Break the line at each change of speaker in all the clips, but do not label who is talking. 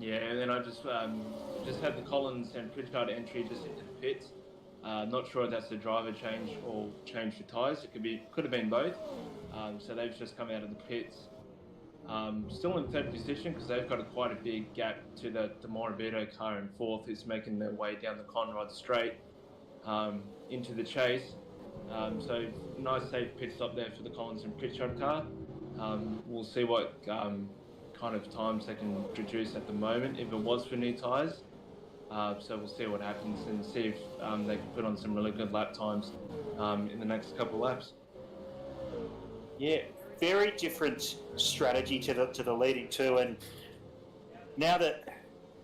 Yeah, and then I just had the Collins and Pritchard entry just into the pits. Not sure if that's the driver change or change for tyres. Could have been both. So they've just come out of the pits. Still in third position because they've got quite a big gap to the Morabito car in fourth, who's making their way down the Conrod Straight into the chase. So nice safe pit stop there for the Collins and Pritchard car. We'll see what kind of times they can produce at the moment if it was for new tyres. So we'll see what happens and see if they can put on some really good lap times in the next couple of laps.
Yeah, very different strategy to the leading two, and now that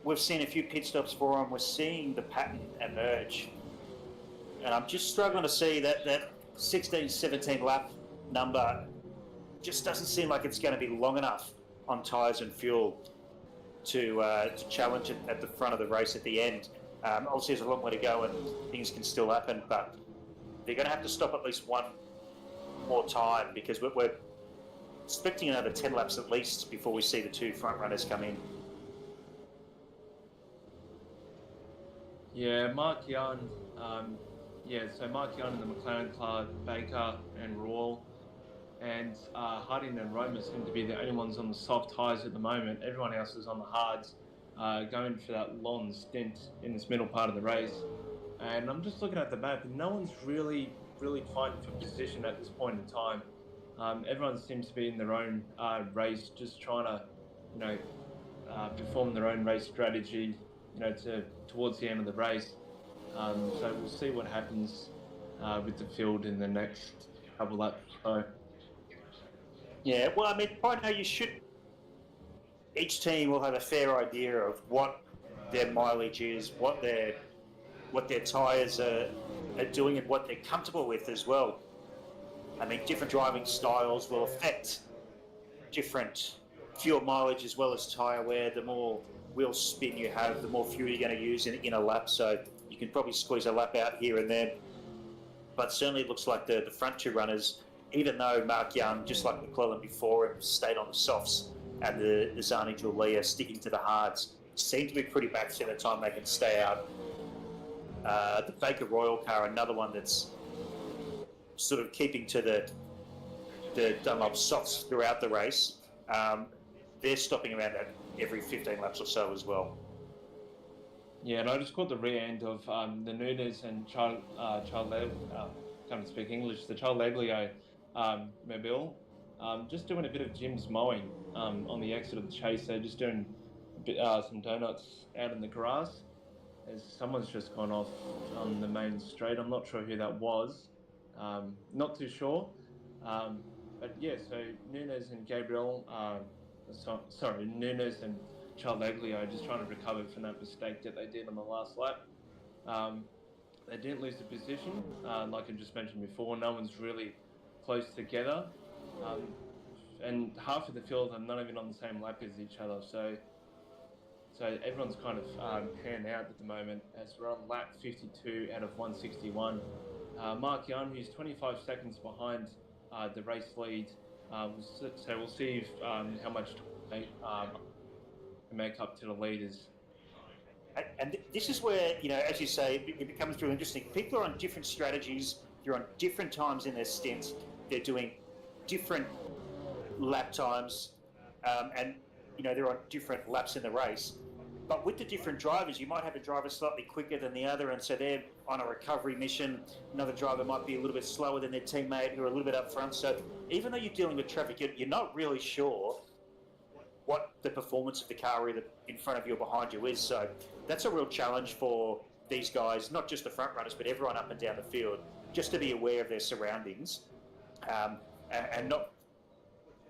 we've seen a few pit stops for them, we're seeing the pattern emerge. And I'm just struggling to see that 16, 17 lap number just doesn't seem like it's going to be long enough on tyres and fuel to challenge it at the front of the race at the end. Obviously, there's a long way to go and things can still happen, but they're going to have to stop at least one more time because we're expecting another 10 laps at least before we see the two front runners come in.
Yeah, Mark Young. So Mark Young in the McLaren car, Baker and Rawle, and Harding and Roma seem to be the only ones on the soft tyres at the moment. Everyone else is on the hards, going for that long stint in this middle part of the race. And I'm just looking at the map, and no one's really fighting for position at this point in time. Everyone seems to be in their own race, just trying to, perform their own race strategy, towards the end of the race. So we'll see what happens with the field in the next couple laps. So.
Yeah, well, I mean, by now each team will have a fair idea of what their mileage is, what their tyres are doing, and what they're comfortable with as well. I mean, different driving styles will affect different fuel mileage as well as tyre wear. The more wheel spin you have, the more fuel you're going to use in a lap. So you can probably squeeze a lap out here and there. But certainly it looks like the front two runners, even though Mark Young, just like McClellan before him, stayed on the softs, and the Zani Julia sticking to the hards, seem to be pretty maxed in the time they can stay out. The Baker Royal car, another one that's sort of keeping to the Dunlop softs throughout the race. They're stopping around at every 15 laps or so as well.
Yeah, and I just caught the rear end of the Nunes and can't speak English, the Charleglio mobile, just doing a bit of Jim's mowing on the exit of the chase. They're just doing some donuts out in the grass. As someone's just gone off on the main straight. I'm not sure who that was. Not too sure. But yeah, so Nunes and Nunes and Charleglio just trying to recover from that mistake that they did on the last lap. They didn't lose the position, like I just mentioned before. No one's really close together, and half of the field are not even on the same lap as each other. So everyone's kind of pan out at the moment as we're on lap 52 out of 161. Mark Young, who's 25 seconds behind the race lead, so we'll see if, how much they make up to the leaders.
And this is where, as you say, it becomes really interesting. People are on different strategies. They're on different times in their stints. They're doing different lap times, and they're on different laps in the race. But with the different drivers, you might have a driver slightly quicker than the other, and so they're on a recovery mission. Another driver might be a little bit slower than their teammate, who are a little bit up front. So even though you're dealing with traffic, you're not really sure what the performance of the car either in front of you or behind you is. So that's a real challenge for these guys, not just the front runners, but everyone up and down the field, just to be aware of their surroundings, and not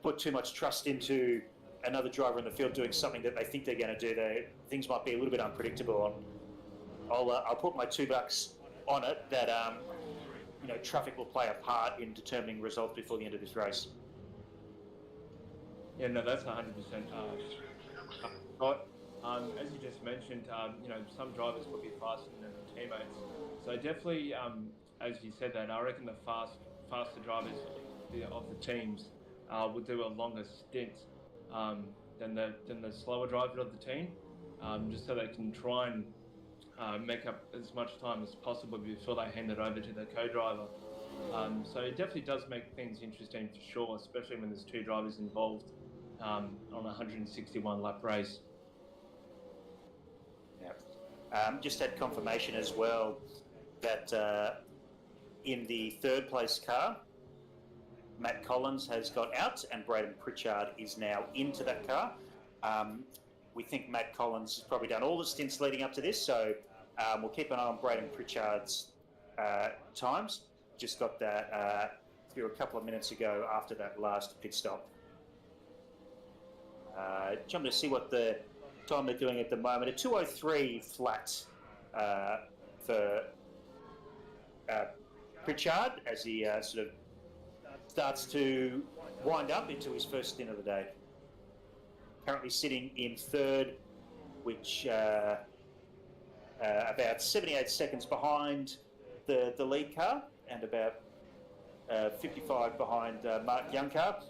put too much trust into another driver in the field doing something that they think they're going to do. Things might be a little bit unpredictable. I'll put my $2 on it that traffic will play a part in determining results before the end of this race.
Yeah, no, that's 100%. But as you just mentioned, some drivers will be faster than their teammates. So definitely, as you said that, I reckon the faster drivers of the teams will do a longer stint than the slower driver of the team. just so they can try and make up as much time as possible before they hand it over to the co-driver. So it definitely does make things interesting for sure, especially when there's two drivers involved on a 161 lap race.
Yeah. Just had confirmation as well that in the third place car, Matt Collins has got out and Braden Pritchard is now into that car. We think Matt Collins has probably done all the stints leading up to this, so we'll keep an eye on Braden Pritchard's times. Just got that through a couple of minutes ago after that last pit stop. Jumping to see what the time they're doing at the moment. A 2:03 flat for Pritchard as he sort of starts to wind up into his first stint of the day. Currently sitting in third, which about 78 seconds behind the lead car and about 55 behind Mark Young car.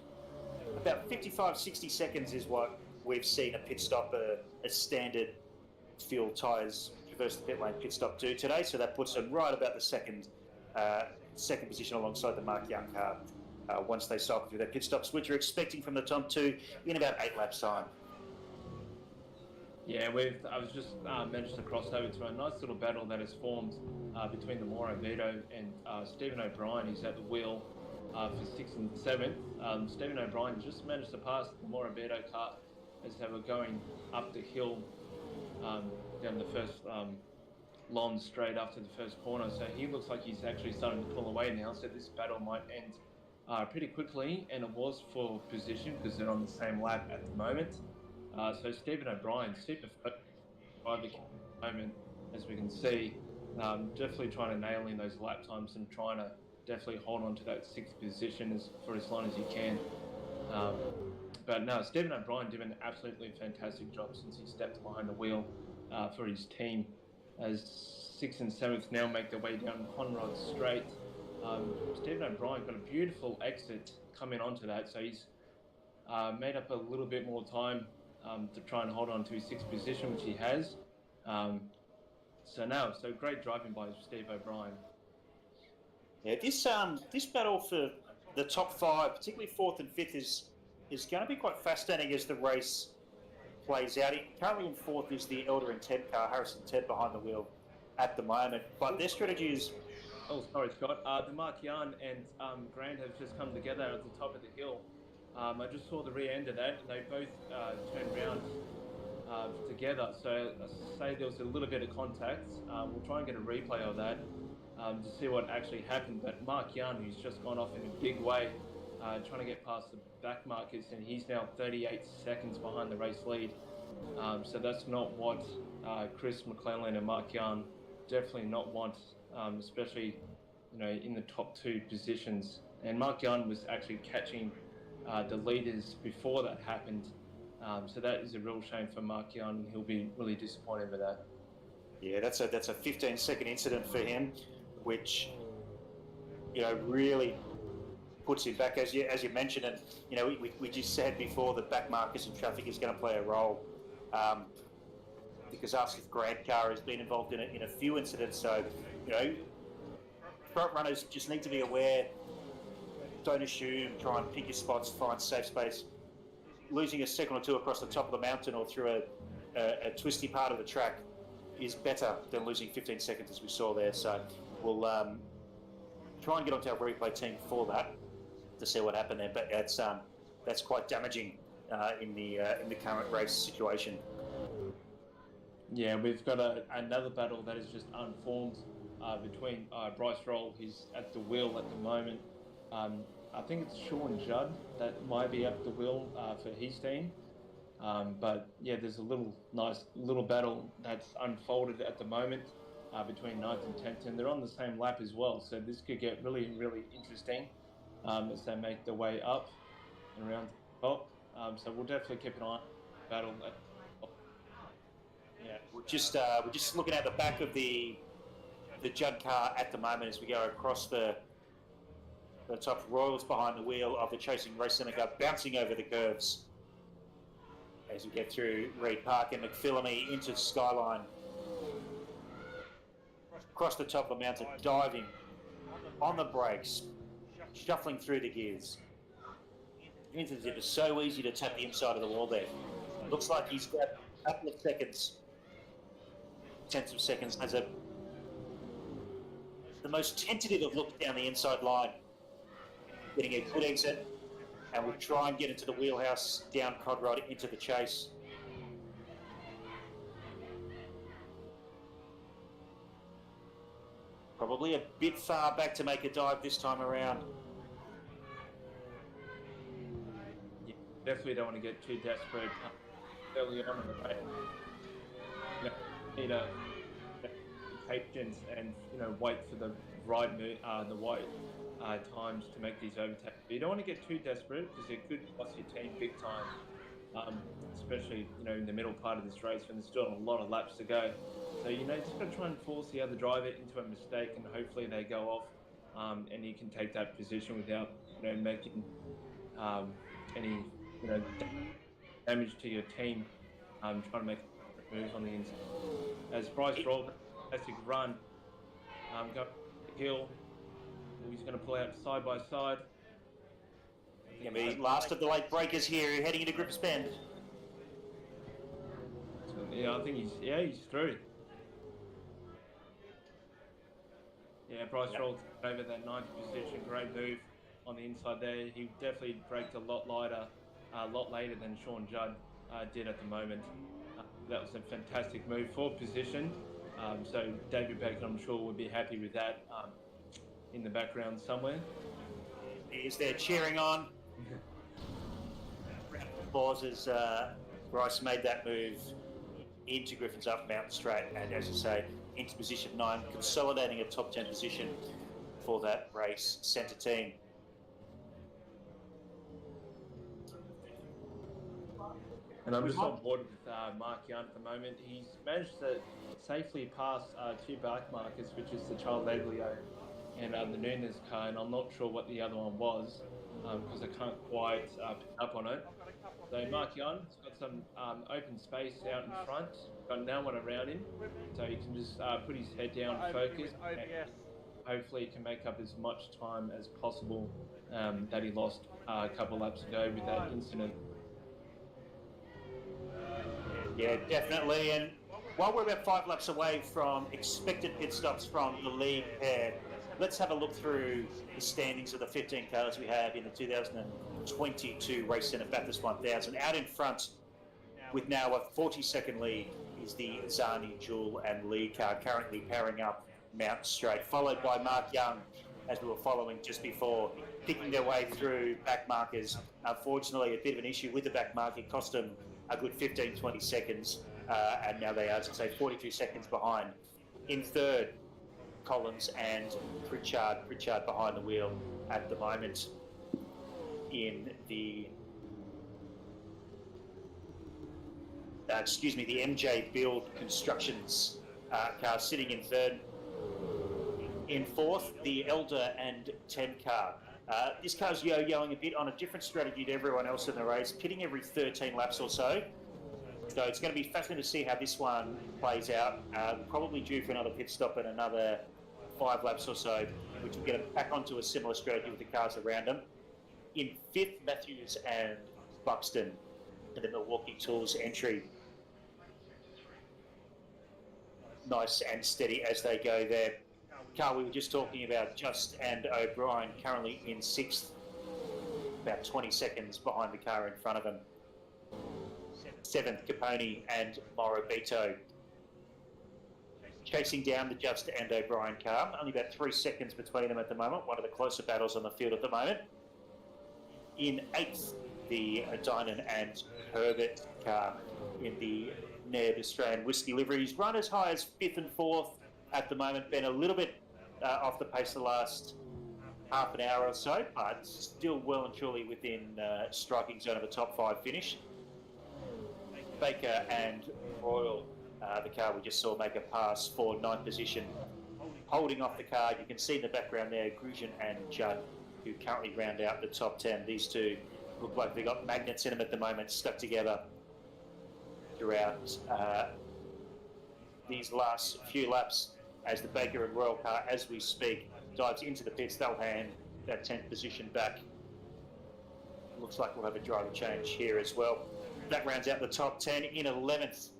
About 55, 60 seconds is what we've seen a pit stop, a standard fuel tyres reverse the pit lane pit stop do today. So that puts them right about the second position alongside the Mark Young car once they cycle through their pit stops, which you're expecting from the top two in about 8 laps time.
Yeah, I was just managed to cross over to a nice little battle that has formed between the Mauro Vito and Stephen O'Brien, who's at the wheel for 6th and 7th. Stephen O'Brien just managed to pass the Mauro Vito car as they were going up the hill down the first long straight after the first corner. So he looks like he's actually starting to pull away now. So this battle might end pretty quickly, and it was for position because they're on the same lap at the moment. So Stephen O'Brien, super driver at the moment, as we can see, definitely trying to nail in those lap times and trying to definitely hold on to that 6th position for as long as he can. But no, Stephen O'Brien did an absolutely fantastic job since he stepped behind the wheel for his team, as 6th and 7th now make their way down Conrod Straight. Stephen O'Brien got a beautiful exit coming onto that, so he's made up a little bit more time to try and hold on to his 6th position, which he has. So great driving by Steve O'Brien.
Yeah, this battle for the top 5, particularly 4th and 5th, is going to be quite fascinating as the race plays out. Currently in 4th is the Elder and Ted car, Harrison Ted behind the wheel at the moment. But their strategy is...
Oh, sorry, Scott. The Mark Yarn and Grant have just come together at the top of the hill. I just saw the rear end of that, and they both turned around together. So say there was a little bit of contact. We'll try and get a replay of that to see what actually happened. But Mark Yarn, who's just gone off in a big way, trying to get past the back markers, and he's now 38 seconds behind the race lead. So that's not what Chris McClellan and Mark Yarn definitely not want, especially in the top 2 positions. And Mark Yarn was actually catching the leaders before that happened. So that is a real shame for Mark Yarn, and he'll be really disappointed with that. Yeah,
that's a 15-second incident for him, which really puts him back, as you mentioned, and we just said before that back markers and traffic is going to play a role, because Askif Grant car has been involved in a few incidents. So front runners just need to be aware. Don't assume. Try and pick your spots, find safe space. Losing a second or two across the top of the mountain or through a twisty part of the track is better than losing 15 seconds as we saw there. So we'll try and get onto our replay team for that to see what happened there. But that's quite damaging in the current race situation.
Yeah, we've got another battle that is just unformed between Bryce Roll, who's at the wheel at the moment. I think it's Sean Judd that might be at the wheel for his team. But yeah, there's a nice little battle that's unfolded at the moment between 9th and 10th, and they're on the same lap as well. So this could get really, really interesting as they make their way up and around the top. So we'll definitely keep an eye on the battle.
Yeah, we're just looking at the back of the Judd car at the moment as we go across the top. Royals behind the wheel of the chasing Racecentre car, bouncing over the curves as we get through Reed Park and McPhillamy into Skyline. Across the top of the mountain, diving on the brakes, shuffling through the gears. Into the zip. It's so easy to tap the inside of the wall there. Looks like he's got a couple of seconds, tenths of seconds, has the most tentative of looks down the inside line. Getting a good exit, and we'll try and get into the wheelhouse, down Codrod into the chase. Probably a bit far back to make a dive this time around.
Yeah, definitely don't want to get too desperate early on in the race. Need a patience and wait for the right move, the right times to make these overtakes. But you don't want to get too desperate because it could cost your team big time, especially in the middle part of this race when there's still a lot of laps to go. So just got to try and force the other driver into a mistake, and hopefully they go off, and you can take that position without making any damage to your team. Trying to make a move on the inside. As Bryce rolled, fantastic run, got the hill. He's going to pull out side by side.
Going to be last of the late breakers here, heading into Griffiths Bend.
Yeah, I think he's through. Yeah, Bryce rolled over that 90th position. Great move on the inside there. He definitely braked a lot later than Sean Judd did at the moment. That was a fantastic move for position. So David Bacon, I'm sure, would be happy with that in the background somewhere.
Is there cheering on? Round of applause as Bryce made that move into Griffins up Mountain Straight, and as you say, into position 9, consolidating a top 10 position for that Racecentre team.
And I'm just on board with Mark Young at the moment. He's managed to safely pass 2 back markers, which is the Charles Aglio and the Nunes car, and I'm not sure what the other one was because I can't quite pick up on it. So Mark Young's got some open space out in front, got no one around him, so he can just put his head down, focus, and hopefully he can make up as much time as possible that he lost a couple laps ago with that incident.
Yeah, definitely. And while we're about 5 laps away from expected pit stops from the lead pair, let's have a look through the standings of the 15 cars we have in the 2022 Racecentre Bathurst 1000. Out in front, with now a 40-second lead, is the Zani Jewel and lead car, currently powering up Mountain Straight, followed by Mark Young, as we were following just before, picking their way through back markers. Unfortunately, a bit of an issue with the back marker, cost them a good 15-20 seconds, and now they are, as I say, 42 seconds behind. In third, Collins and Pritchard behind the wheel at the moment in the the MJ Build Constructions car sitting in third. In fourth, the Elder and 10 car. This car's yo-yoing a bit on a different strategy to everyone else in the race, pitting every 13 laps or so. So it's going to be fascinating to see how this one plays out. Probably due for another pit stop in another 5 laps or so, which will get them back onto a similar strategy with the cars around them. In fifth, Matthews and Buxton in the Milwaukee Tools entry. Nice and steady as they go there. Car we were just talking about, Just and O'Brien, currently in 6th, about 20 seconds behind the car in front of him. 7th, Capone and Morabito. Chasing down the Just and O'Brien car, only about 3 seconds between them at the moment, one of the closer battles on the field at the moment. In 8th, the Dynan and Herbert car in the Ned Australian Whisky liveries, run as high as 5th and 4th at the moment, been a little bit off the pace the last half an hour or so, but still well and truly within striking zone of a top 5 finish. Baker and Royal, the car we just saw make a pass for 9th position. Holding off the car, you can see in the background there, Grushin and Judd, who currently round out the top 10. These two look like they've got magnets in them at the moment, stuck together. throughout these last few laps as the Baker and Royal car, as we speak, dives into the pits. They'll hand that 10th position back. Looks like we'll have a driver change here as well. That rounds out the top 10. In 11th,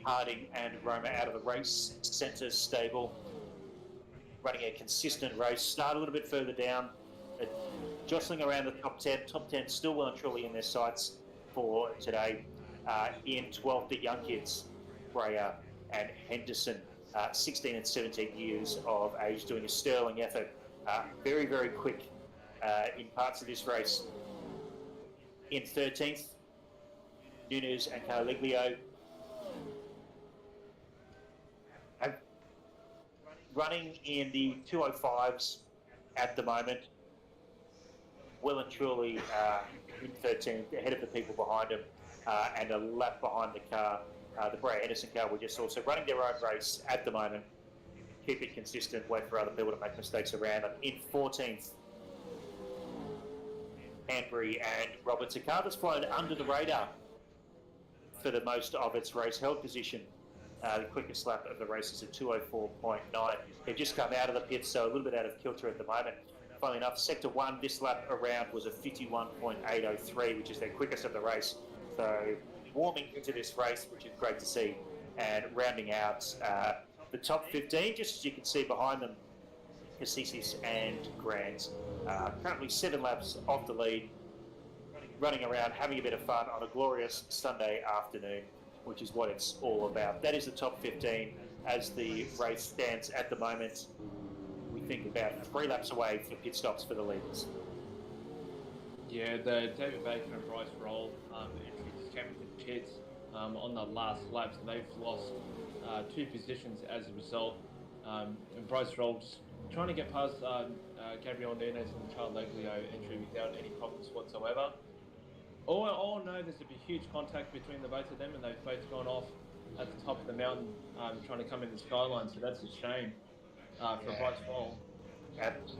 Harding and Roma out of the Racecentre stable, running a consistent race. Start a little bit further down, jostling around the top 10. Top 10 still well and truly in their sights for today. In 12th, the young kids, Breyer and Henderson, 16 and 17 years of age, doing a sterling effort. Very, very quick in parts of this race. In 13th, Nunes and Carliglio running in the 205s at the moment. Well and truly in 13th, ahead of the people behind him, and a lap behind the car. The Bray Edison car were just also running their own race at the moment. Keep it consistent, wait for other people to make mistakes around them. In 14th, Hanbury and Roberts, a car that's flown under the radar for the most of its race, held position. The quickest lap of the race is a 204.9. They've just come out of the pits, so a little bit out of kilter at the moment. Funnily enough, Sector 1 this lap around was a 51.803, which is their quickest of the race. So warming into this race, which is great to see. And rounding out the top 15, just as you can see behind them, Cassis and Grant. Currently 7 laps off the lead, running around, having a bit of fun on a glorious Sunday afternoon, which is what it's all about. That is the top 15 as the race stands at the moment. We think about 3 laps away for pit stops for the leaders.
Yeah, the David Baker and Bryce Roll entries came into the pits on the last lap, so they've lost 2 positions as a result. And Bryce Roll just trying to get past Gabriel Nunes and Charles Leglio entry without any problems whatsoever. All I know, there's a huge contact between the both of them, and they've both gone off at the top of the mountain trying to come in the skyline, so that's a shame for Bryce Roll.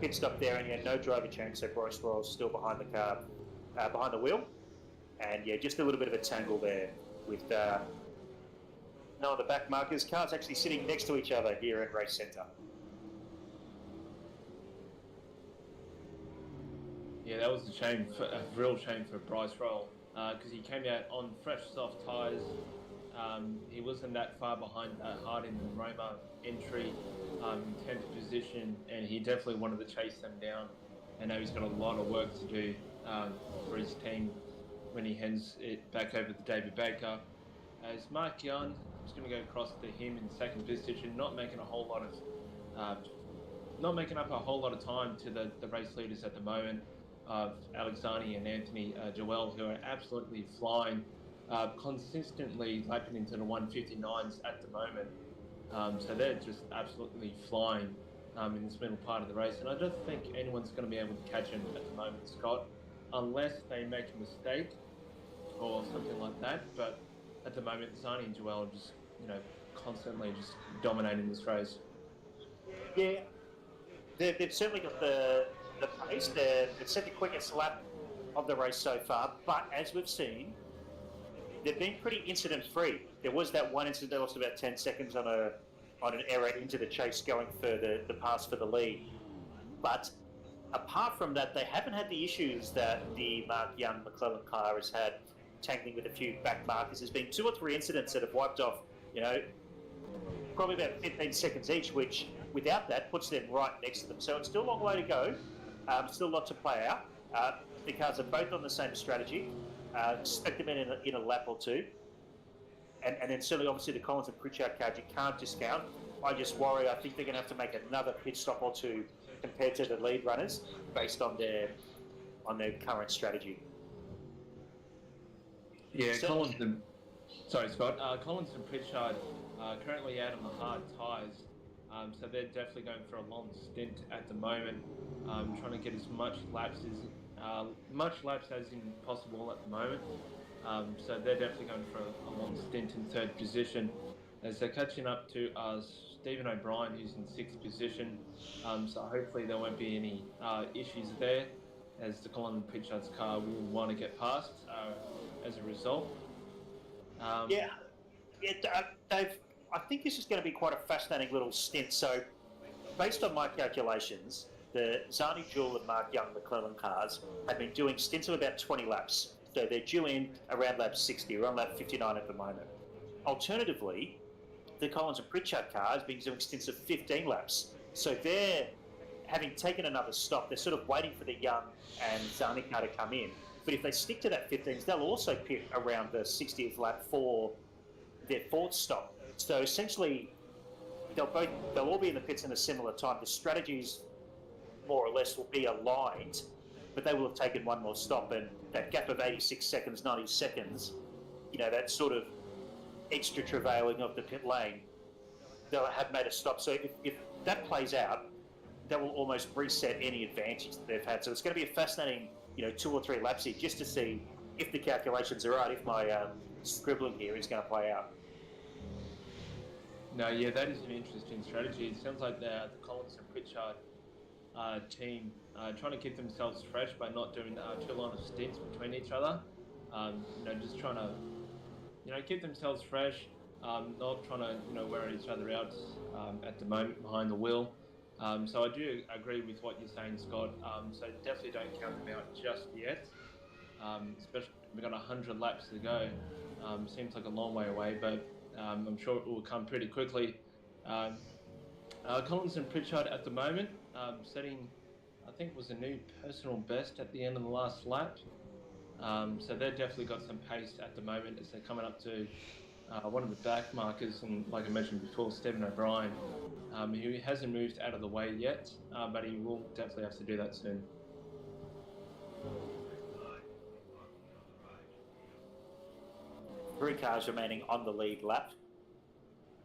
Pit stop there, and yeah, no driver change, so Bryce Roll's still behind the car, behind the wheel. And yeah, just a little bit of a tangle there with no other back markers. Cars actually sitting next to each other here at Racecentre.
Yeah, that was a real shame for Bryce Roll, because he came out on fresh, soft tyres. He wasn't that far behind Harding and Roma entry, in 10th position, and he definitely wanted to chase them down. I know he's got a lot of work to do for his team when he hands it back over to David Baker. As Mark Young is going to go across to him in 2nd position, not making up a whole lot of time to the race leaders at the moment. Alexani and Anthony Joel, who are absolutely flying, consistently lapping into the 159s at the moment. So they're just absolutely flying in this middle part of the race. And I don't think anyone's going to be able to catch him at the moment, Scott, unless they make a mistake or something like that. But at the moment, Zani and Joel are just, constantly just dominating this race.
Yeah, they've certainly got the pace. They've set the quickest lap of the race so far, but as we've seen, they've been pretty incident-free. There was that one incident they lost about 10 seconds on an error into the chase going for the pass for the lead. But apart from that, they haven't had the issues that the Mark Young McClellan car has had, tangling with a few back markers. There's been 2 or 3 incidents that have wiped off, probably about 15 seconds each, which without that puts them right next to them. So it's still a long way to go. Still a lot to play out. The cars are both on the same strategy. Expect them in a lap or 2. And then certainly, obviously, the Collins and Pritchard cars you can't discount. I just worry, I think they're going to have to make another pit stop or 2 compared to the lead runners based on their current strategy.
Yeah, Sorry, Scott. Collins and Pritchard are currently out on the hard tyres. So they're definitely going for a long stint at the moment, trying to get as much laps as possible at the moment. So they're definitely going for a long stint in 3rd position, as they're catching up to Stephen O'Brien, who's in 6th position. So hopefully there won't be any issues there, as the Colin Pritchard's car will want to get past as a result.
Yeah, Dave, I think this is going to be quite a fascinating little stint. So, based on my calculations, the Zani Jewel and Mark Young McClellan cars have been doing stints of about 20 laps. So they're due in around lap 60, around lap 59 at the moment. Alternatively, the Collins and Pritchard car has been doing stints of 15 laps. So they're, having taken another stop, they're sort of waiting for the Young and Zani car to come in. But if they stick to that 15s, they'll also pit around the 60th lap for their fourth stop. So essentially, they'll all be in the pits in a similar time. The strategies, more or less, will be aligned, but they will have taken one more stop, and that gap of 86 seconds, 90 seconds, that sort of extra travailing of the pit lane, they'll have made a stop. So if that plays out, that will almost reset any advantage that they've had. So it's going to be a fascinating, 2 or 3 laps here, just to see if the calculations are right, if my scribbling here is going to play out.
No, yeah, that is an interesting strategy. It sounds like the Collins and Pritchard team trying to keep themselves fresh by not doing too long of stints between each other. Just trying to, keep themselves fresh, not trying to, wear each other out at the moment behind the wheel. So I do agree with what you're saying, Scott. So definitely don't count them out just yet. Especially we've got 100 laps to go. Seems like a long way away, but I'm sure it will come pretty quickly. Collins and Pritchard at the moment setting, I think, was a new personal best at the end of the last lap. So they've definitely got some pace at the moment as they're coming up to one of the back markers, and like I mentioned before, Stephen O'Brien. He hasn't moved out of the way yet, but he will definitely have to do that soon.
3 cars remaining on the lead lap.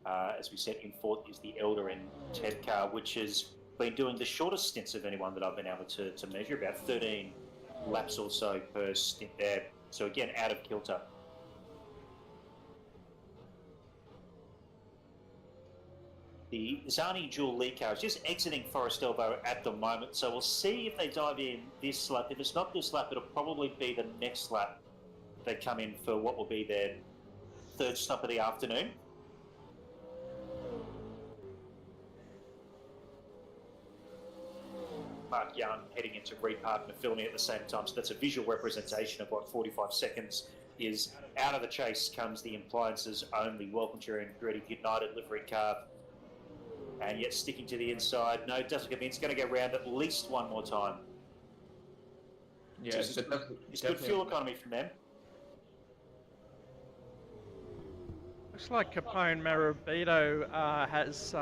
As we said, in fourth is the Elder and Ted car, which has been doing the shortest stints of anyone that I've been able to measure, about 13 laps or so per stint there. So again, out of kilter. The Zani Jewel lead car is just exiting Forest Elbow at the moment, so we'll see if they dive in this lap. If it's not this lap, it'll probably be the next lap they come in for what will be their third stop of the afternoon. Mark Young heading into repart and filming at the same time, so that's a visual representation of what 45 seconds is. Out of the chase comes the appliances only Walkinshaw and Gretty United livery car, and yet sticking to the inside. No, it doesn't come in. It's going to go round at least one more time.
Yeah,
so it's good fuel economy from them.
Looks like Capone Marabito has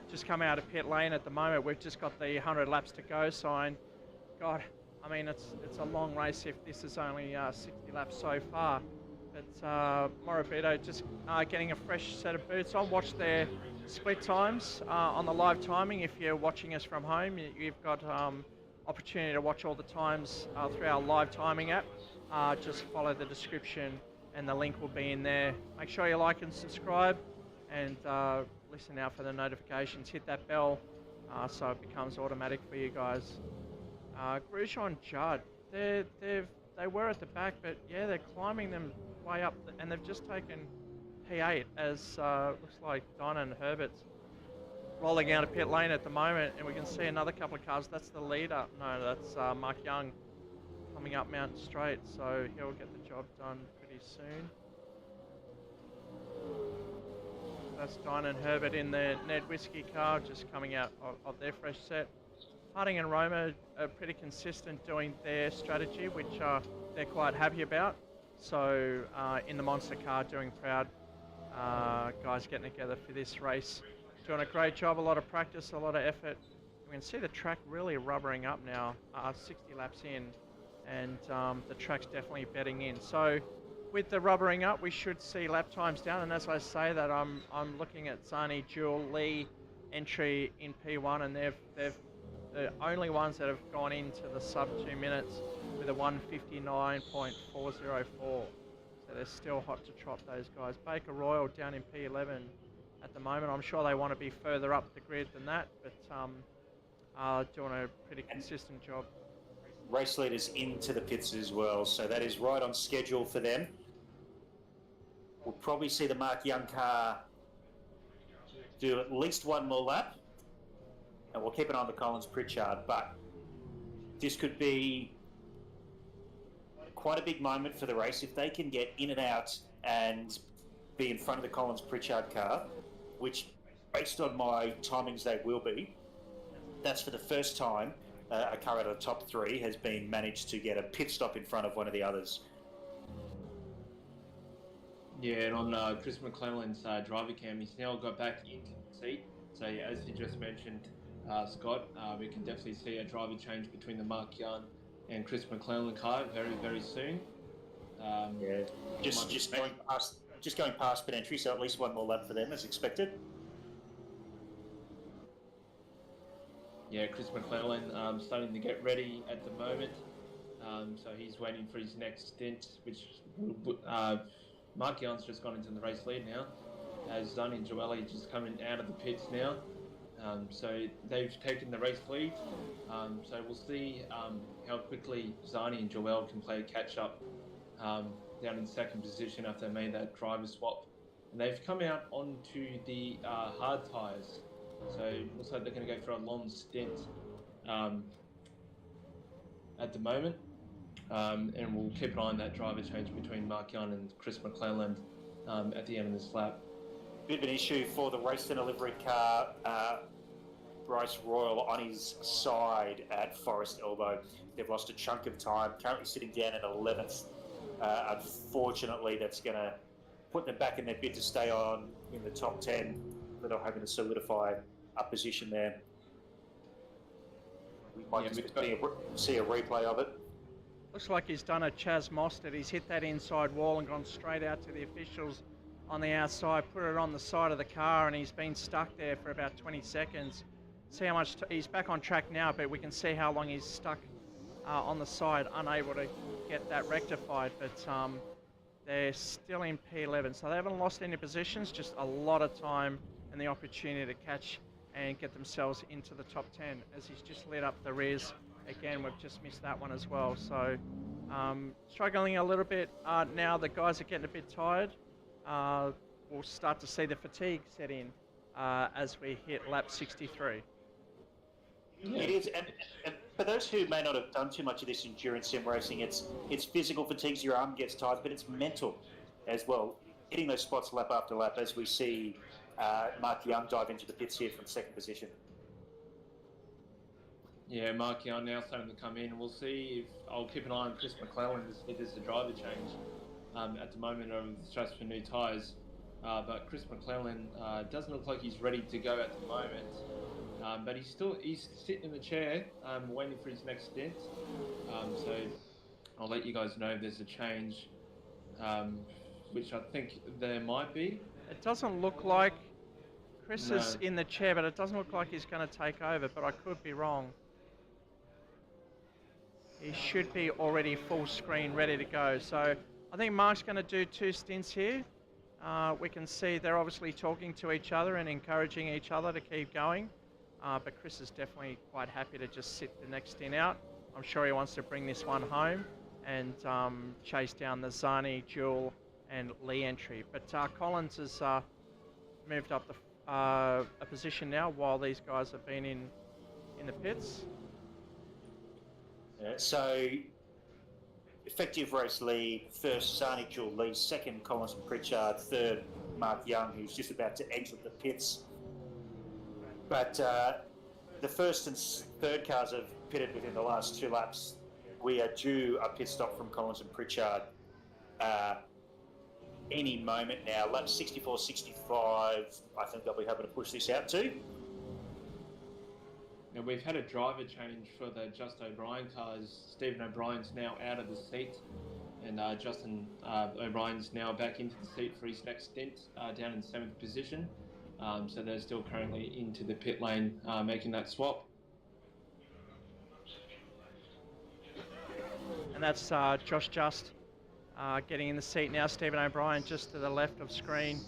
just come out of pit lane at the moment. We've just got the 100 laps to go sign. God, I mean, it's a long race if this is only 60 laps so far. But Morabito just getting a fresh set of boots on. Watch their split times on the live timing. If you're watching us from home, you've got opportunity to watch all the times through our live timing app. Just follow the description and the link will be in there. Make sure you like and subscribe, and listen out for the notifications. Hit that bell so it becomes automatic for you guys. Grosjean Judd, they were at the back, but yeah, they're climbing them way up, and they've just taken P8 as looks like Dinah and Herbert's rolling out of pit lane at the moment, and we can see another couple of cars. That's the leader. No, that's Mark Young coming up Mountain Straight, so he'll get the job done pretty soon. That's Dinah and Herbert in the Ned Whiskey car, just coming out of their fresh set. Harding and Roma are pretty consistent doing their strategy, which they're quite happy about. So in the monster car, doing proud. Guys getting together for this race. Doing a great job, a lot of practice, a lot of effort. We can see the track really rubbering up now, 60 laps in, and the track's definitely bedding in. So with the rubbering up, we should see lap times down, and as I say that, I'm looking at Zani Jewel Lee entry in P1, and they've the only ones that have gone into the sub 2 minutes with a 1:59.404. So they're still hot to trot, those guys. Baker Royal down in P11 at the moment. I'm sure they want to be further up the grid than that, but doing a pretty consistent job.
Race leaders into the pits as well, so that is right on schedule for them. we'll probably see the Mark Young car do at least one more lap, and we'll keep an eye on the Collins Pritchard, but this could be quite a big moment for the race if they can get in and out and be in front of the Collins Pritchard car, which, based on my timings, they will be. That's for the first time a car out of the top three has been managed to get a pit stop in front of one of the others.
Yeah, and on Chris McClellan's driver cam, he's now got back into the seat. So yeah, as you just mentioned, Scott, we can definitely see a driver change between the Mark Young and Chris McClellan car very, very soon.
Yeah, just going past pit entry, so at least one more lap for them as expected.
Yeah, Chris McClellan starting to get ready at the moment. So he's waiting for his next stint, which Mark Young's just gone into the race lead now, as Zani and Joelle just coming out of the pits now. So they've taken the race lead. So we'll see how quickly Zani and Joelle can play catch up down in second position after they made that driver swap. And they've come out onto the hard tyres. So it looks like they're going to go for a long stint at the moment. And we'll keep an eye on that driver change between Mark Young and Chris McClellan at the end of this lap.
Bit of an issue for the Racecentre livery car. Bryce Royal on his side at Forest Elbow. They've lost a chunk of time, currently sitting down at 11th. Unfortunately, that's going to put them back in their bid to stay on in the top 10, but they're hoping to solidify a position there. We might see a replay of it.
Looks like he's done a Chaz Mostert. He's hit that inside wall and gone straight out to the officials on the outside, put it on the side of the car, and he's been stuck there for about 20 seconds. See how much he's back on track now, but we can see how long he's stuck on the side, unable to get that rectified. But they're still in P11, so they haven't lost any positions, just a lot of time and the opportunity to catch and get themselves into the top 10 as he's just lit up the rears. Again, we've just missed that one as well. So struggling a little bit now. The guys are getting a bit tired. We'll start to see the fatigue set in as we hit lap 63.
It is, and for those who may not have done too much of this endurance sim racing, it's physical fatigue, your arm gets tired, but it's mental as well. Hitting those spots lap after lap as we see Mark Young dive into the pits here from second position.
Yeah, Mark Young now starting to come in, and we'll see if I'll keep an eye on Chris McClellan if there's a driver change. At the moment, it's just for new tyres, but Chris McClellan doesn't look like he's ready to go at the moment. But he's sitting in the chair, waiting for his next stint. So I'll let you guys know if there's a change, which I think there might be.
It doesn't look like Chris is in the chair, but it doesn't look like he's going to take over, but I could be wrong. He should be already full screen, ready to go. So I think Mark's going to do 2 stints here. We can see they're obviously talking to each other and encouraging each other to keep going. But Chris is definitely quite happy to just sit the next stint out. I'm sure he wants to bring this one home and chase down the Zani, Jewel and Lee entry. But Collins has moved up a position now while these guys have been in the pits.
So effective race lead, first Zani, Jewel, Lee, second Collins and Pritchard, third Mark Young, who's just about to exit the pits. But the first and third cars have pitted within the last 2 laps. We are due a pit stop from Collins and Pritchard any moment now. Lap 64, 65, I think they'll be hoping to push this out too.
Now we've had a driver change for the Just O'Brien cars. Stephen O'Brien's now out of the seat, and Justin O'Brien's now back into the seat for his next stint, down in 7th position. So they're still currently into the pit lane, making that swap.
And that's Josh Just getting in the seat now. Stephen O'Brien just to the left of screen.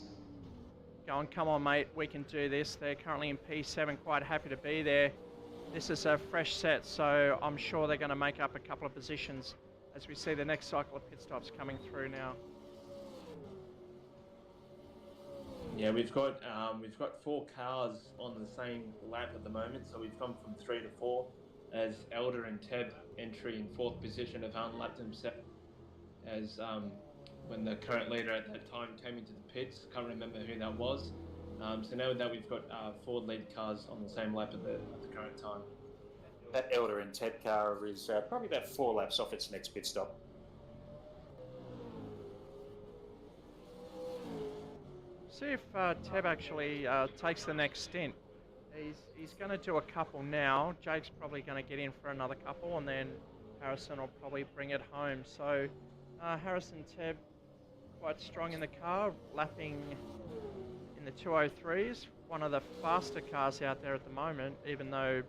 Going, come on, mate, we can do this. They're currently in P7, quite happy to be there. This is a fresh set, so I'm sure they're going to make up a couple of positions as we see the next cycle of pit stops coming through now.
Yeah, we've got 4 cars on the same lap at the moment, so we've come from 3 to 4. As Elder and Teb entry in 4th position have unlapped himself as when the current leader at that time came into the pits. Can't remember who that was. So now that we've got 4 lead cars on the same lap at the current time.
That Elder and Ted car is probably about 4 laps off its next pit stop.
See if Teb actually takes the next stint. He's going to do a couple now. Jake's probably going to get in for another couple, and then Harrison will probably bring it home. So Harrison Teb quite strong in the car, lapping in the 203s. One of the faster cars out there at the moment, even though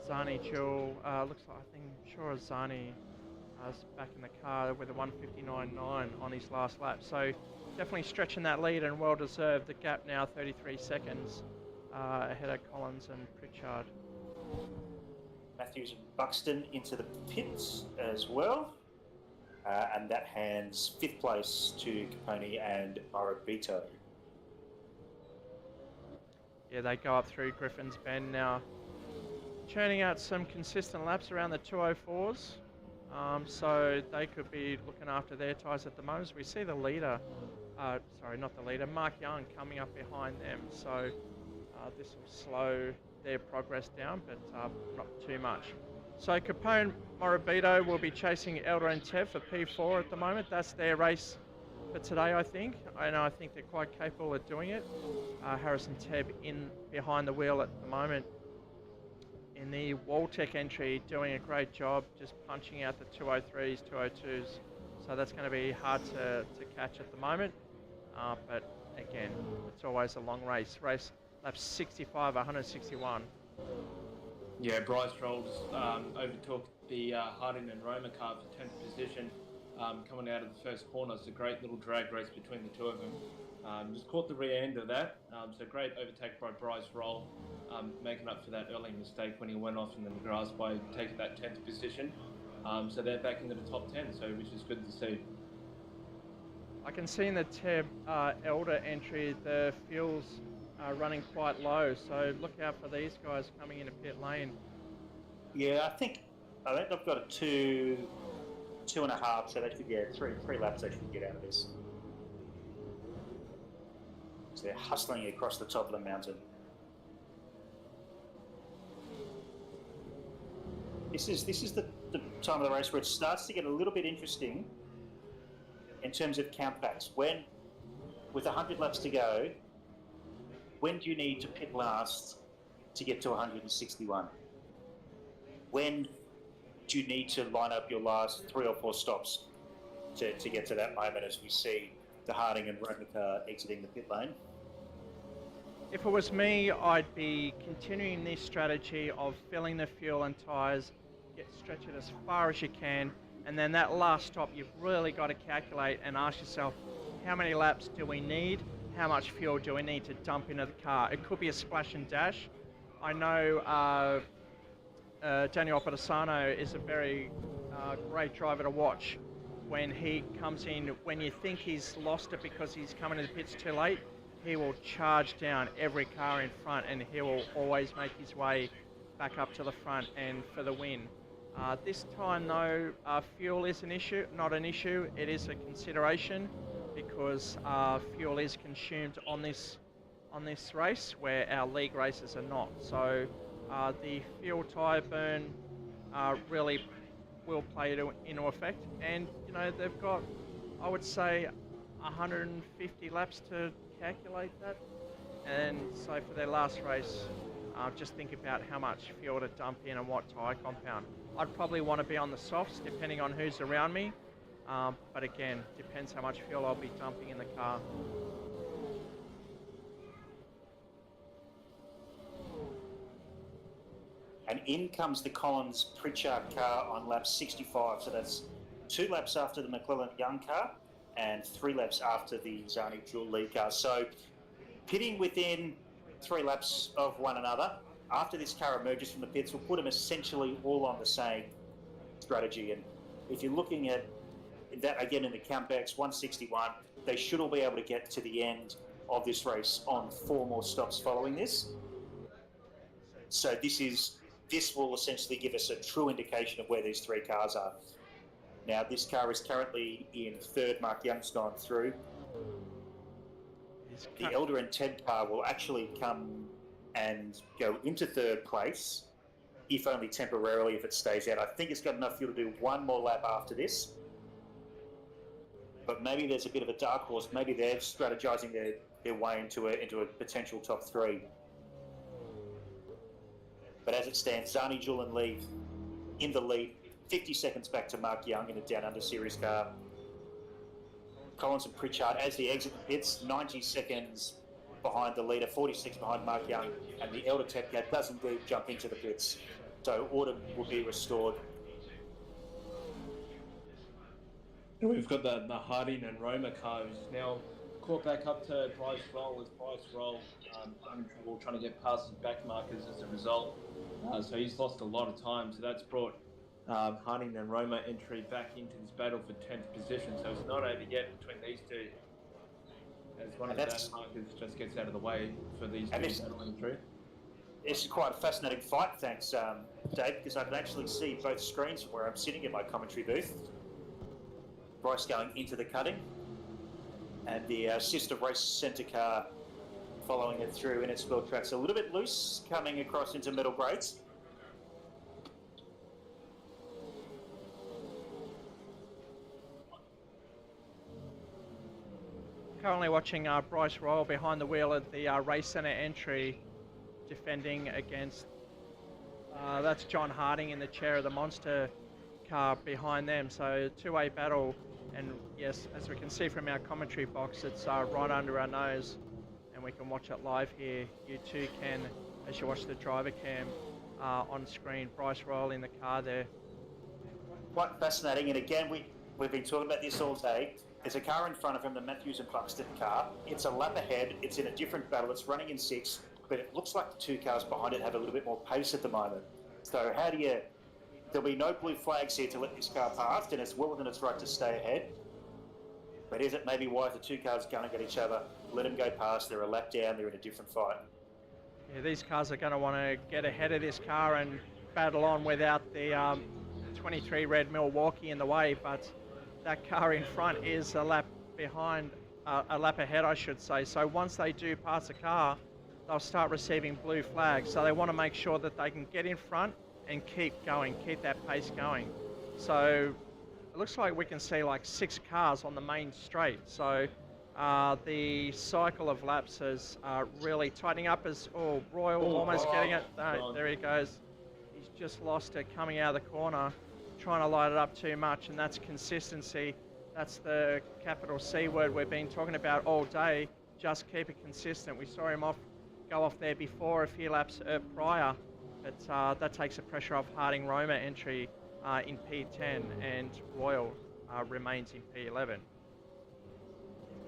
Zani Jewel looks like, sure Zani is back in the car with a 159.9 on his last lap. So definitely stretching that lead and well deserved. The gap now 33 seconds ahead of Collins and Pritchard.
Matthews and Buxton into the pits as well. And that hands 5th place to Caponi and Morabito.
Yeah, they go up through Griffin's Bend now, churning out some consistent laps around the 204s. So they could be looking after their tyres at the moment. As we see the leader, sorry, not the leader, Mark Young coming up behind them. So this will slow their progress down, but not too much. So Capone Morabito will be chasing Elder and Tev for P4 at the moment. That's their race for today, I think. And I think they're quite capable of doing it. Harrison Teb in behind the wheel at the moment in the Waltech entry, doing a great job just punching out the 203s, 202s. So that's going to be hard to catch at the moment. But again, it's always a long race. Race laps 65, 161.
Yeah, Bryce Rolls overtook the Harding and Roma car for 10th position coming out of the first corner. It's a great little drag race between the two of them. Just caught the rear end of that. So great overtake by Bryce Roll, making up for that early mistake when he went off in the grass by taking that 10th position. So they're back into the top 10, so which is good to see.
I can see in the Teb Elder entry the fuel's running quite low, so look out for these guys coming into pit lane.
Yeah, I think they've got a 2.5, so they should get three laps they should get out of this. So they're hustling across the top of the mountain. This is the time of the race where it starts to get a little bit interesting in terms of countbacks. When, with 100 laps to go, when do you need to pit last to get to 161? When do you need to line up your last 3 or 4 stops to get to that moment as we see the Harding and Roma car exiting the pit lane?
If it was me, I'd be continuing this strategy of filling the fuel and tyres, stretch it as far as you can, and then that last stop you've really got to calculate and ask yourself, how many laps do we need? How much fuel do we need to dump into the car? It could be a splash and dash. I know Daniel Opedasano is a very great driver to watch. When he comes in, when you think he's lost it because he's coming to the pits too late, he will charge down every car in front and he will always make his way back up to the front and for the win. This time though, fuel is not an issue. It is a consideration because fuel is consumed on this race where our league races are not. So the fuel tyre burn really will play into effect. And you know, they've got, I would say, 150 laps to calculate that. And so for their last race, just think about how much fuel to dump in and what tyre compound. I'd probably want to be on the softs depending on who's around me. But again, depends how much fuel I'll be dumping in the car.
And in comes the Collins Pritchard car on lap 65. So that's 2 laps after the McClellan Young car and 3 laps after the Zani Jewel lead car. So pitting within 3 laps of one another. After this car emerges from the pits, we'll put them essentially all on the same strategy. And if you're looking at that again in the countbacks, 161, they should all be able to get to the end of this race on 4 more stops following this. So this will essentially give us a true indication of where these 3 cars are. Now, this car is currently in 3rd. Mark Young's gone through. The Elder and Ted car will actually come and go into 3rd place, if only temporarily, if it stays out. I think it's got enough fuel to do 1 more lap after this. But maybe there's a bit of a dark horse. Maybe they're strategizing their way into a potential top 3. But as it stands, Zani, Jewel and Lee in the lead, 50 seconds back to Mark Young in a Down Under Series car. Collins and Pritchard, as they exit the pits, 90 seconds behind the leader, 46 behind Mark Young, and the Elder Tepcat does indeed jump into the pits. So order will be restored.
And we've got the Harding and Roma car who's now caught back up to Bryce Roll, as Bryce Roll having trouble trying to get past his back markers as a result. So he's lost a lot of time. So that's brought Harding and Roma entry back into this battle for 10th position. So it's not over yet between these two. As one of the back markers just gets out of the way for these two battling through.
It's quite a fascinating fight, thanks, Dave, because I can actually see both screens from where I'm sitting in my commentary booth. Bryce going into the cutting, and the sister Racecentre car following it through in its build tracks. A little bit loose, coming across into middle grades.
Currently watching Bryce Royal behind the wheel at the Racecentre entry, defending against, that's John Harding in the chair of the monster car behind them. So 2-way battle, and yes, as we can see from our commentary box, it's right under our nose, and we can watch it live here. You too can, as you watch the driver cam on screen. Bryce Royal in the car there.
Quite fascinating, and again, we've been talking about this all day. There's a car in front of him, the Matthews and Buxton car. It's a lap ahead, it's in a different battle, it's running in 6, but it looks like the 2 cars behind it have a little bit more pace at the moment. So how do you... There'll be no blue flags here to let this car past, and it's well within its right to stay ahead. But is it maybe why the 2 cars going at each other? Let them go past, they're a lap down, they're in a different fight.
Yeah, these cars are going to want to get ahead of this car and battle on without the 23 red Milwaukee in the way, but that car in front is a lap behind, a lap ahead, I should say. So once they do pass a car, they'll start receiving blue flags. So they want to make sure that they can get in front and keep going, keep that pace going. So it looks like we can see like 6 cars on the main straight. So the cycle of laps is really tightening up as, Royal almost getting it. No, there he goes. He's just lost it coming out of the corner, trying to light it up too much, and that's consistency. That's the capital C word we've been talking about all day. Just keep it consistent. We saw him go off there before a few laps prior, but that takes the pressure off Harding Roma entry in P10, and Royal remains in P11.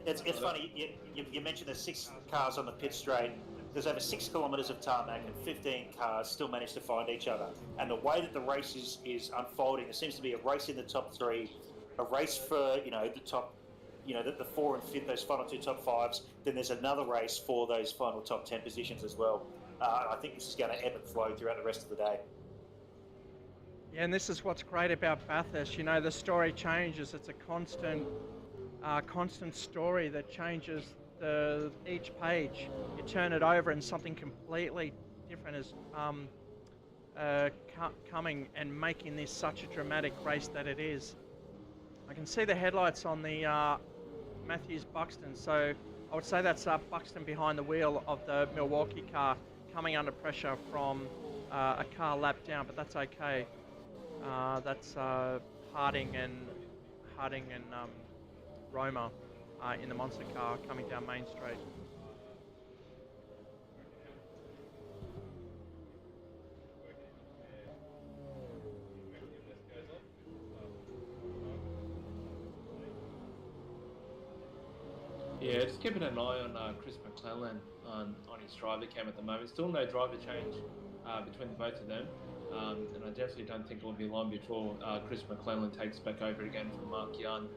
It's funny, you mentioned there's 6 cars on the pit straight. There's over 6 kilometres of tarmac and 15 cars still managed to find each other. And the way that the race is unfolding, there seems to be a race in the top 3, a race for, the top, the 4 and 5th, those final 2 top 5s. Then there's another race for those final top 10 positions as well. I think this is going to ebb and flow throughout the rest of the day.
Yeah, and this is what's great about Bathurst. The story changes. It's a constant story that changes each page. You turn it over and something completely different is coming and making this such a dramatic race that it is. I can see the headlights on the Matthews Buxton, so I would say that's Buxton behind the wheel of the Milwaukee car coming under pressure from a car lap down, but that's okay. That's Harding and Roma in the monster car coming down Main Street.
Yeah, just keeping an eye on Chris McClellan on his driver cam at the moment. Still no driver change between the both of them. And I definitely don't think it will be long before Chris McClellan takes back over again from Mark Young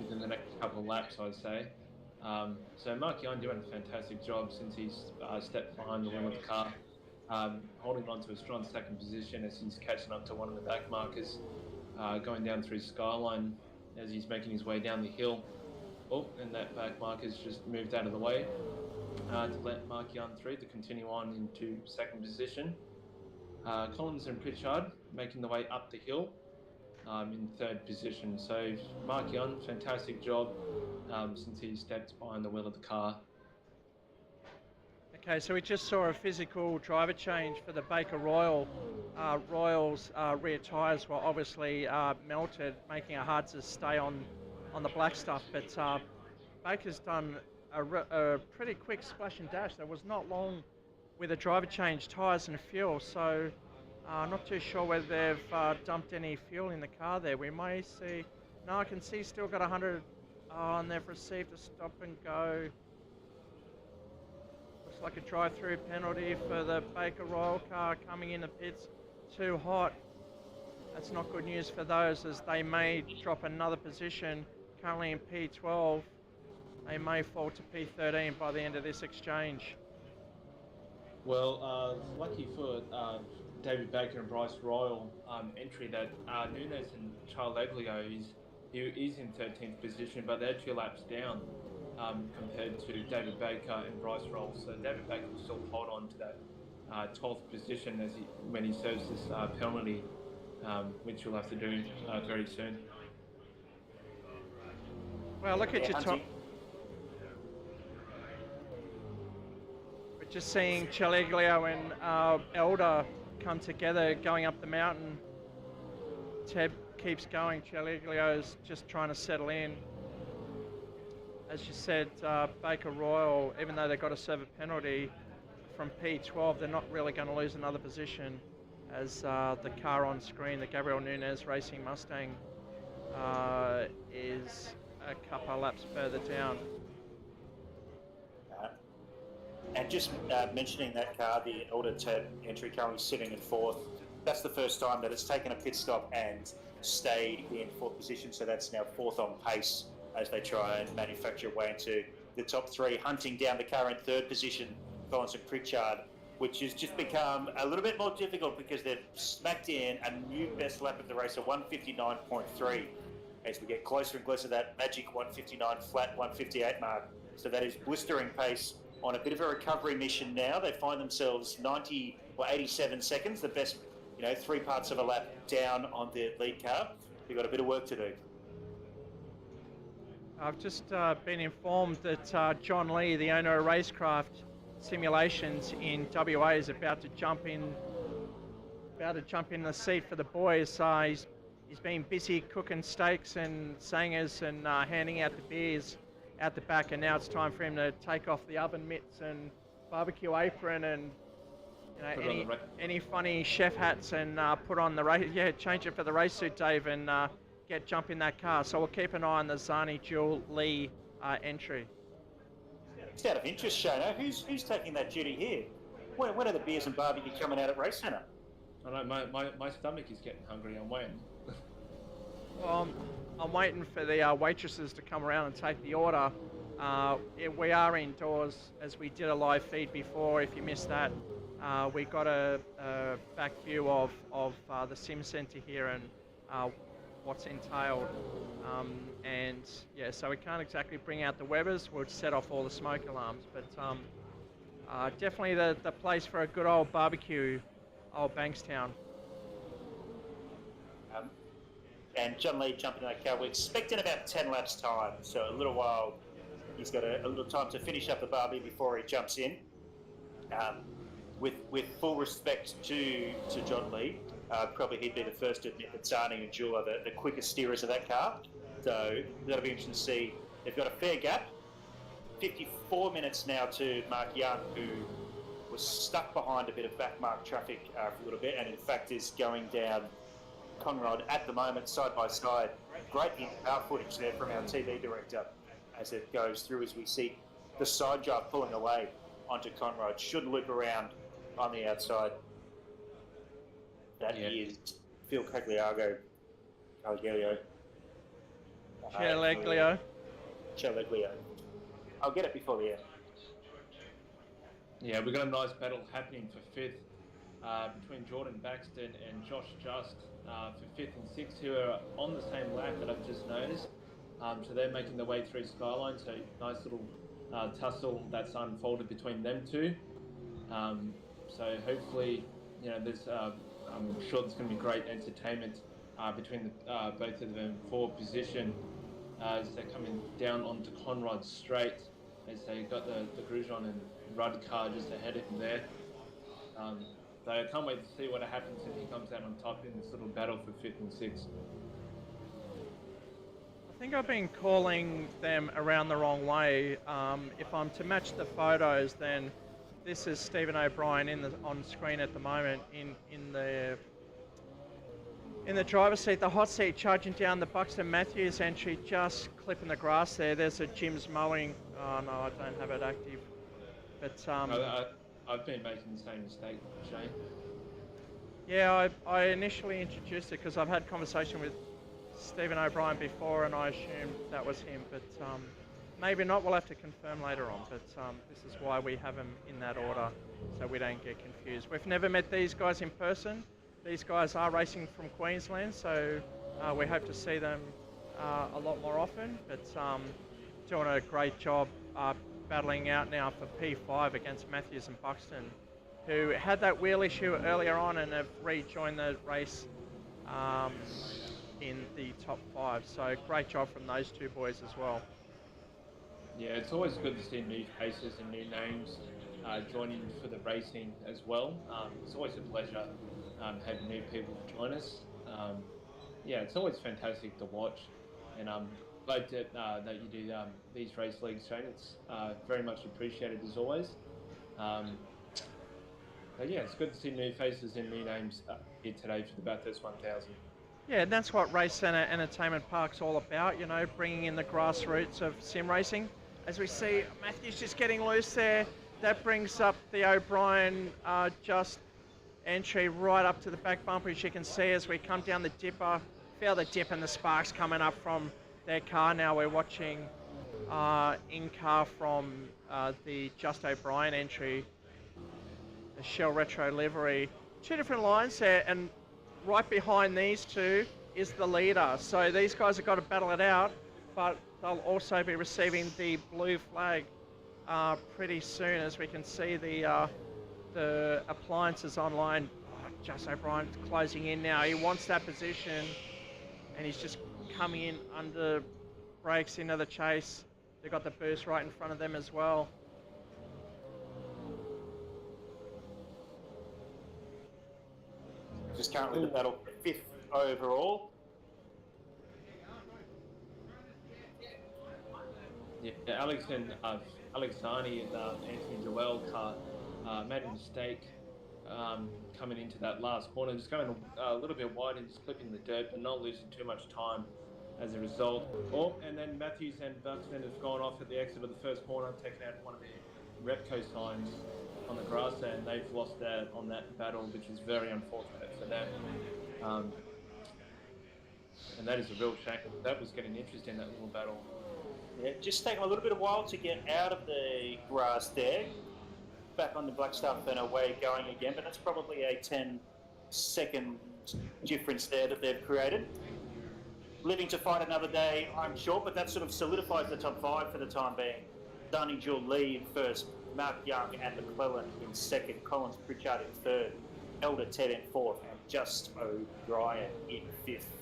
within the next couple of laps, I'd say. So Mark Young doing a fantastic job since he's stepped behind the wheel of the car, holding on to a strong second position as he's catching up to one of the back markers, going down through Skyline as he's making his way down the hill. Oh, and that back marker's just moved out of the way to let Mark Young through to continue on into second position. Collins and Pritchard making the way up the hill in third position. So Mark Young, fantastic job since he stepped behind the wheel of the car.
Okay, so we just saw a physical driver change for the Baker Royal. Royal's rear tyres were obviously melted, making it hard to stay on the black stuff. But Baker's done a pretty quick splash and dash. That was not long with a driver change, tyres and fuel. So not too sure whether they've dumped any fuel in the car there. We may see. No, I can see still got 100. And they've received a stop and go. Looks like a drive-through penalty for the Baker Royal car coming in the pits too hot. That's not good news for those, as they may drop another position. Currently in P12, they may fall to P13 by the end of this exchange.
Well, lucky for David Baker and Bryce Royal entry that Nunes and Charles Aglio is in 13th position, but they're 2 laps down compared to David Baker and Bryce Royal. So David Baker will still hold on to that 12th position when he serves this penalty, which he'll have to do very soon.
Well, look at your top. We're just seeing Chaleglio and Elder come together going up the mountain. Ted keeps going. Chaleglio's just trying to settle in. As you said, Baker Royal, even though they got a serve a penalty from P12, they're not really going to lose another position, as the car on screen, the Gabriel Nunes Racing Mustang, is a couple of laps further down.
And just mentioning that car, the Elder Ted entry currently sitting in 4th. That's the first time that it's taken a pit stop and stayed in 4th position, so that's now 4th on pace as they try and manufacture a way into the top 3, hunting down the car in 3rd position, Collins and Pritchard, which has just become a little bit more difficult because they've smacked in a new best lap of the race, a 159.3, as we get closer and closer to that magic 159 flat 158 mark. So that is blistering pace on a bit of a recovery mission now. They find themselves 90 or 87 seconds, the best 3 parts of a lap down on the lead car. We've got a bit of work to do.
I've just been informed that John Lee, the owner of Racecraft Simulations in WA, is about to jump in the seat for the boys. He's been busy cooking steaks and sangers and handing out the beers out the back, and now it's time for him to take off the oven mitts and barbecue apron and any funny chef hats and put on the race. Yeah, change it for the race suit, Dave, and jump in that car. So we'll keep an eye on the Zani Jewel Lee entry.
Just out of interest, Shano, who's taking that duty here? When are the beers and barbecue coming out at Racecentre?
I know my stomach is getting hungry. I'm waiting.
Well, I'm waiting for the waitresses to come around and take the order. We are indoors, as we did a live feed before. If you missed that, we got a back view of the Sim Centre here and what's entailed. And yeah, so we can't exactly bring out the Webbers. We'll set off all the smoke alarms, but definitely the place for a good old barbecue, old Bankstown.
And John Lee jumping in that car. We're expecting about 10 laps time, so a little while. He's got a little time to finish up the barbie before he jumps in. With full respect to John Lee, probably he'd be the first to admit that Zani and Jewel are the quickest steerers of that car. So that'll be interesting to see. They've got a fair gap. 54 minutes now to Mark Young, who was stuck behind a bit of backmark traffic for a little bit, and in fact is going down Conrod at the moment, side by side. Great in-car footage there from our TV director as it goes through, as we see the side drive pulling away onto Conrod. Should loop around on the outside. That is Phil Cagliago.
Chaleglio.
I'll get it before the end.
Yeah, we've got a nice battle happening for fifth between Jordan Baxton and Josh Just for fifth and sixth, who are on the same lap that I've just noticed. So they're making their way through Skyline. So nice little tussle that's unfolded between them two. So hopefully, there's I'm sure there's going to be great entertainment between both of them for position as they're coming down onto Conrod Straight, as they got the Grosjean and Rudd car just ahead of him there. So I can't wait to see what happens if he comes out on top in this little battle for fifth and sixth.
I think I've been calling them around the wrong way. If I'm to match the photos, then this is Stephen O'Brien on screen at the moment in the driver's seat, the hot seat, charging down the Buxton Matthews entry, just clipping the grass there. There's a Jim's mowing. Oh no, I don't have it active. But
I've been making the same mistake, Shane.
Yeah, I initially introduced it because I've had conversation with Stephen O'Brien before, and I assumed that was him. But maybe not. We'll have to confirm later on. But this is why we have them in that order, so we don't get confused. We've never met these guys in person. These guys are racing from Queensland, so we hope to see them a lot more often. But doing a great job battling out now for P5 against Matthews and Buxton, who had that wheel issue earlier on and have rejoined the race in the top 5. So great job from those two boys as well.
Yeah, it's always good to see new faces and new names joining for the racing as well. It's always a pleasure having new people join us. Yeah, it's always fantastic to watch, and I'm glad that you do these race leagues, Shane. It's very much appreciated as always. But yeah, it's good to see new faces and new names here today for the Bathurst 1000.
Yeah, and that's what Racecentre Entertainment Park's all about, bringing in the grassroots of sim racing. As we see, Matthew's just getting loose there. That brings up the O'Brien just entry right up to the back bumper, as you can see as we come down the dipper. Feel the dip and the sparks coming up from their car. Now we're watching in-car from the Just O'Brien entry, the Shell Retro livery. Two different lines there, and right behind these two is the leader. So these guys have got to battle it out, but they'll also be receiving the blue flag pretty soon, as we can see the appliances online. Oh, Just O'Brien's closing in now. He wants that position, and he's just coming in under brakes into the chase. They've got the boost right in front of them as well.
Just currently the battle for 5th overall.
Yeah, Alexani and Anthony Joel car made a mistake coming into that last corner, just going a little bit wide and just clipping the dirt, but not losing too much time as a result. And then Matthews and Buxton have gone off at the exit of the first corner, taken out one of the Repco signs on the grass, and they've lost that on that battle, which is very unfortunate for them. And that is a real shame. That was getting interesting, that little battle.
Yeah, just taking a little bit of while to get out of the grass there. Back on the black stuff and away going again, but that's probably a 10-second difference there that they've created. Living to fight another day, I'm sure, but that sort of solidifies the top 5 for the time being. Dunny Jewel Lee in first, Mark Young and McClellan in second, Collins Pritchard in third, Elder Ted in fourth, and Just O'Brien in fifth.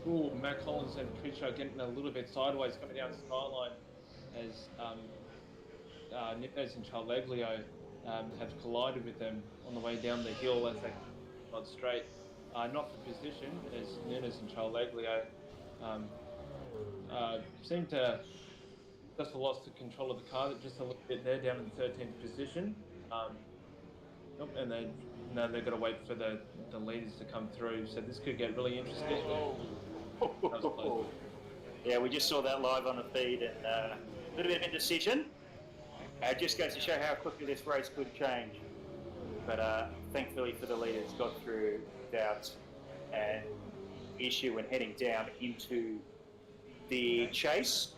Ooh, Matt Collins and Pritchard getting a little bit sideways coming down the skyline as Nipes and Charleglio have collided with them on the way down the hill as they not straight. Not for position, as Nunes and Charleglio seem to just lost the control of the car just a little bit there, down in the 13th position. And then now they've got to wait for the leaders to come through, so this could get really interesting.
Yeah, we just saw that live on the feed, and a little bit of indecision. It just goes to show how quickly this race could change. But thankfully for the leaders, got through without an issue and heading down into the chase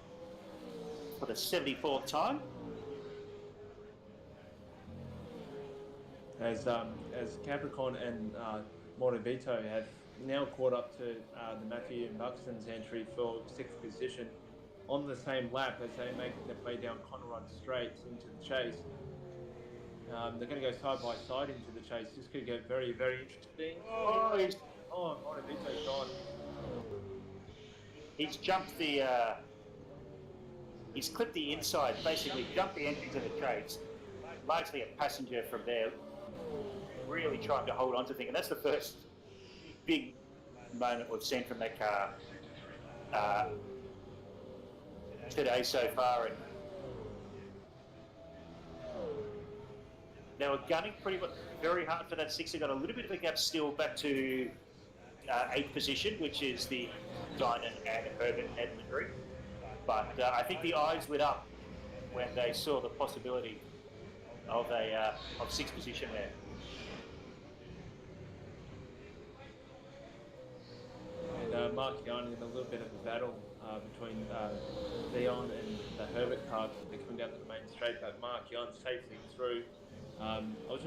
for the 74th time.
As Capricorn and Motivito have now caught up to the Matthew and Buxton's entry for 6th position on the same lap as they make their way down Conrod Straits into the chase. They're going to go side by side into the chase. This could get very, very interesting. Motivito's gone.
He's jumped the. He's clipped the inside, basically jumped the entry to the chase. Largely a passenger from there, really trying to hold on to things, and that's the first big moment we've seen from that car today so far. And they were gunning pretty much very hard for that 6. They got a little bit of a gap still back to 8th position, which is the Dynan and Herbert Edmonbury. But I think the eyes lit up when they saw the possibility of 6th position there.
And Mark Young in a little bit of a battle between Leon and the Herbert car. They're coming down to the main straight, but Mark Young safely through. I was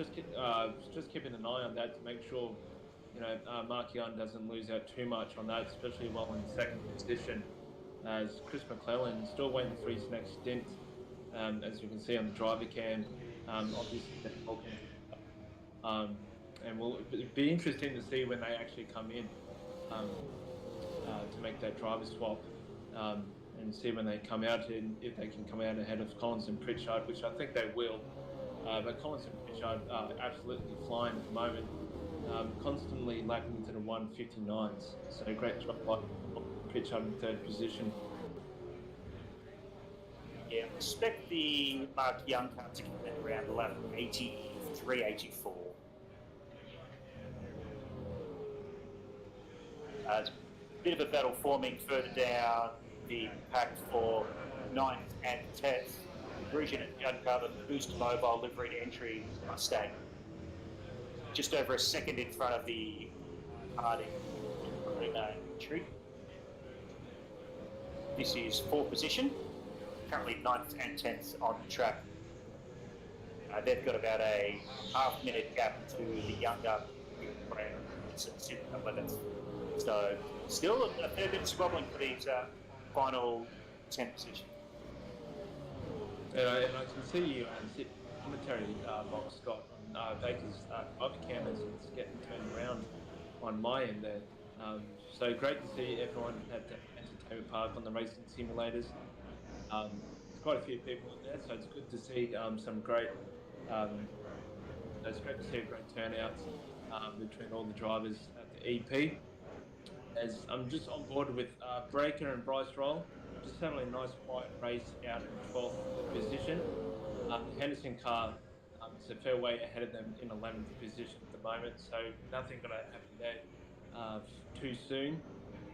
just keeping an eye on that to make sure, Mark Young doesn't lose out too much on that, especially while in 2nd position. As Chris McClellan still waiting for his next stint, as you can see on the driver cam. Obviously, and will be interesting to see when they actually come in to make that driver swap, and see when they come out and if they can come out ahead of Collins and Pritchard, which I think they will. But Collins and Pritchard are absolutely flying at the moment, constantly lapping into the 159s. So great job by Pritchard in 3rd position.
Yeah, expect the Mark Young car to come in around lap 83, 84. It's a bit of a battle forming further down the pack for 9th and 10th. Grosjean and Young car, the Boost Mobile liveried entry Mustang. Just over a second in front of the Harding entry. This is 4th position. Currently 9th and 10th on the track. They've got about a half-minute gap to the younger brand. It's 11th. So still a fair bit of squabbling for these final 10 positions.
And I can see you commentary box, Scott, on Baker's driver cam as it's getting turned around on my end there. So great to see everyone at the entertainment park on the racing simulators. Quite a few people in there, so it's good to see some great. It's great to see a great turnout between all the drivers at the EP. As I'm just on board with Breaker and Bryce Roll, just having a nice quiet race out in 12th position. The Henderson car is a fair way ahead of them in 11th position at the moment, so nothing going to happen there too soon.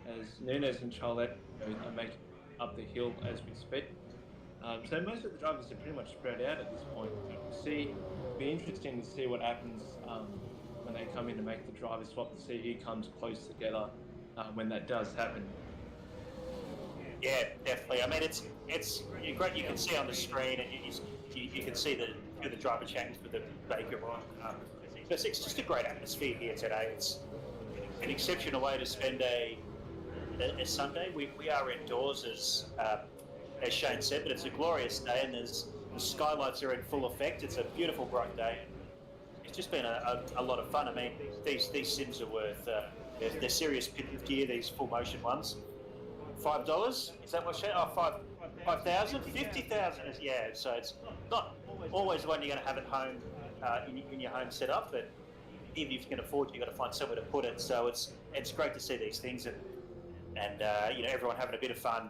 As Nunes and Charlotte are making up the hill as we speak. So most of the drivers are pretty much spread out at this point. It'll be interesting to see what happens when they come in to make the driver swap, to see who comes close together when that does happen.
Yeah, definitely. I mean, it's great. You can see on the screen, and you can see the driver change for the Baker Royal car. It's just a great atmosphere here today. It's an exceptional way to spend a Sunday. We are indoors, as Shane said, but it's a glorious day, and the skylights are in full effect. It's a beautiful, bright day. It's just been a lot of fun. I mean, these sims are worth they're serious pit of gear. These full motion ones, $5. Is that what Shane? Oh, 5,000, 50,000. Yeah. So it's not always the one you're going to have at home in your home setup, but even if you can afford it, you've got to find somewhere to put it. So it's great to see these things and everyone having a bit of fun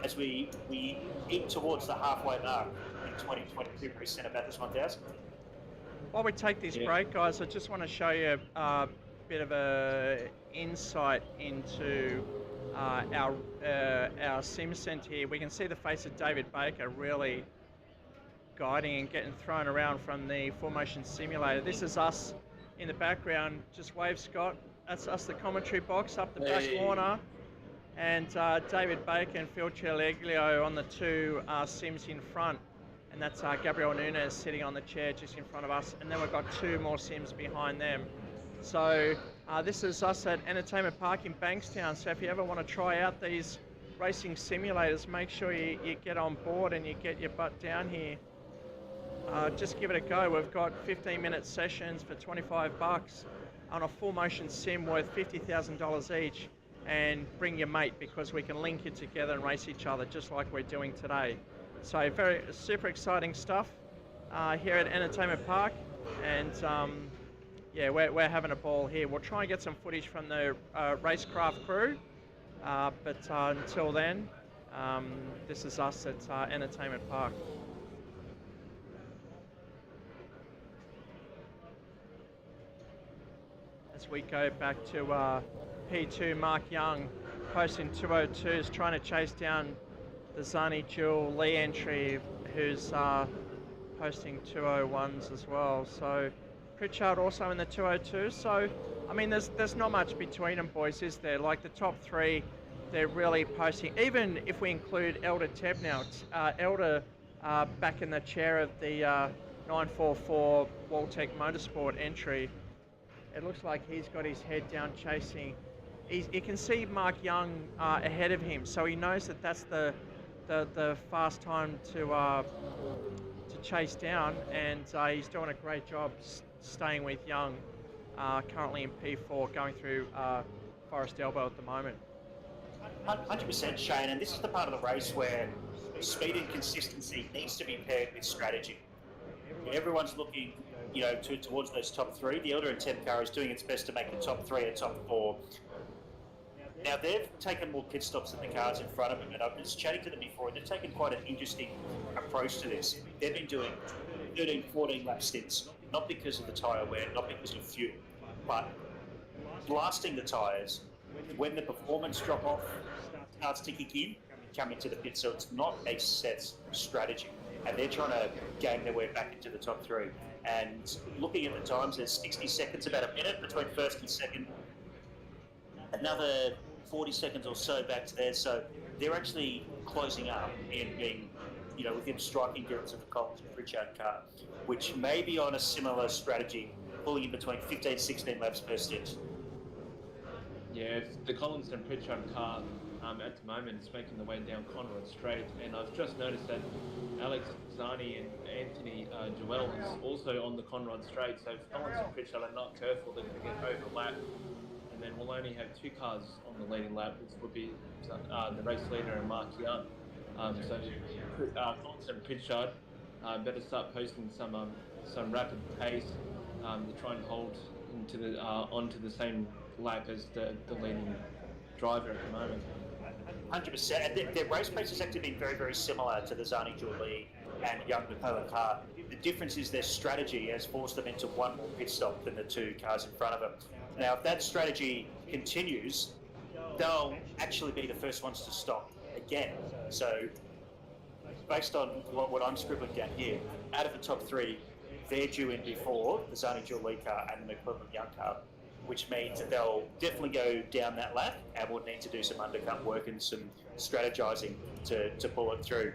as we eat towards the halfway mark in 2022 Racecentre Bathurst 1000.
While we take this break, guys, I just want to show you a bit of a insight into our sim centre here. We can see the face of David Baker really guiding and getting thrown around from the Formation Simulator. This is us in the background. Just wave, Scott. That's us, the commentary box up the back corner. and David Baker and Phil Cileglio on the two sims in front, and that's Gabriel Nunes sitting on the chair just in front of us, and then we've got two more sims behind them. So this is us at Entertainment Park in Bankstown, so if you ever want to try out these racing simulators, make sure you get on board and you get your butt down here. Just give it a go. We've got 15-minute sessions for $25 on a full motion sim worth $50,000 each, and bring your mate because we can link it together and race each other just like we're doing today. So super exciting stuff here at Entertainment Park, and yeah, we're having a ball here. We'll try and get some footage from the racecraft crew, but until then, this is us at Entertainment Park. As we go back to P2, Mark Young posting 202s, trying to chase down the Zani Jewel Lee entry, who's posting 201s as well. So Pritchard also in the 202s. So I mean, there's not much between them, boys, is there? Like the top three, they're really posting. Even if we include Elder Teb now, Elder back in the chair of the 944 Waltech Motorsport entry. It looks like he's got his head down chasing. You can see Mark Young ahead of him, so he knows that that's the fast time to chase down, and he's doing a great job staying with Young, currently in P4, going through Forest Elbow at the moment.
100% Shane, and this is the part of the race where speed and consistency needs to be paired with strategy. Everyone's looking, towards those top three. The Elder and Teb car is doing its best to make the top three and top four. Now, they've taken more pit stops than the cars in front of them, and I've been chatting to them before, and they've taken quite an interesting approach to this. They've been doing 13, 14 lap stints, not because of the tyre wear, not because of fuel, but blasting the tyres when the performance drop-off starts to kick in, come into the pit, so it's not a set strategy. And they're trying to game their way back into the top three. And looking at the times, there's 60 seconds, about a minute between first and second. Another 40 seconds or so back to there. So they're actually closing up and being, within striking distance of the Collins and Pritchard car, which may be on a similar strategy, pulling in between 15 and 16 laps per stint.
Yeah, it's the Collins and Pritchard car at the moment is making the way down Conrad Straight, and I've just noticed that Alex Zani and Anthony Joel is also on the Conrad Straight, so if Collins and Pritchard are not careful, they're going to get overlapped, and then we'll only have two cars on the leading lap, which will be the race leader and Mark Young. So Collins and Pritchard better start posting some rapid pace to try and hold onto the same lap as the leading driver at the moment.
100%. Their race pace has actually been very, very similar to the Zani Julie and Young McCullough car. The difference is their strategy has forced them into one more pit stop than the two cars in front of them. Now, if that strategy continues, they'll actually be the first ones to stop again. So, based on what I'm scribbling down here, out of the top three, they're due in before the Zani Julie car and the McCullough Young car, which means that they'll definitely go down that lap and will need to do some undercut work and some strategizing to pull it through.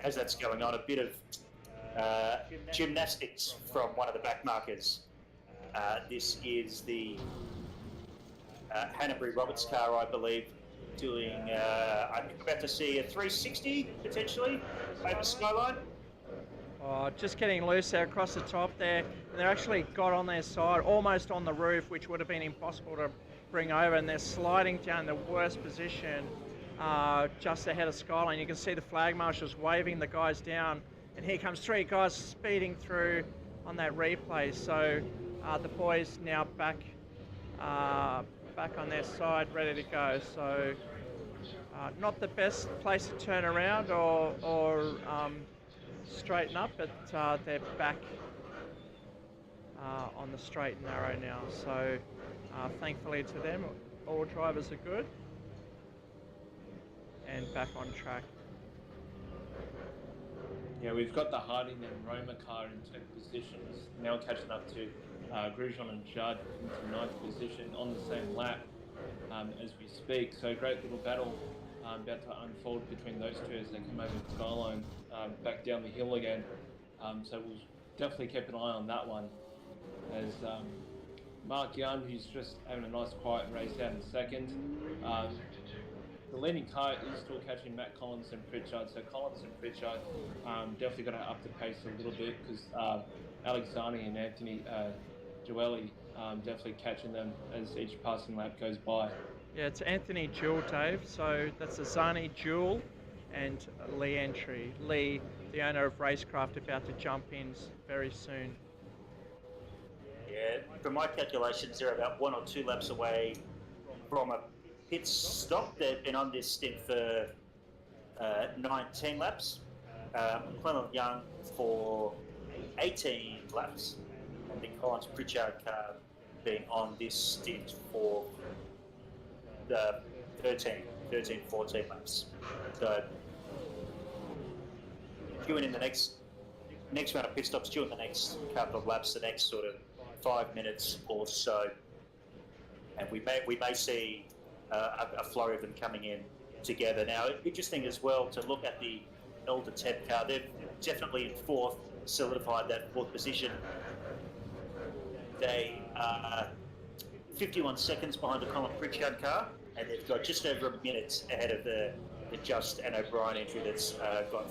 As that's going on, a bit of gymnastics from one of the back markers. This is the Hanbury Roberts car, I believe, doing, I think we're about to see a 360 potentially over Skyline.
Oh, just getting loose there across the top there. And they're actually got on their side, almost on the roof, which would have been impossible to bring over. And they're sliding down the worst position just ahead of Skyline. You can see the flag marshals waving the guys down. And here comes three guys speeding through on that replay. So the boys now back on their side, ready to go. So not the best place to turn around or straighten up, but they're back on the straight and narrow now. So thankfully to them, all drivers are good and back on track.
Yeah, we've got the Harding and Roma car in 10th positions, now catching up to Grosjean and Judd into 9th position on the same lap. as we speak. So great little battle about to unfold between those two as they come over the skyline back down the hill again. So we'll definitely keep an eye on that one as Mark Young, who's just having a nice quiet race out in second. The leading car is still catching Matt Collins and Pritchard, so Collins and Pritchard definitely got to up the pace a little bit because Alexander and Anthony Joelli definitely catching them as each passing lap goes by.
Yeah, it's Anthony Jewell, Dave. So that's Azani Jewell and Lee Entry. Lee, the owner of Racecraft, about to jump in very soon.
Yeah, from my calculations, they're about 1 or 2 laps away from a pit stop. They've been on this stint for 19 laps. Clement Young for 18 laps. And the Collins Pritchard car being on this stint for the 14 laps. So, due in the next round of pit stops, due in the next couple of laps, the next sort of 5 minutes or so, and we may see a flurry of them coming in together. Now, interesting as well to look at the Elder Ted car. They've definitely in fourth, solidified that fourth position. They are 51 seconds behind the Colin Pritchard car, and they've got just over a minute ahead of the Just and O'Brien entry that's got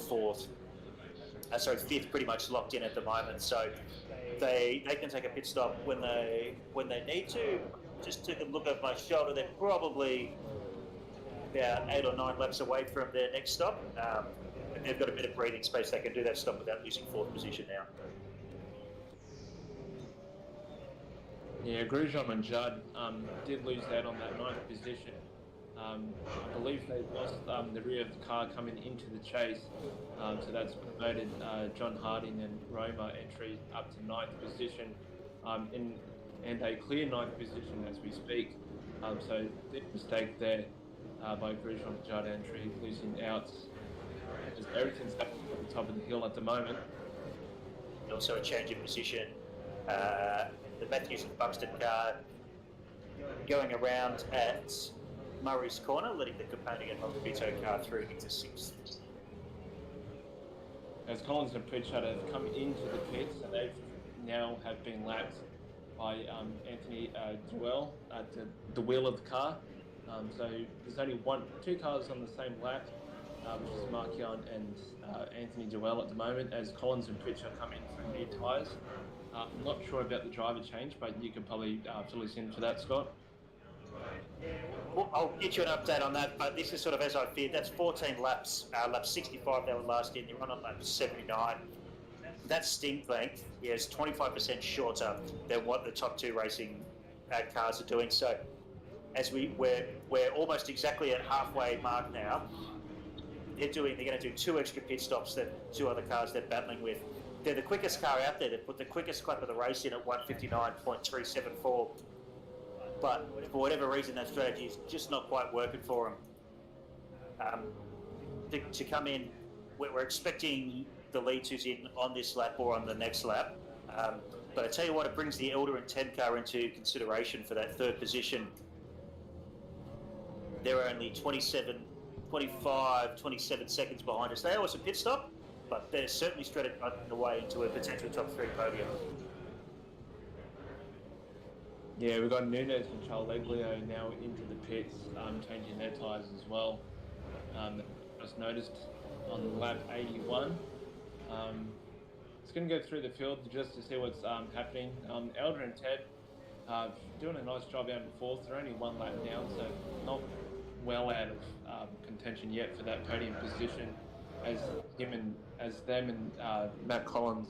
fifth pretty much locked in at the moment. So they can take a pit stop when they need to. Just took a look over my shoulder. They're probably about 8 or 9 laps away from their next stop. And they've got a bit of breathing space. They can do that stop without losing fourth position now.
Yeah, Grosjean and Judd did lose out on that 9th position. I believe they lost the rear of the car coming into the chase, so that's promoted John Harding and Roma entry up to 9th position, and a clear 9th position as we speak. So big mistake there by Grosjean and Judd entry, losing out. Just everything's happening at the top of the hill at the moment.
Also a change in position. The Matthews and Buxton car going around at Murray's Corner, letting the Capone and Montevito car through into 6th.
As Collins and Pritchard have come into the pits, and they now have been lapped by Anthony Duell at the wheel of the car. So there's only 2 cars on the same lap, which is Mark Young and Anthony Duell at the moment, as Collins and Pritchard come in for new tyres. I'm not sure about the driver change, but you could probably fill us in for that, Scott.
Well, I'll get you an update on that, but this is sort of as I feared. That's 14 laps. Lap 65 they were last in. They're on lap 79. That stint length is 25% shorter than what the top 2 racing cars are doing. So, as we're almost exactly at halfway mark now. They're going to do 2 extra pit stops that 2 other cars they're battling with. They're the quickest car out there. They put the quickest lap of the race in at 1:59.374. But for whatever reason, that strategy is just not quite working for them. To come in, we're expecting the lead who's in on this lap or on the next lap. But I tell you what, it brings the Elder and 10 car into consideration for that 3rd position. They're only 27 seconds behind us. They owe us a pit stop, but they're certainly straight on the way into a potential top 3 podium.
Yeah, we've got Nunes and Charles Leglio now into the pits, changing their tyres as well. Just noticed on lap 81. It's going to go through the field just to see what's happening. Elder and Ted doing a nice job out in 4th. They're only 1 lap down, so not well out of contention yet for that podium position, as them and Matt Collins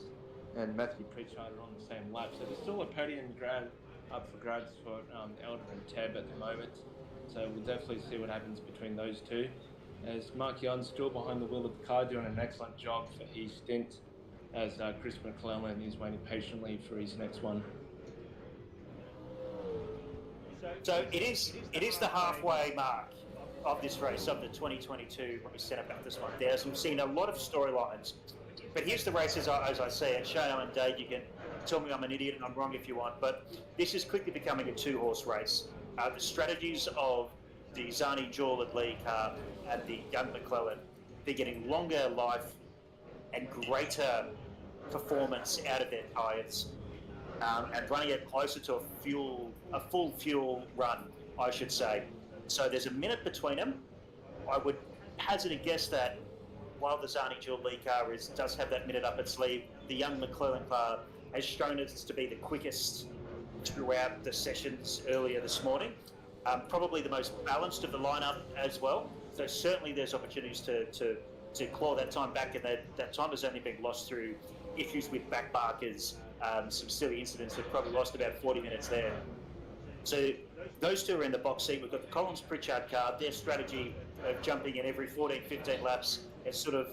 and Matthew Pritchard are on the same lap. So there's still a podium grab up for grabs for Elder and Tab at the moment. So we'll definitely see what happens between those 2. As Mark Young's still behind the wheel of the car, doing an excellent job for his stint, as Chris McClellan is waiting patiently for his next one.
So it is the halfway mark of this race, of the 2022 race set up after this 1000. We've seen a lot of storylines, but here's the race as I see it. Shane and Dave, you can tell me I'm an idiot and I'm wrong if you want, but this is quickly becoming a 2-horse race. The strategies of the Zani Jewel and Lee car and the young McClellan, they're getting longer life and greater performance out of their tyres, and running it closer to a full fuel run, I should say. So there's a minute between them. I would hazard a guess that while the Zani Jewel Lee car does have that minute up its sleeve, the young McClellan car has shown us to be the quickest throughout the sessions earlier this morning. Probably the most balanced of the lineup as well. So certainly there's opportunities to claw that time back, and that time has only been lost through issues with back markers, some silly incidents that probably lost about 40 minutes there. So those two are in the box seat. We've got the Collins Pritchard car. Their strategy of jumping in every 14, 15 laps has sort of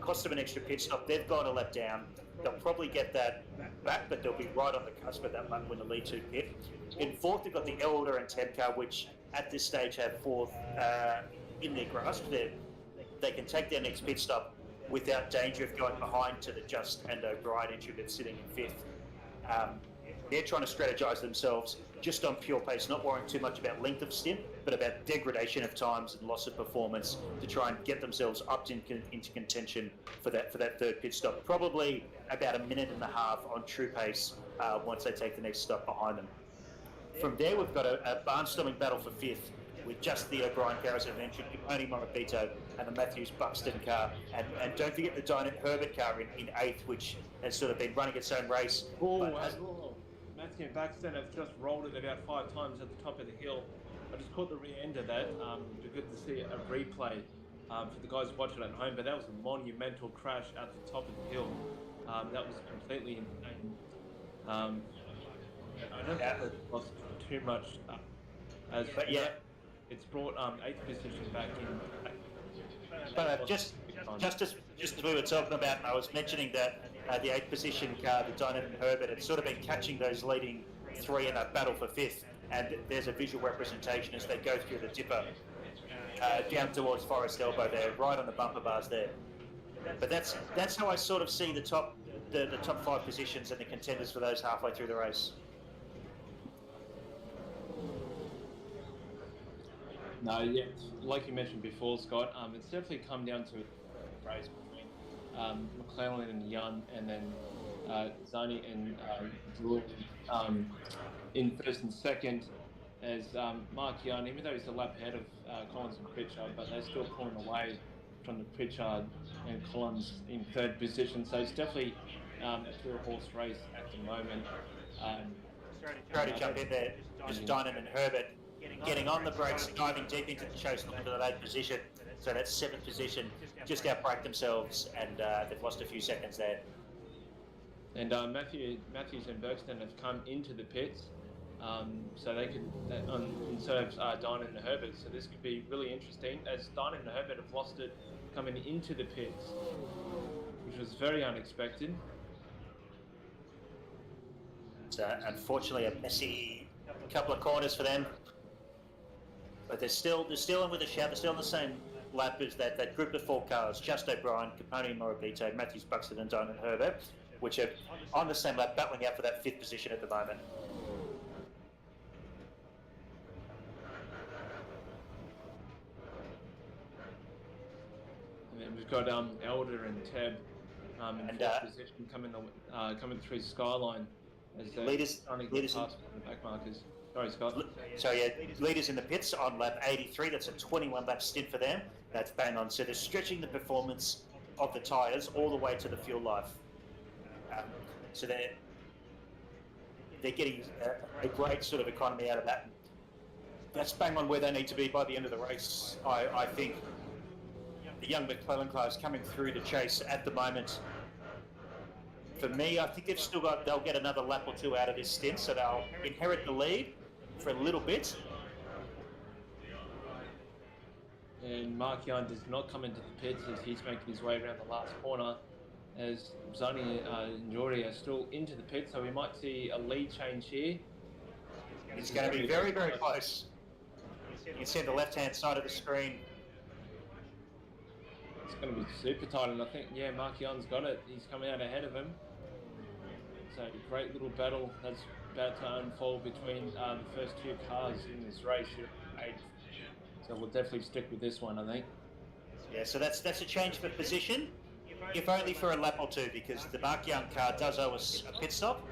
cost them an extra pit stop. They've gone a lap down. They'll probably get that back, but they'll be right on the cusp of that lap when the lead two pit. In fourth, they've got the Elder and Ted car, which at this stage have fourth in their grasp. They can take their next pit stop without danger of going behind to the Just and O'Brien entry that's sitting in fifth. They're trying to strategise themselves just on pure pace, not worrying too much about length of stint, but about degradation of times and loss of performance to try and get themselves up into contention for that third pit stop. Probably about a minute and a half on true pace once they take the next stop behind them. From there, we've got a barnstorming battle for fifth, with just the O'Brien car, as I mentioned, Capone Morabito and the Matthews Buxton car. And don't forget the Dynant Herbert car in eighth, which has sort of been running its own race.
Matthew Buxton has just rolled it about 5 times at the top of the hill. I just caught the rear end of that. It'd be good to see a replay for the guys watching at home, but that was a monumental crash at the top of the hill. That was completely insane. I don't think it lost too much. It's brought 8th position back in.
But just as we were talking about, I was mentioning that the 8th position car, the Dynant and Herbert, had sort of been catching those leading 3 in that battle for 5th, and there's a visual representation as they go through the dipper down towards Forest Elbow there, right on the bumper bars there. But that's how I sort of see the top 5 positions and the contenders for those halfway through the race.
No, yeah, like you mentioned before, Scott, it's definitely come down to a race between McClellan and Young, and then Zani and Drew in first and second, as Mark Young, even though he's a lap ahead of Collins and Pritchard, but they're still pulling away from the Pritchard and Collins in third position. So it's definitely a two-horse race at the moment.
Try to jump in there, just Dynant and Herbert getting on the brakes, diving deep into the chase, looking for that 8th position. So that's 7th position, just outbraked themselves, and they've lost a few seconds there.
And Matthews and Bergston have come into the pits, so they could instead of Dynant and Herbert. So this could be really interesting, as Dynant and Herbert have lost it coming into the pits, which was very unexpected.
So unfortunately, a messy couple of corners for them. But they're still in with a shout. They're still on the same lap as that group of 4 cars: Just O'Brien, Capone Morabito, Matthews Buxton, and Dynant Herbert, which are on the same lap, battling out for that 5th position at the moment.
And then we've got Elder and Teb in 4th position coming through Skyline as
leaders
trying to get past the back markers. Sorry, Scott.
So yeah, leaders in the pits on lap 83. That's a 21-lap stint for them. That's bang on. So they're stretching the performance of the tyres all the way to the fuel life. So they're getting a great sort of economy out of that. That's bang on where they need to be by the end of the race. I think the young McClellan car is coming through the chase at the moment. For me, I think they'll get another lap or 2 out of this stint, so they'll inherit the lead for a little bit.
And Mark Young does not come into the pits as he's making his way around the last corner, as Zani and Jory are still into the pits, so we might see a lead change here.
It's going to be very, very close. You can see on the left-hand side of the screen.
It's going to be super tight, and I think, Mark Young's got it. He's coming out ahead of him. So great little battle. That's about to unfold between the first two cars in this race here at 8th. So we'll definitely stick with this one, I think.
Yeah, so that's a change for position, if only for a lap or two, because the Mark Young car does owe us a pit stop.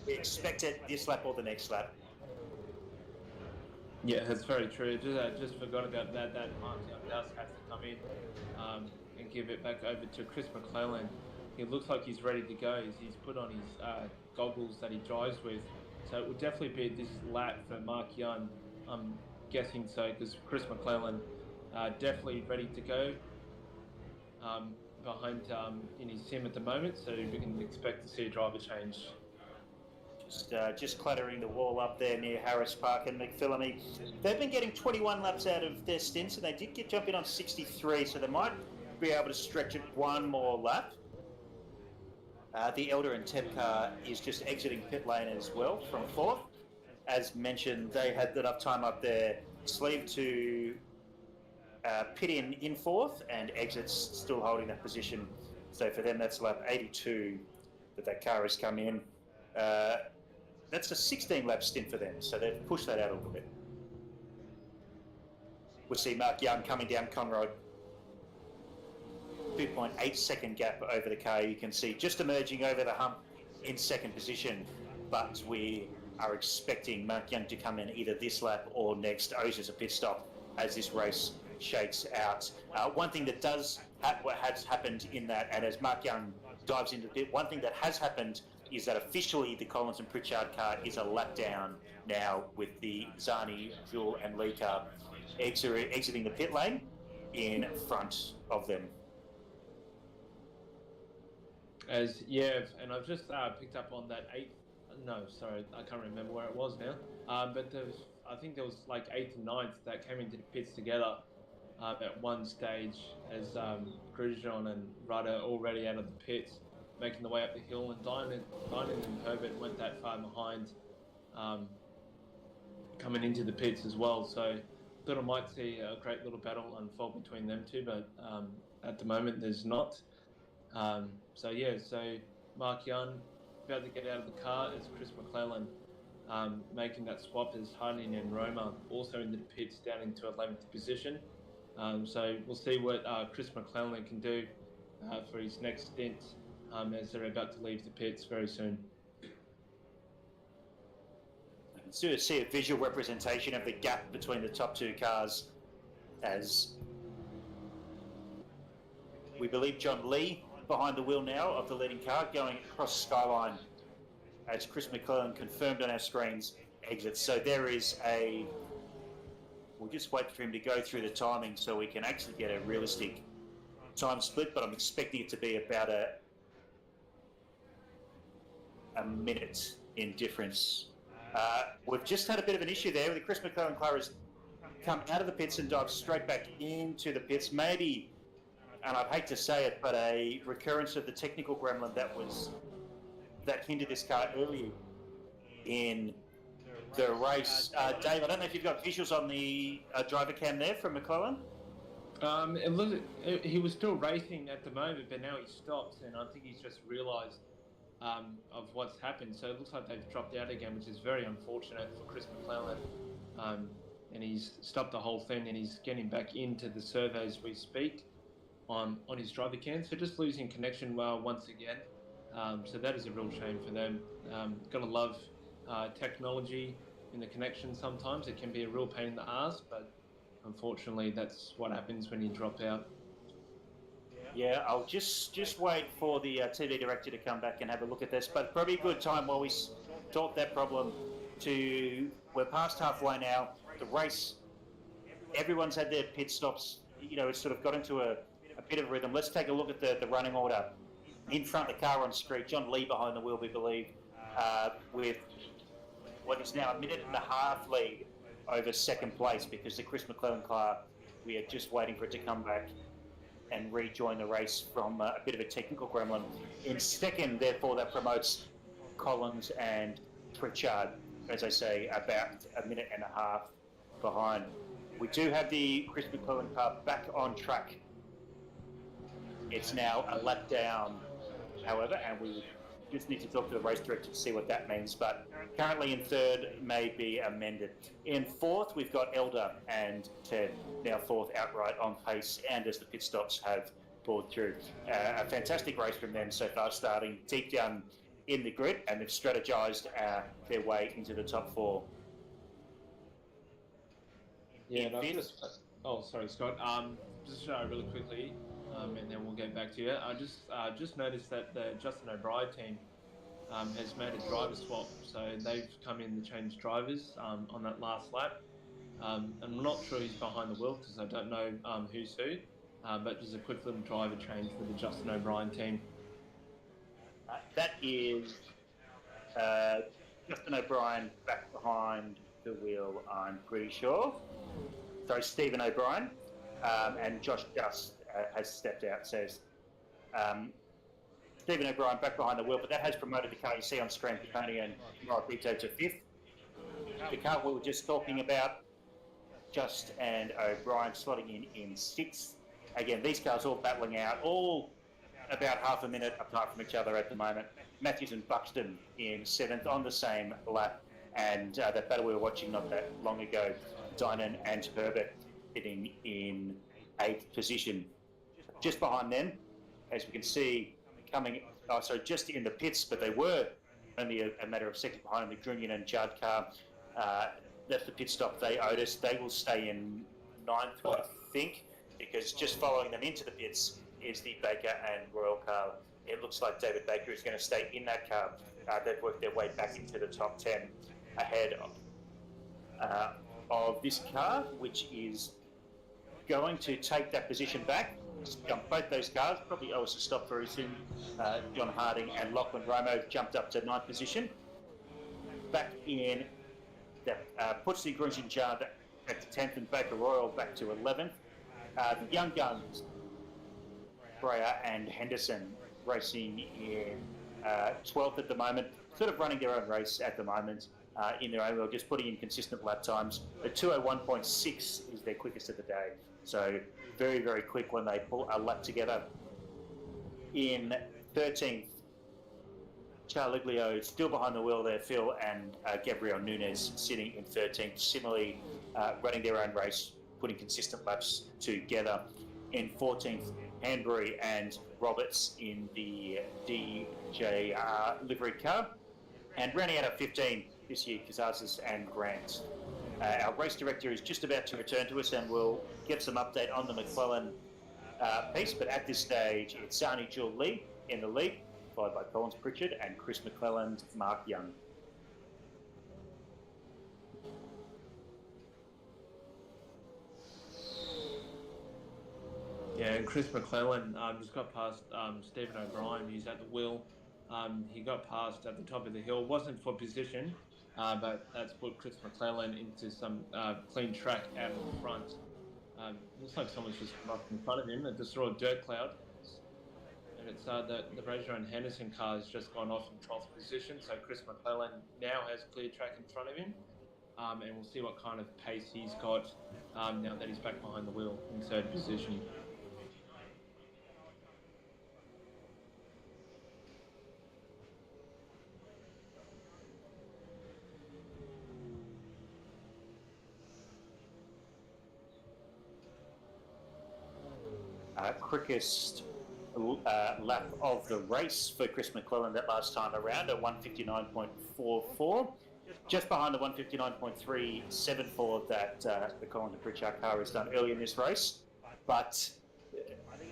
We expect it this lap or the next lap.
Yeah, that's very true. Just forgot about that. That Mark Young does have to come in and give it back over to Chris McClellan. He looks like he's ready to go. He's put on his goggles that he drives with. So it would definitely be this lap for Mark Young. I'm guessing so, because Chris McClellan definitely ready to go behind in his sim at the moment. So we can expect to see a driver change.
Just cluttering the wall up there near Harris Park and McPhillamy. They've been getting 21 laps out of their stints, and they did jump in on 63, so they might be able to stretch it one more lap. The Elder and Teb car is just exiting pit lane as well from 4th. As mentioned, they had enough time up their sleeve to pit in 4th, and exits still holding that position. So for them, that's lap 82 that car has come in. That's a 16-lap stint for them, so they've pushed that out a little bit. We'll see Mark Young coming down Conroe. 2.8 second gap over the car. You can see just emerging over the hump in 2nd position, but we are expecting Mark Young to come in either this lap or next. Owes us a pit stop as this race shakes out. One thing that has happened in that, and as Mark Young dives into the pit, one thing that has happened is that officially the Collins and Pritchard car is a lap down now, with the Zani, Jewel and Lee car exiting the pit lane in front of them.
And I've just picked up on that 8th. No, sorry, I can't remember where it was now. But I think there was like 8th and 9th that came into the pits together at one stage, as Grosjean and Rudder already out of the pits, making the way up the hill, and Diamond and Herbert went that far behind, coming into the pits as well. So thought I might see a great little battle unfold between them two, but at the moment there's not. So Mark Young about to get out of the car as Chris McClellan making that swap as Harding and Roma also in the pits down into 11th position. So we'll see what Chris McClellan can do for his next stint as they're about to leave the pits very soon.
To see a visual representation of the gap between the top two cars, as we believe John Lee behind the wheel now of the leading car going across Skyline, as Chris McClellan confirmed on our screens exits. So there is we'll just wait for him to go through the timing so we can actually get a realistic time split, but I'm expecting it to be about a minute in difference. We've just had a bit of an issue there with the Chris McClellan car has come out of the pits and dived straight back into the pits. Maybe, and I'd hate to say it, but a recurrence of the technical gremlin that hindered this car earlier in the race. Dave, I don't know if you've got visuals on the driver cam there from McClellan.
He was still racing at the moment, but now he stops, and I think he's just realised of what's happened. So it looks like they've dropped out again, which is very unfortunate for Chris McClellan. And he's stopped the whole thing, and he's getting back into the servo as we speak on his driver cam. So just losing connection once again. So that is a real shame for them. Gotta love technology in the connection sometimes. It can be a real pain in the ass, but unfortunately that's what happens when you drop out.
Yeah, I'll just wait for the TV director to come back and have a look at this, but probably a good time while we sort that problem we're past halfway now. The race, everyone's had their pit stops. You know, it's sort of got into a bit of a rhythm. Let's take a look at the running order. In front of the car on street, John Lee behind the wheel, we believe, with what is now a minute and a half lead over second place, because the Chris McClellan car, we are just waiting for it to come back and rejoin the race from a bit of a technical gremlin. In second, therefore, that promotes Collins and Pritchard, as I say, about a minute and a half behind. We do have the Chris McClellan car back on track. It's now a lap down, however, and we Just need to talk to the race director to see what that means. But currently in third, may be amended. In fourth, we've got Elder and Ted, now fourth outright on pace, and as the pit stops have poured through. A fantastic race from them so far, starting deep down in the grid, and they've strategised their way into the top four.
Yeah, sorry, Scott. Just really quickly, and then we'll get back to you. I just noticed that the Justin O'Brien team has made a driver swap, so they've come in to change drivers on that last lap. I'm not sure who's behind the wheel because I don't know who's who, but just a quick little driver change for the Justin O'Brien team.
That is Justin O'Brien back behind the wheel, I'm pretty sure. So Stephen O'Brien and Josh Just has stepped out, says Stephen O'Brien back behind the wheel, but that has promoted the car you see on screen, Piconi and Morabito, to fifth. The car we were just talking about, Just and O'Brien slotting in sixth. Again, these cars all battling out, all about half a minute apart from each other at the moment. Matthews and Buxton in seventh on the same lap, and that battle we were watching not that long ago, Dynan and Herbert sitting in eighth position. Just behind them, as we can see, just in the pits, but they were only a matter of seconds behind the Grunion and Judd car. That's the pit stop they owed us. They will stay in ninth, I think, because just following them into the pits is the Baker and Royal car. It looks like David Baker is going to stay in that car. They've worked their way back into the top 10 ahead of this car, which is going to take that position back. Both those cars probably owe us a stop very soon. John Harding and Lachlan Romo jumped up to ninth position. Back in, that puts the Grunge Jar back to 10th and Baker Royal back to 11th. The Young Guns, Breyer and Henderson, racing in 12th at the moment, sort of running their own race at the moment in their own wheel, just putting in consistent lap times. The 201.6 is their quickest of the day, so very, very quick when they pull a lap together. In 13th, Charliglio still behind the wheel there, Phil, and Gabriel Nunez sitting in 13th, similarly running their own race, putting consistent laps together. In 14th, Hanbury and Roberts in the DJR livery car. And rounding out at 15 this year, Kazazis and Grant. Our race director is just about to return to us, and we'll get some update on the McClellan piece, but at this stage it's Sarnie Jewel Lee in the lead, followed by Collins Pritchard and Chris McClelland, Mark Young.
Yeah, and Chris McClellan just got past Stephen O'Brien. He's at the wheel. He got past at the top of the hill. Wasn't for position, but that's put Chris McClellan into some clean track out of the front. Looks like someone's just come up in front of him and just saw a dirt cloud. And it's the Brazier and Henderson car has just gone off in 12th position. So Chris McClellan now has clear track in front of him. And we'll see what kind of pace he's got now that he's back behind the wheel in third position.
Quickest lap of the race for Chris McClellan that last time around at 159.44, just behind the 159.374 that the Colin de Pritchard car has done early in this race. But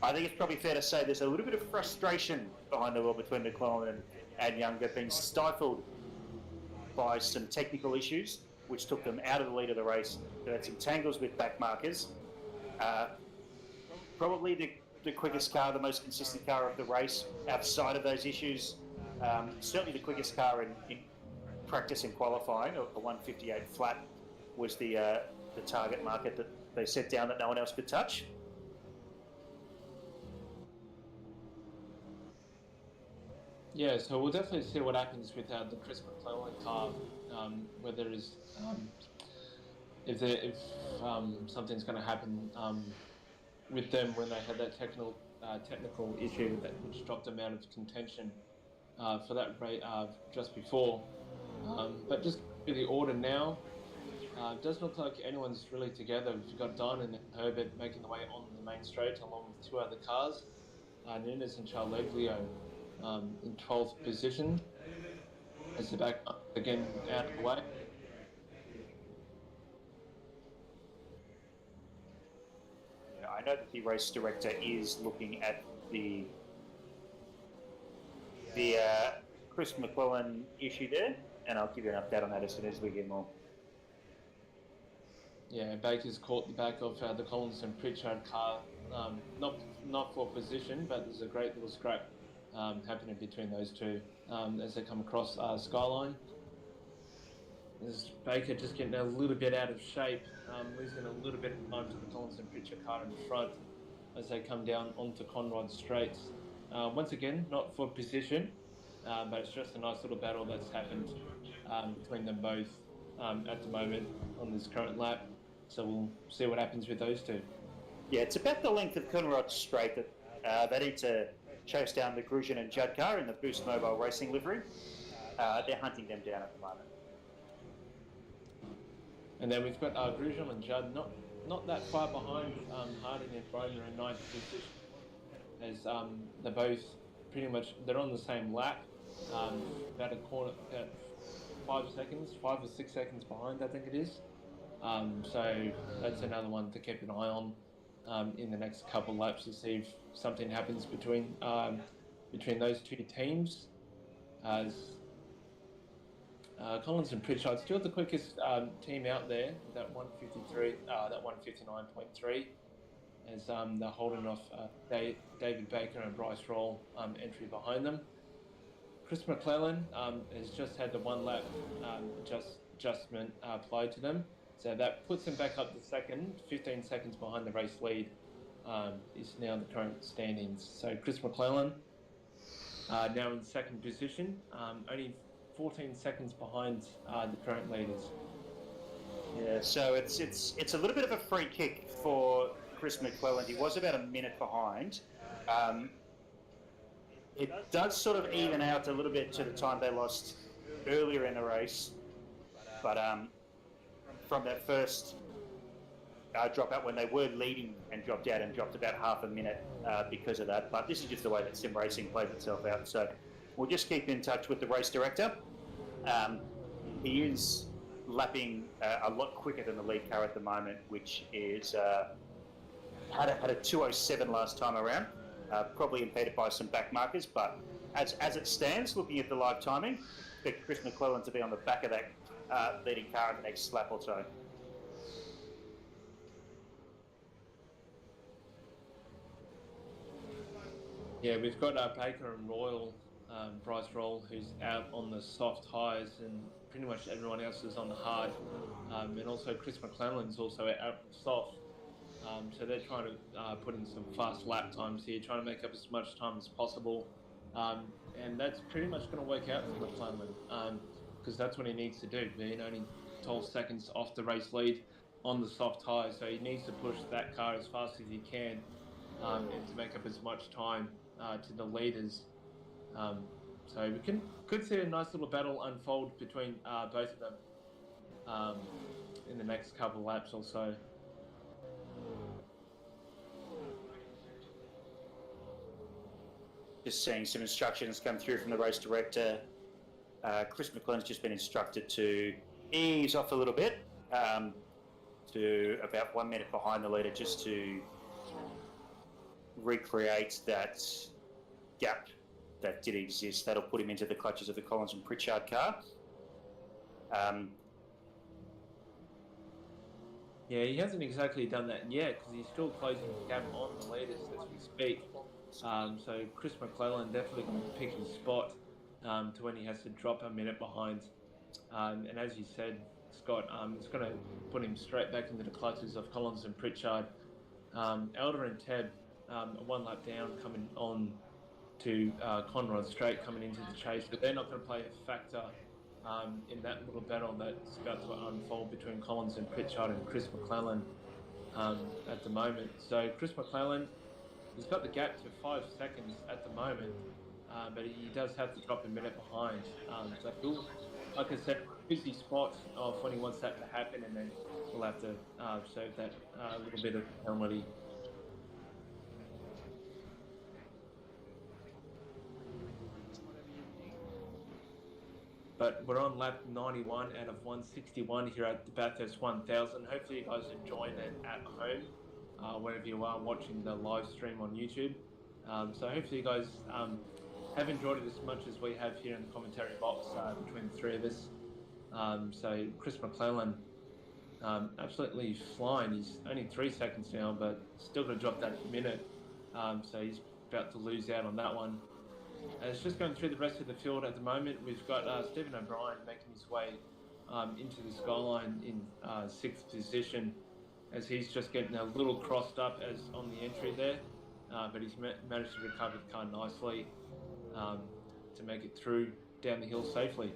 I think it's probably fair to say there's a little bit of frustration behind the wheel between McClellan and Young. They've been stifled by some technical issues which took them out of the lead of the race. They had some tangles with back markers. Probably the quickest car, the most consistent car of the race outside of those issues. Certainly the quickest car in practice and qualifying, a 158 flat was the target market that they set down that no one else could touch.
Yeah, so we'll definitely see what happens with the Chris McClellan car, whether it's, if something's going to happen with them when they had that technical issue which dropped them out of contention for that rate just before. But just for the order now, doesn't look like anyone's really together. We've got Don and Herbert making the way on the main straight along with two other cars. Nunes and Charleglio in 12th position as the back again out of the way.
Yeah, I know that the race director is looking at the Chris McClellan issue there, and I'll give you an update on that as soon as we get more.
Yeah, Baker's caught the back of the Collins and Pritchard car, not for position, but there's a great little scrap happening between those two as they come across Skyline. There's Baker just getting a little bit out of shape, losing a little bit of time to the Collins and Pritchard car in front as they come down onto Conrod Straights. Once again, not for position, but it's just a nice little battle that's happened between them both at the moment on this current lap. So we'll see what happens with those two.
Yeah, it's about the length of Conrod Straight that they need to chase down the Grosjean and Judd car in the Boost Mobile Racing livery. They're hunting them down at the moment.
And then we've got Grosjean and Judd not that far behind Harding and Broner in 9th position, as they're both pretty much, they're on the same lap, about 5 or 6 seconds behind, I think it is. So that's another one to keep an eye on in the next couple laps to see if something happens between those two teams. As Collins and Pritchard still the quickest team out there with that 153, that 159.3, as they're holding off David Baker and Bryce Roll entry behind them. Chris McClellan has just had the one lap adjustment applied to them. So that puts him back up to second, 15 seconds behind the race lead is now the current standings. So Chris McClellan now in second position, only 14 seconds behind the current leaders.
Yeah, so it's a little bit of a free kick for Chris McClellan. He was about a minute behind. It does sort of even out a little bit to the time they lost earlier in the race, but from that first dropout when they were leading and dropped out and dropped about half a minute because of that. But this is just the way that sim racing plays itself out. So we'll just keep in touch with the race director. He is lapping a lot quicker than the lead car at the moment, which is had a 2:07 last time around. Probably impeded by some back markers, but as it stands, looking at the live timing, expect Chris McClellan to be on the back of that leading car in the next lap or so.
Yeah, we've got Baker and Royal, Bryce Roll, who's out on the soft tyres, and pretty much everyone else is on the hard. And also Chris McClellan's also out on the soft. So they're trying to put in some fast lap times here, trying to make up as much time as possible. And that's pretty much going to work out for McClellan, because that's what he needs to do. Being only 12 seconds off the race lead on the soft tyres, so he needs to push that car as fast as he can and to make up as much time to the leaders. So we could see a nice little battle unfold between both of them in the next couple of laps or so.
Just seeing some instructions come through from the race director. Chris McClellan's just been instructed to ease off a little bit to about 1 minute behind the leader, just to recreate that gap that did exist. That'll put him into the clutches of the Collins and Pritchard car.
Yeah, he hasn't exactly done that yet because he's still closing the gap on the leaders as we speak. So Chris McClellan definitely going to pick his spot to when he has to drop a minute behind. And as you said, Scott, it's going to put him straight back into the clutches of Collins and Pritchard. Elder and Teb, one lap down, coming on to Conrod Straight, coming into the chase, but they're not going to play a factor in that little battle that's about to unfold between Collins and Pritchard and Chris McClellan at the moment. So Chris McClellan, he's got the gap to 5 seconds at the moment, but he does have to drop a minute behind. So he'll, like I said, busy spot of when he wants that to happen, and then we'll have to serve that little bit of penalty. But we're on lap 91 out of 161 here at the Bathurst 1000. Hopefully you guys are enjoying it at home, wherever you are watching the live stream on YouTube. So hopefully you guys have enjoyed it as much as we have here in the commentary box between the three of us. So Chris McClellan, absolutely flying. He's only 3 seconds now, but still going to drop that minute. So he's about to lose out on that one. It's just going through the rest of the field at the moment. We've got Stephen O'Brien making his way into the skyline in 6th position, as he's just getting a little crossed up as on the entry there, but he's managed to recover the car nicely to make it through down the hill safely.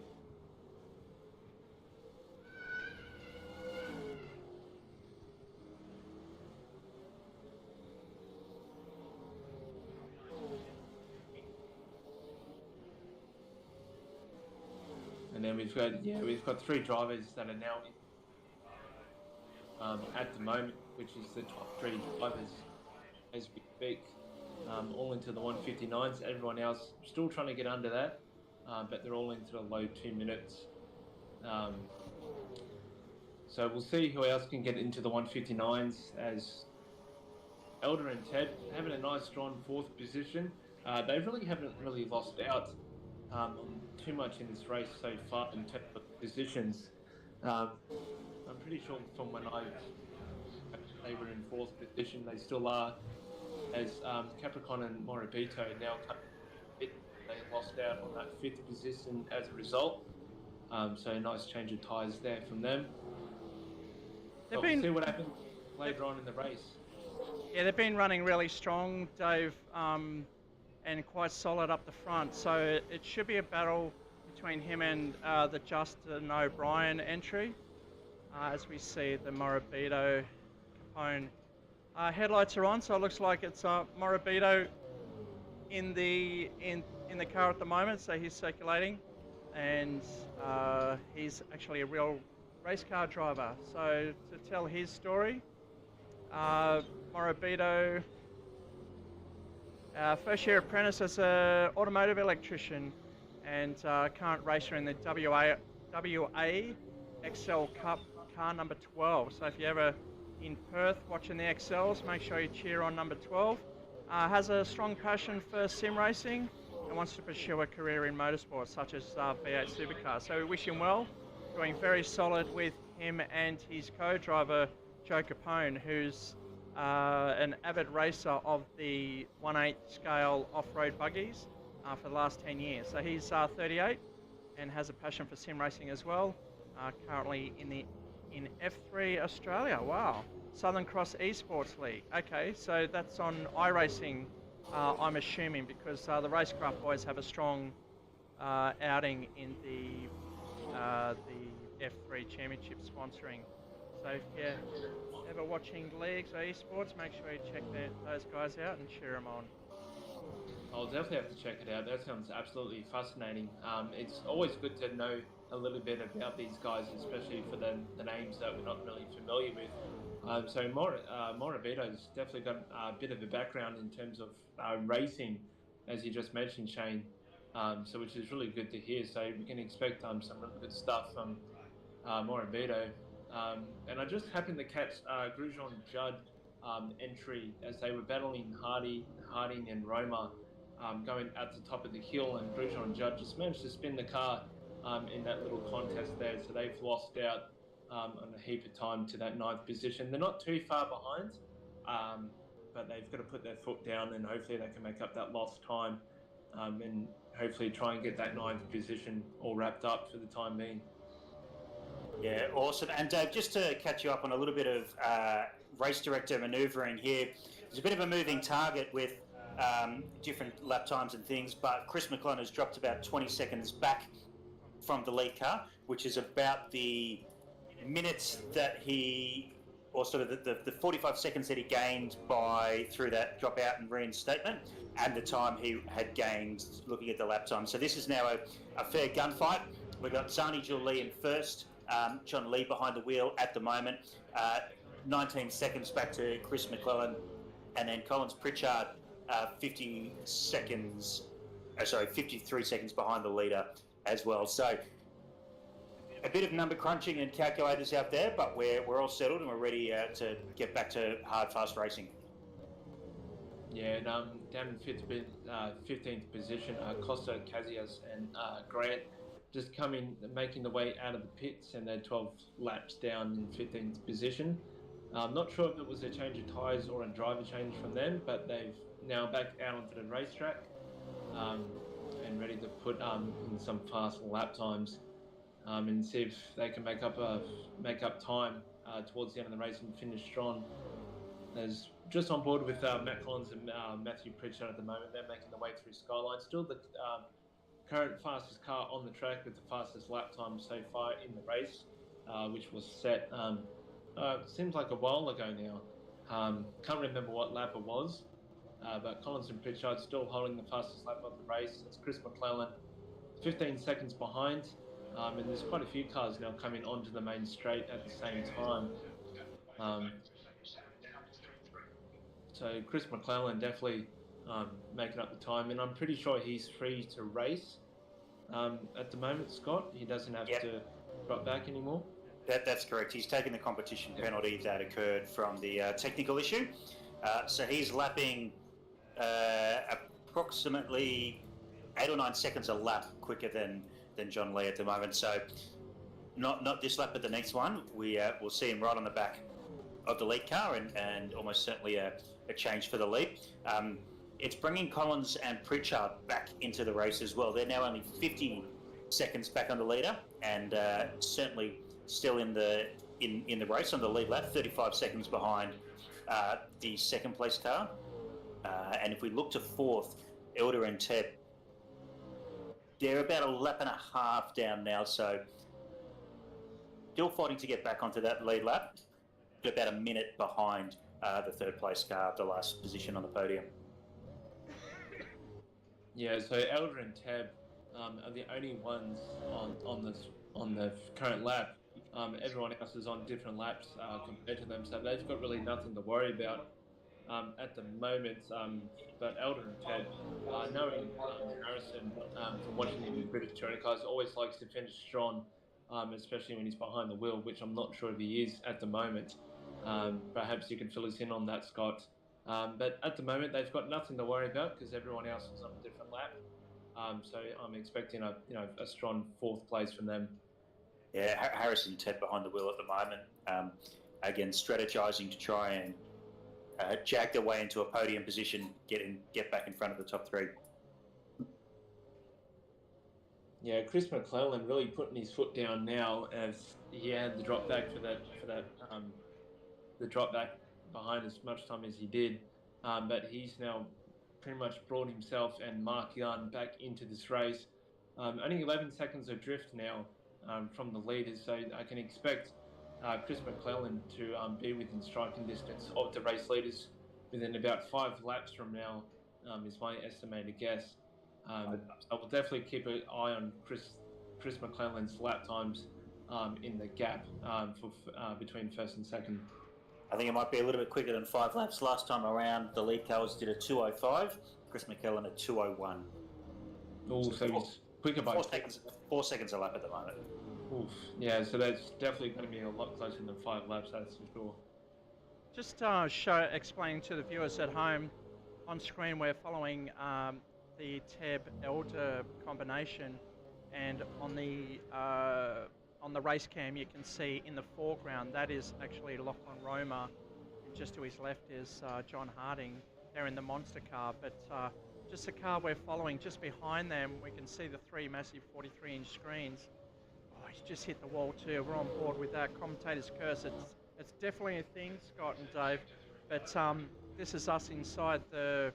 And then we've got 3 drivers that are now at the moment, which is the top 3 drivers as we speak, all into the 159s. Everyone else still trying to get under that, but they're all into the low 2 minutes. So we'll see who else can get into the 159s, as Elder and Ted having a nice strong 4th position. They haven't really lost out on too much in this race so far in terms of positions. I'm pretty sure from when they were in 4th position, they still are, as Capricorn and Morabito now they lost out on that 5th position as a result. So a nice change of tyres there from them. We'll see what happens later on in the race.
Yeah, they've been running really strong, Dave, and quite solid up the front. So it should be a battle between him and the Justin O'Brien entry, as we see the Morabito Capone headlights are on. So it looks like it's Morabito in the car at the moment. So he's circulating, and he's actually a real race car driver. So to tell his story, Morabito, first year apprentice as an automotive electrician, and current racer in the WA XL Cup car number 12. So if you're ever in Perth watching the XLs, make sure you cheer on number 12. Has a strong passion for sim racing and wants to pursue a career in motorsports such as V8 supercars. So we wish him well. Doing very solid with him and his co-driver Joe Capone, who's an avid racer of the 1/8 scale off-road buggies for the last 10 years. So he's 38 and has a passion for sim racing as well. Currently in F3 Australia. Wow. Southern Cross Esports League. Okay, so that's on iRacing, I'm assuming, because the Racecraft boys have a strong outing in the F3 Championship sponsoring. So if you're ever watching leagues or esports, make sure you check those guys out and cheer them on.
I'll definitely have to check it out. That sounds absolutely fascinating. It's always good to know a little bit about these guys, especially for the names that we're not really familiar with. So Morabito's definitely got a bit of a background in terms of racing, as you just mentioned, Shane. So which is really good to hear. So we can expect some really good stuff from Morabito. And I just happened to catch Grujon Judd entry as they were battling Harding and Roma going at the top of the hill, and Grujon Judd just managed to spin the car in that little contest there. So they've lost out on a heap of time to that 9th position. They're not too far behind, but they've got to put their foot down, and hopefully they can make up that lost time and hopefully try and get that 9th position all wrapped up for the time being.
Yeah, awesome. And Dave, just to catch you up on a little bit of race director manoeuvring here, there's a bit of a moving target with different lap times and things, but Chris McClellan has dropped about 20 seconds back from the lead car, which is about the minutes that he or sort of the 45 seconds that he gained through that dropout and reinstatement, and the time he had gained looking at the lap time. So this is now a fair gunfight. We've got Zani Julie in first, John Lee behind the wheel at the moment. 19 seconds back to Chris McClellan, and then Collins Pritchard 53 seconds behind the leader as well. So a bit of number crunching and calculators out there, but we're all settled and we're ready to get back to hard, fast racing.
Yeah, and down in 15th position, Costa, Casillas and Grant just making the way out of the pits, and they're 12 laps down in 15th position. I'm not sure if it was a change of tyres or a driver change from them, but they've now back out onto the racetrack and ready to put in some fast lap times and see if they can make up time towards the end of the race and finish strong. There's just on board with Matt Collins and Matthew Pritchard at the moment. They're making their way through Skyline. Still the current fastest car on the track with the fastest lap time so far in the race, which was set seems like a while ago now. Can't remember what lap it was, but Collins and Pritchard still holding the fastest lap of the race. It's Chris McClellan 15 seconds behind, and there's quite a few cars now coming onto the main straight at the same time. So Chris McClellan definitely making up the time, and I'm pretty sure he's free to race at the moment, Scott. He doesn't have to drop back anymore.
That's correct. He's taken the competition penalty that occurred from the technical issue. So he's lapping approximately 8 or 9 seconds a lap quicker than John Lee at the moment. So not this lap, but the next one. We'll see him right on the back of the lead car, and almost certainly a change for the lead. It's bringing Collins and Pritchard back into the race as well. They're now only 50 seconds back on the leader, and certainly still in the race on the lead lap, 35 seconds behind the second place car. And if we look to fourth, Elder and Teb, they're about a lap and a half down now, so still fighting to get back onto that lead lap. About a minute behind the third place car, the last position on the podium. Yeah,
so Elder and Tab are the only ones on the current lap. Everyone else is on different laps compared to them, so they've got really nothing to worry about at the moment. But Elder and Tab, knowing Harrison from watching him in British Touring Cars, always likes to finish strong, especially when he's behind the wheel, which I'm not sure if he is at the moment. Perhaps you can fill us in on that, Scott. But at the moment, they've got nothing to worry about because everyone else is on a different lap. So I'm expecting a strong fourth place from them.
Yeah, Harrison and Ted behind the wheel at the moment. Again, strategizing to try and jag their way into a podium position, get back in front of the top three.
Yeah, Chris McClellan really putting his foot down now as he had the drop back for that the drop back behind as much time as he did, but he's now pretty much brought himself and Mark Young back into this race. Only 11 seconds adrift now from the leaders, so I can expect Chris McClellan to be within striking distance of the race leaders within about 5 laps from now, is my estimated guess. I will definitely keep an eye on Chris McClellan's lap times in the gap for between first and second.
I think it might be a little bit quicker than 5 laps. Last time around, the lead cars did a 2:05. Chris McClellan a 2:01.
Oh, so he's quicker by
4 seconds a lap at the moment.
Oof. Yeah, so that's definitely going to be a lot closer than 5 laps, that's for sure.
Just explaining to the viewers at home, on screen we're following the Teb Elder combination, and on the race cam you can see in the foreground that is actually Lachlan Roma, and just to his left is John Harding. They're in the monster car, but just the car we're following, just behind them we can see the 3 massive 43-inch screens. Oh, he's just hit the wall too. We're on board with that commentator's curse. It's definitely a thing, Scott and Dave, but this is us inside the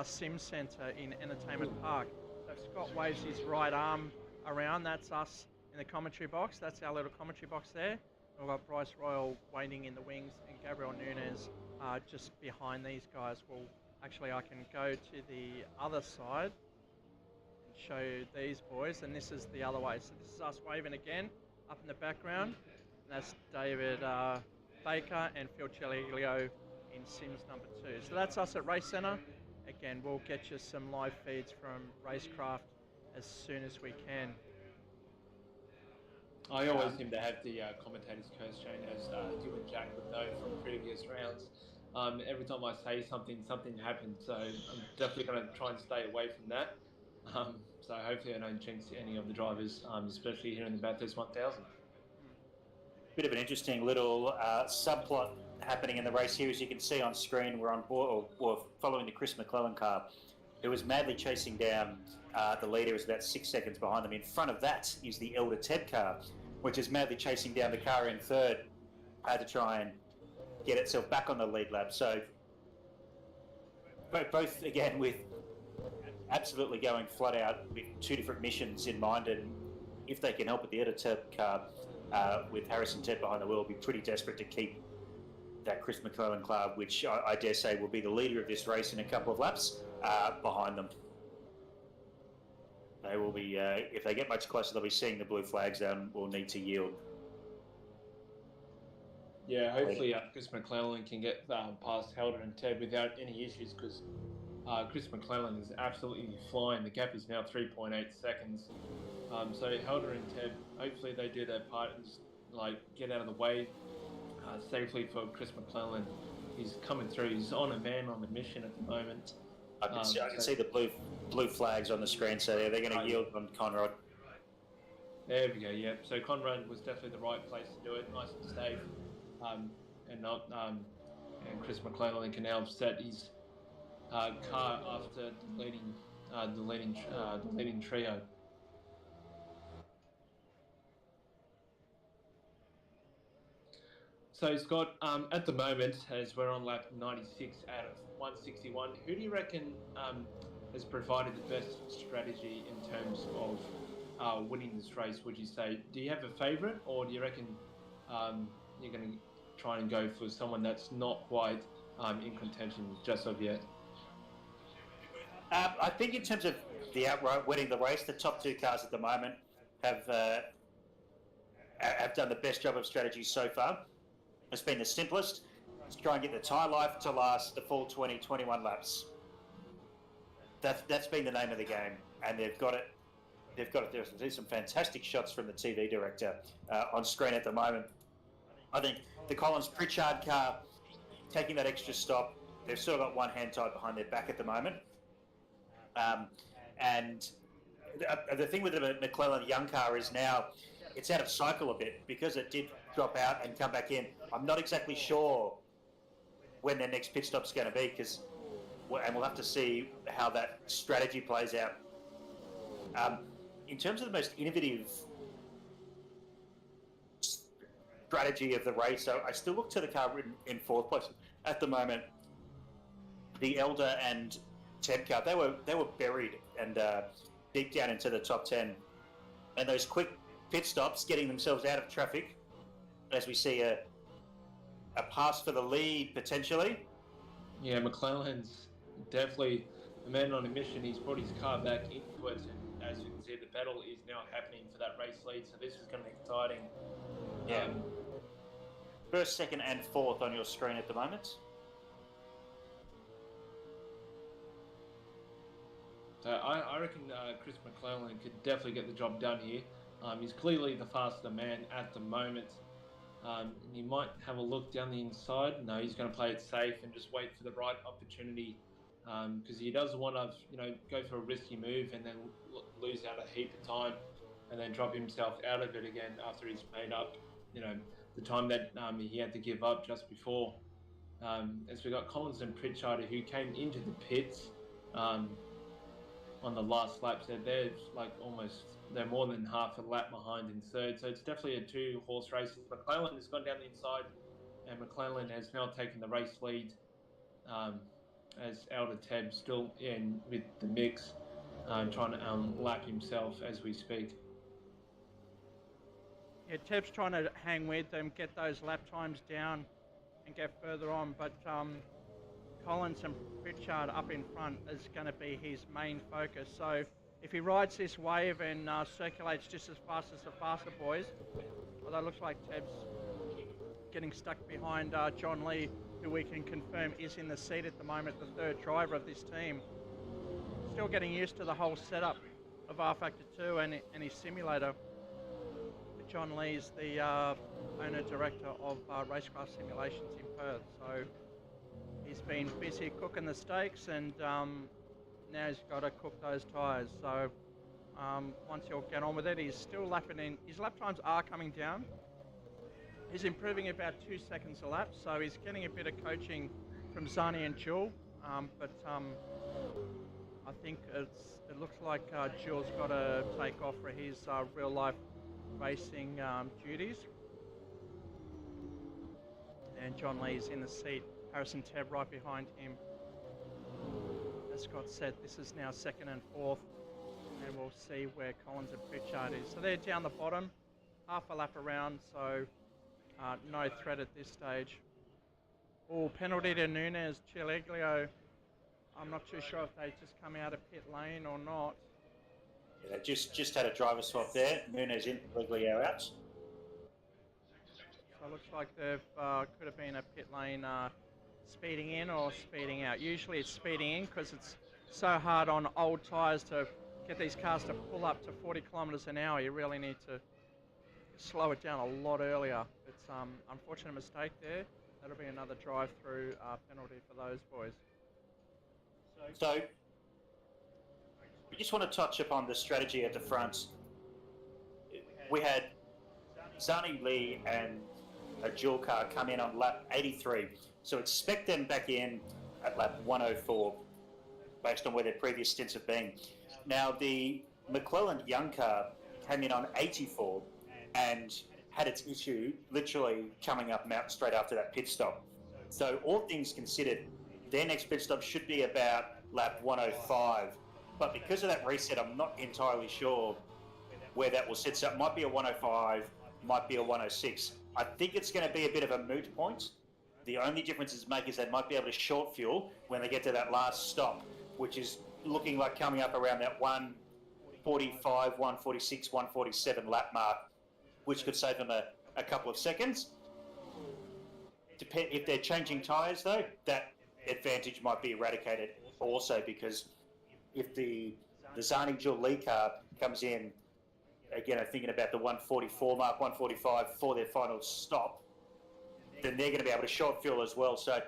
Sim Centre in Entertainment Park. So Scott waves his right arm around. That's us in the commentary box. That's our little commentary box there. We've got Bryce Royal waiting in the wings and Gabriel Nunes just behind these guys. Well, actually, I can go to the other side and show you these boys, and this is the other way. So this is us waving again up in the background. And that's David Baker and Phil Chiliglio in Sims number 2. So that's us at Racecentre. Again, we'll get you some live feeds from Racecraft as soon as we can.
I always seem to have the commentator's curse, Shane, as you and Jack would know from previous rounds. Every time I say something, something happens. So I'm definitely going to try and stay away from that. So hopefully I don't jinx any of the drivers, especially here in the Bathurst 1000.
Bit of an interesting little subplot happening in the race here. As you can see on screen, we're on board, or following the Chris McClellan car, who was madly chasing down the leader, is about 6 seconds behind them. In front of that is the Elder Ted car, which is madly chasing down the car in third to try and get itself back on the lead lap. So both, again, with absolutely going flat out with two different missions in mind, and if they can help with the Elder Ted car with Harrison Ted behind the wheel, will be pretty desperate to keep that Chris McClellan car, which I dare say will be the leader of this race in a couple of laps, behind them. They will be, if they get much closer, they'll be seeing the blue flags and will need to yield.
Yeah, hopefully Chris McClellan can get past Helder and Ted without any issues, because Chris McClellan is absolutely flying. The gap is now 3.8 seconds. So Helder and Ted, hopefully they do their part and just, get out of the way safely for Chris McClellan. He's coming through. He's on a mission at the moment.
I can see the blue flags on the screen, so they're going to yield on Conrad.
There we go. Yeah. So Conrad was definitely the right place to do it. Nice and safe, and not. And Chris McClellan can now set his car after the leading trio. So Scott, at the moment, as we're on lap 96 out of 161, who do you reckon has provided the best strategy in terms of winning this race? Would you say? Do you have a favourite, or do you reckon you're going to try and go for someone that's not quite in contention just of yet?
I think in terms of the outright winning the race, the top two cars at the moment have done the best job of strategy so far. It's been the simplest. Let's try and get the tyre life to last the full 20, 21 laps. That's been the name of the game, and they've got it. There's some fantastic shots from the TV director on screen at the moment. I think the Collins Pritchard car taking that extra stop. They've still got one hand tied behind their back at the moment. And the thing with the McClellan Young car is now it's out of cycle a bit because it did drop out and come back in. I'm not exactly sure when their next pit stop's going to be, and we'll have to see how that strategy plays out. In terms of the most innovative strategy of the race, so I still look to the car in fourth place at the moment. The Elder and Ted car, they were buried and deep down into the top 10, and those quick pit stops getting themselves out of traffic as we see a pass for the lead potentially.
Yeah, McClellan's definitely a man on a mission. He's brought his car back into it, and as you can see, the battle is now happening for that race lead, so this is going to be exciting.
Yeah. First, second and fourth on your screen at the moment.
So I reckon Chris McClellan could definitely get the job done here. He's clearly the faster man at the moment. He might have a look down the inside. No, he's going to play it safe and just wait for the right opportunity, because he doesn't want to, go for a risky move and then lose out a heap of time and then drop himself out of it again after he's made up, the time that he had to give up just before. As we got Collins and Pritchard, who came into the pits on the last lap, so they're more than half a lap behind in third. So it's definitely a two-horse race. McClellan has gone down the inside, and McClellan has now taken the race lead as Elder Ted still in with the mix, trying to lap himself as we speak.
Yeah, Teb's trying to hang with them, get those lap times down and get further on, but Collins and Pritchard up in front is going to be his main focus. So if he rides this wave and circulates just as fast as the faster boys, although it looks like Teb's getting stuck behind John Lee, who we can confirm is in the seat at the moment, the third driver of this team. Still getting used to the whole setup of R Factor 2 and his simulator. John Lee's the owner-director of Racecraft Simulations in Perth, so he's been busy cooking the steaks, and now he's got to cook those tyres. So once he'll get on with it, he's still lapping in. His lap times are coming down. He's improving about 2 seconds a lap, so he's getting a bit of coaching from Zani and Jewel, but I think it looks like Jewel's got to take off for his real-life racing duties. And John Lee's in the seat, Harrison Tebb right behind him. As Scott said, this is now second and fourth, and we'll see where Collins and Pritchard is. So they're down the bottom, half a lap around, so no threat at this stage. Oh, penalty to Nunes, Chileglio. I'm not too sure if they just come out of pit lane or not.
Yeah, just had a driver swap there. Nunes in, Chileglio out.
So it looks like they've could have been a pit lane speeding in or speeding out. Usually it's speeding in because it's so hard on old tyres to get these cars to pull up to 40 kilometres an hour. You really need to slow it down a lot earlier. It's unfortunate mistake there. That'll be another drive-through penalty for those boys.
So we just want to touch upon the strategy at the front. We had Zani Lee and a dual car come in on lap 83. So expect them back in at lap 104 based on where their previous stints have been. Now the McClelland young car came in on 84 and had its issue literally coming up mountain straight after that pit stop. So all things considered, their next pit stop should be about lap 105. But because of that reset, I'm not entirely sure where that will sit. So it might be a 105, might be a 106. I think it's going to be a bit of a moot point. The only difference is they might be able to short fuel when they get to that last stop, which is looking like coming up around that 145, 146, 147 lap mark, which could save them a couple of seconds. If they're changing tyres, though, that advantage might be eradicated also, because if the Zani Jewel Lee car comes in, again, I'm thinking about the 144 mark, 145 for their final stop, then they're going to be able to short fuel as well. So,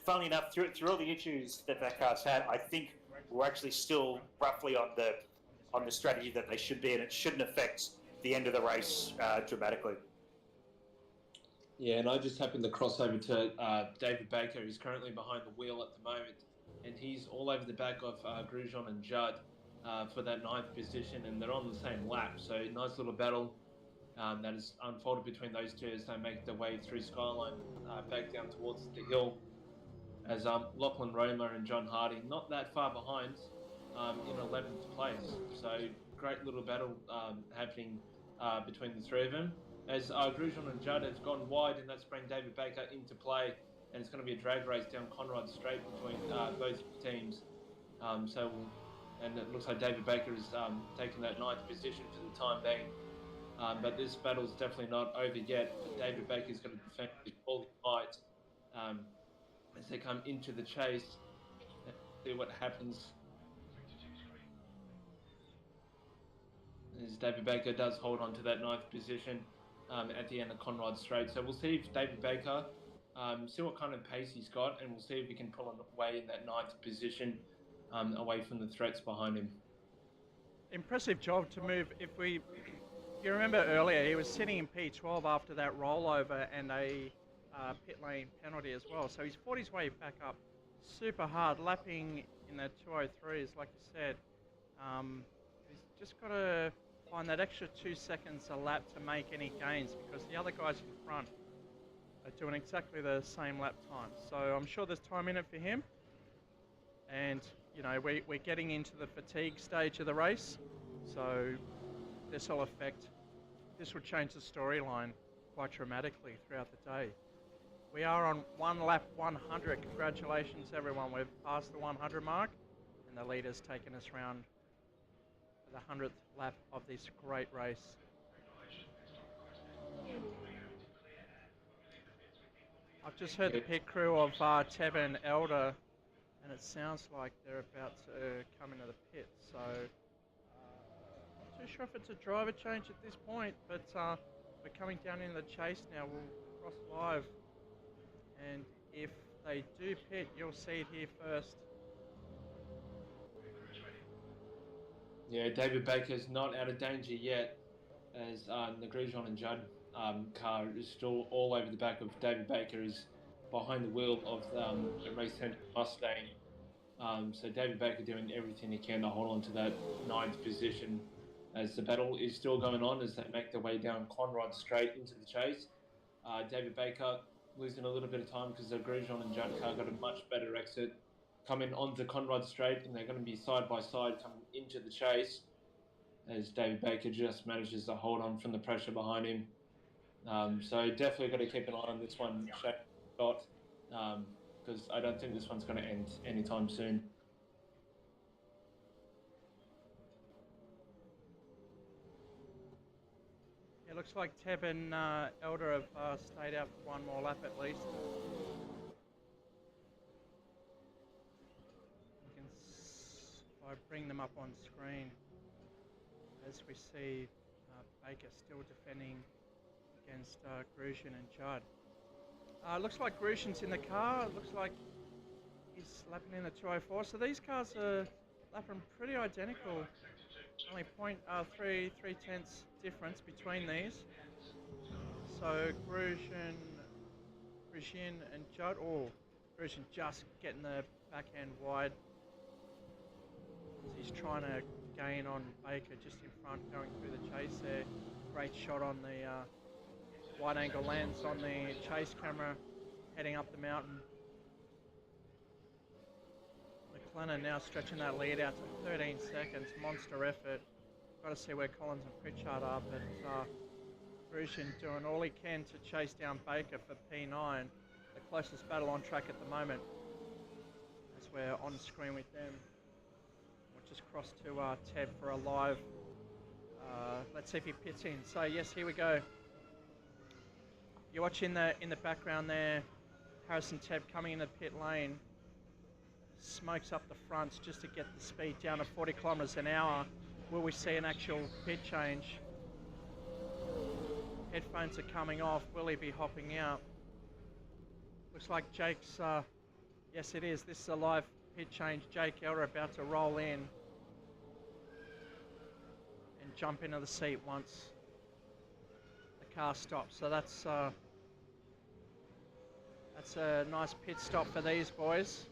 funnily enough, through all the issues that car's had, I think we're actually still roughly on the strategy that they should be, and it shouldn't affect the end of the race dramatically.
Yeah, and I just happened to cross over to David Baker, who's currently behind the wheel at the moment, and he's all over the back of Grosjean and Judd for that 9th position, and they're on the same lap. So nice little battle that has unfolded between those two as they make their way through Skyline back down towards the hill. As Lachlan Roma and John Hardy not that far behind in 11th place. So great little battle happening between the three of them. As Grosjean and Judd have gone wide, and that's bringing David Baker into play, and it's going to be a drag race down Conrad Straight between both teams. And it looks like David Baker is taking that 9th position for the time being. But this battle is definitely not over yet. But David Baker is going to defend his quality fight as they come into the chase. See what happens. As David Baker does hold on to that 9th position at the end of Conrad Straight. So we'll see if David Baker, see what kind of pace he's got, and we'll see if he can pull him away in that 9th position, away from the threats behind him.
Impressive job to move. If you remember earlier, he was sitting in P12 after that rollover and a pit lane penalty as well. So he's fought his way back up super hard, lapping in the 203s, like you said. He's just got to find that extra 2 seconds a lap to make any gains, because the other guys in front are doing exactly the same lap time. So I'm sure there's time in it for him. And, you know, we're getting into the fatigue stage of the race. So this will affect this would change the storyline quite dramatically throughout the day. We are on 1 lap 100. Congratulations, everyone. We've passed the 100 mark, and the leader's taken us round the 100th lap of this great race. I've just heard the pit crew of Teb and Elder, and it sounds like they're about to come into the pit. So, not too sure if it's a driver change at this point, but we're coming down in the chase now. We'll cross live, and if they do pit, you'll see it here first.
Yeah, David Baker's not out of danger yet, as the Grosjean and Judd car is still all over the back of David Baker, is behind the wheel of the Racecentre Mustang. So David Baker doing everything he can to hold on to that 9th position as the battle is still going on as they make their way down Conrod Straight into the chase. David Baker losing a little bit of time because the Grosjean and Judd car got a much better exit coming onto Conrod Straight, and they're going to be side by side coming into the chase as David Baker just manages to hold on from the pressure behind him. So definitely got to keep an eye on this one, Scott, because I don't think this one's going to end anytime soon.
It looks like Teb and Elder have stayed out for one more lap at least. You can if I bring them up on screen, as we see Baker still defending against Grosjean and Judd. Looks like Grosjean's in the car. Looks like he's lapping in the 204. So these cars are lapping pretty identical. Only 0.3 tenths difference between these. So Grosjean and Judd. Oh, Grosjean just getting the backhand wide. He's trying to gain on Baker just in front, going through the chase there. Great shot on the wide angle lens on the chase camera heading up the mountain. McLennan now stretching that lead out to 13 seconds. Monster effort. Got to see where Collins and Pritchard are, but Grosjean doing all he can to chase down Baker for P9. The closest battle on track at the moment as we're on screen with them. We'll just cross to Teb for a live. Let's see if he pits in. So yes, here we go. You're watching in the background there, Harrison Teb coming in the pit lane. Smokes up the fronts just to get the speed down to 40 kilometres an hour. Will we see an actual pit change? Headphones are coming off. Will he be hopping out? Looks like Jake's, yes it is, this is a live pit change. Jake Elder about to roll in and jump into the seat once the car stops. So that's a nice pit stop for these boys.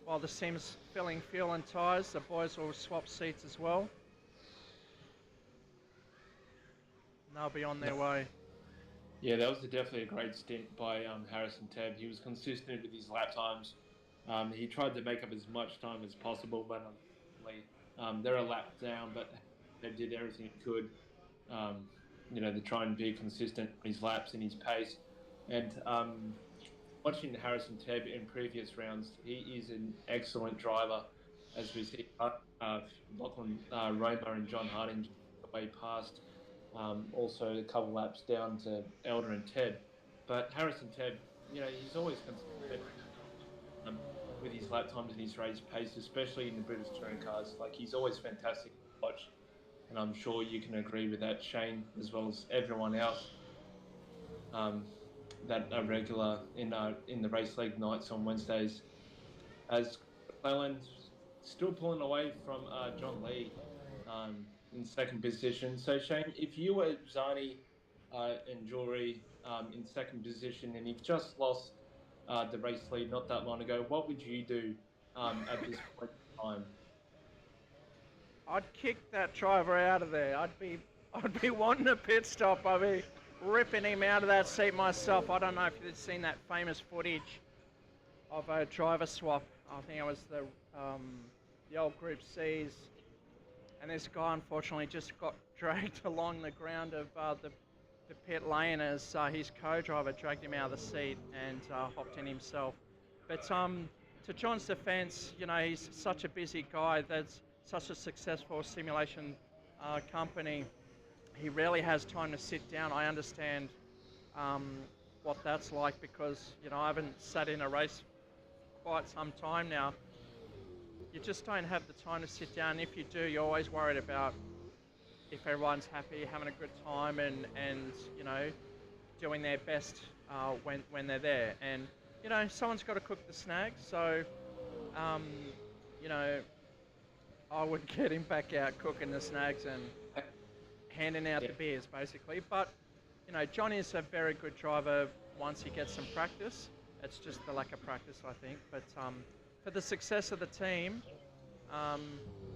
While the Sim's filling fuel and tyres, the boys will swap seats as well. And they'll be on their way.
Yeah, that was definitely a great stint by Harrison Teb. He was consistent with his lap times. He tried to make up as much time as possible, but unfortunately, they're a lap down, but they did everything he could, to try and be consistent in his laps and his pace. And watching Harrison Teb in previous rounds, he is an excellent driver, as we see Lachlan Roma and John Harding way past. Also a couple laps down to Elder and Teb. But Harrison Teb, he's always consistent with his lap times and his race pace, especially in the British touring cars. Like, he's always fantastic to watch. And I'm sure you can agree with that, Shane, as well as everyone else. That are regular in the race league nights on Wednesdays, as Cleland's still pulling away from John Lee in second position. So Shane, if you were Zani and Jory in second position and you've just lost the race lead not that long ago, what would you do at this point in time?
I'd kick that driver out of there. I'd be wanting a pit stop. I'd be ripping him out of that seat myself. I don't know if you've seen that famous footage of a driver swap. I think it was the old Group C's, and this guy unfortunately just got dragged along the ground of the pit lane as his co-driver dragged him out of the seat and hopped in himself. But to John's defence, you know, he's such a busy guy. That's such a successful simulation company. He rarely has time to sit down. I understand what that's like because, you know, I haven't sat in a race quite some time now. You just don't have the time to sit down. If you do, you're always worried about if everyone's happy, having a good time, and you know, doing their best when they're there. And you know, someone's got to cook the snags. So, you know, I would get him back out cooking the snags and handing out the beers, basically. But you know, John is a very good driver once he gets some practice. It's just the lack of practice, I think. But for the success of the team,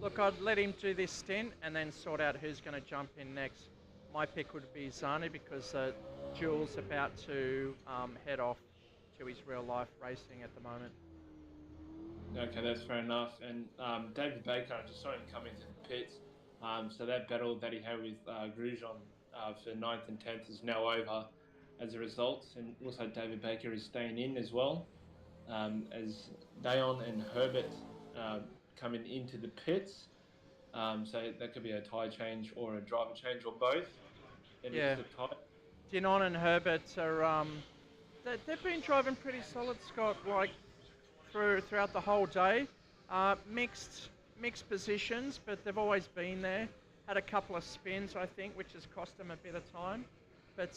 look, I'd let him do this stint and then sort out who's going to jump in next. My pick would be Zani because Jules about to head off to his real life racing at the moment.
Okay, that's fair enough. And David Baker, I just saw him come into the pits. So that battle that he had with Grosjean for 9th and 10th is now over as a result. And also David Baker is staying in as well. As Dayon and Herbert coming into the pits. So that could be a tyre change or a driver change or both.
Yeah. Dinon and Herbert are they've been driving pretty solid, Scott, like throughout the whole day. Mixed positions, but they've always been there. Had a couple of spins, I think, which has cost them a bit of time. But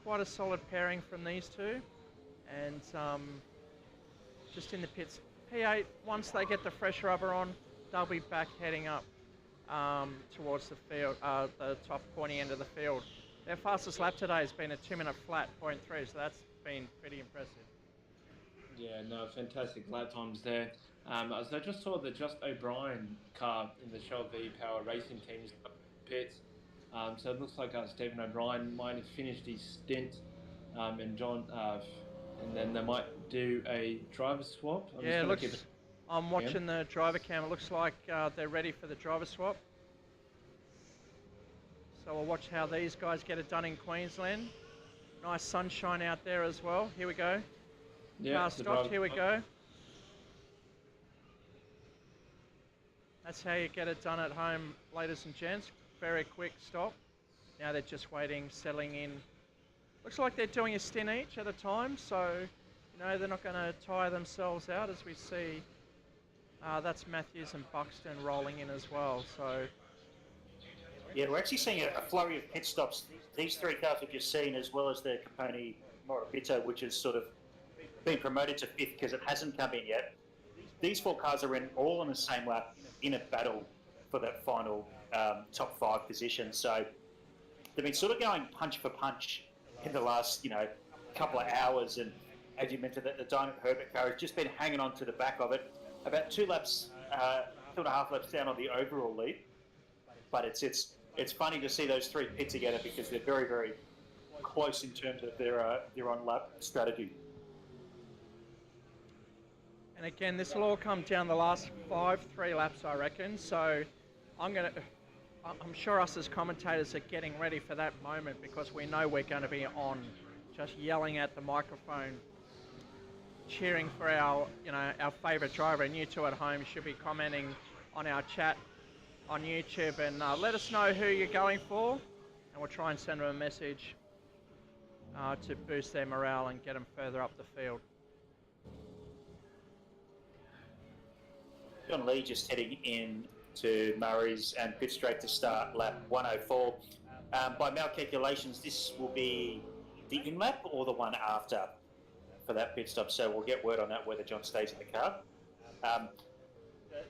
quite a solid pairing from these two. And just in the pits. P8, once they get the fresh rubber on, they'll be back heading up towards the field, the top pointy end of the field. Their fastest lap today has been a 2-minute flat, 0.3, so that's been pretty impressive. Yeah,
no, fantastic lap times there. So I just saw the Just O'Brien car in the Shell V-Power Racing team's pits. So it looks like Stephen O'Brien might have finished his stint, and John, and then they might do a driver swap. I'm watching the driver cam. It looks like they're ready for the driver swap. So we'll watch how these guys get it done in Queensland. Nice sunshine out there as well. Here we go. Yeah, car stopped. Here we go. That's how you get it done at home, ladies and gents. Very quick stop. Now they're just waiting, settling in. Looks like they're doing a stint each at a time, so you know they're not going to tire themselves out, as we see. That's Matthews and Buxton rolling in as well. So
yeah, we're actually seeing a flurry of pit stops. These three cars we've just seen, as well as the Capone Morabito, which has sort of been promoted to 5th because it hasn't come in yet. These 4 cars are all on the same lap in a battle for that final top 5 position. So they've been sort of going punch for punch in the last, you know, couple of hours. And as you mentioned, the Diamond Herbert car has just been hanging on to the back of it. About 2.5 laps down on the overall lead. But it's funny to see those 3 pit together because they're very, very close in terms of their on-lap strategy.
And again, this will all come down the last 3 laps, I reckon. So I'm sure us as commentators are getting ready for that moment because we know we're going to be on, just yelling at the microphone, cheering for our favourite driver. And you two at home should be commenting on our chat on YouTube and let us know who you're going for, and we'll try and send them a message to boost their morale and get them further up the field.
John Lee just heading in to Murray's and pit straight to start lap 104. By my calculations, this will be the in-lap or the one after for that pit stop, so we'll get word on that whether John stays in the car.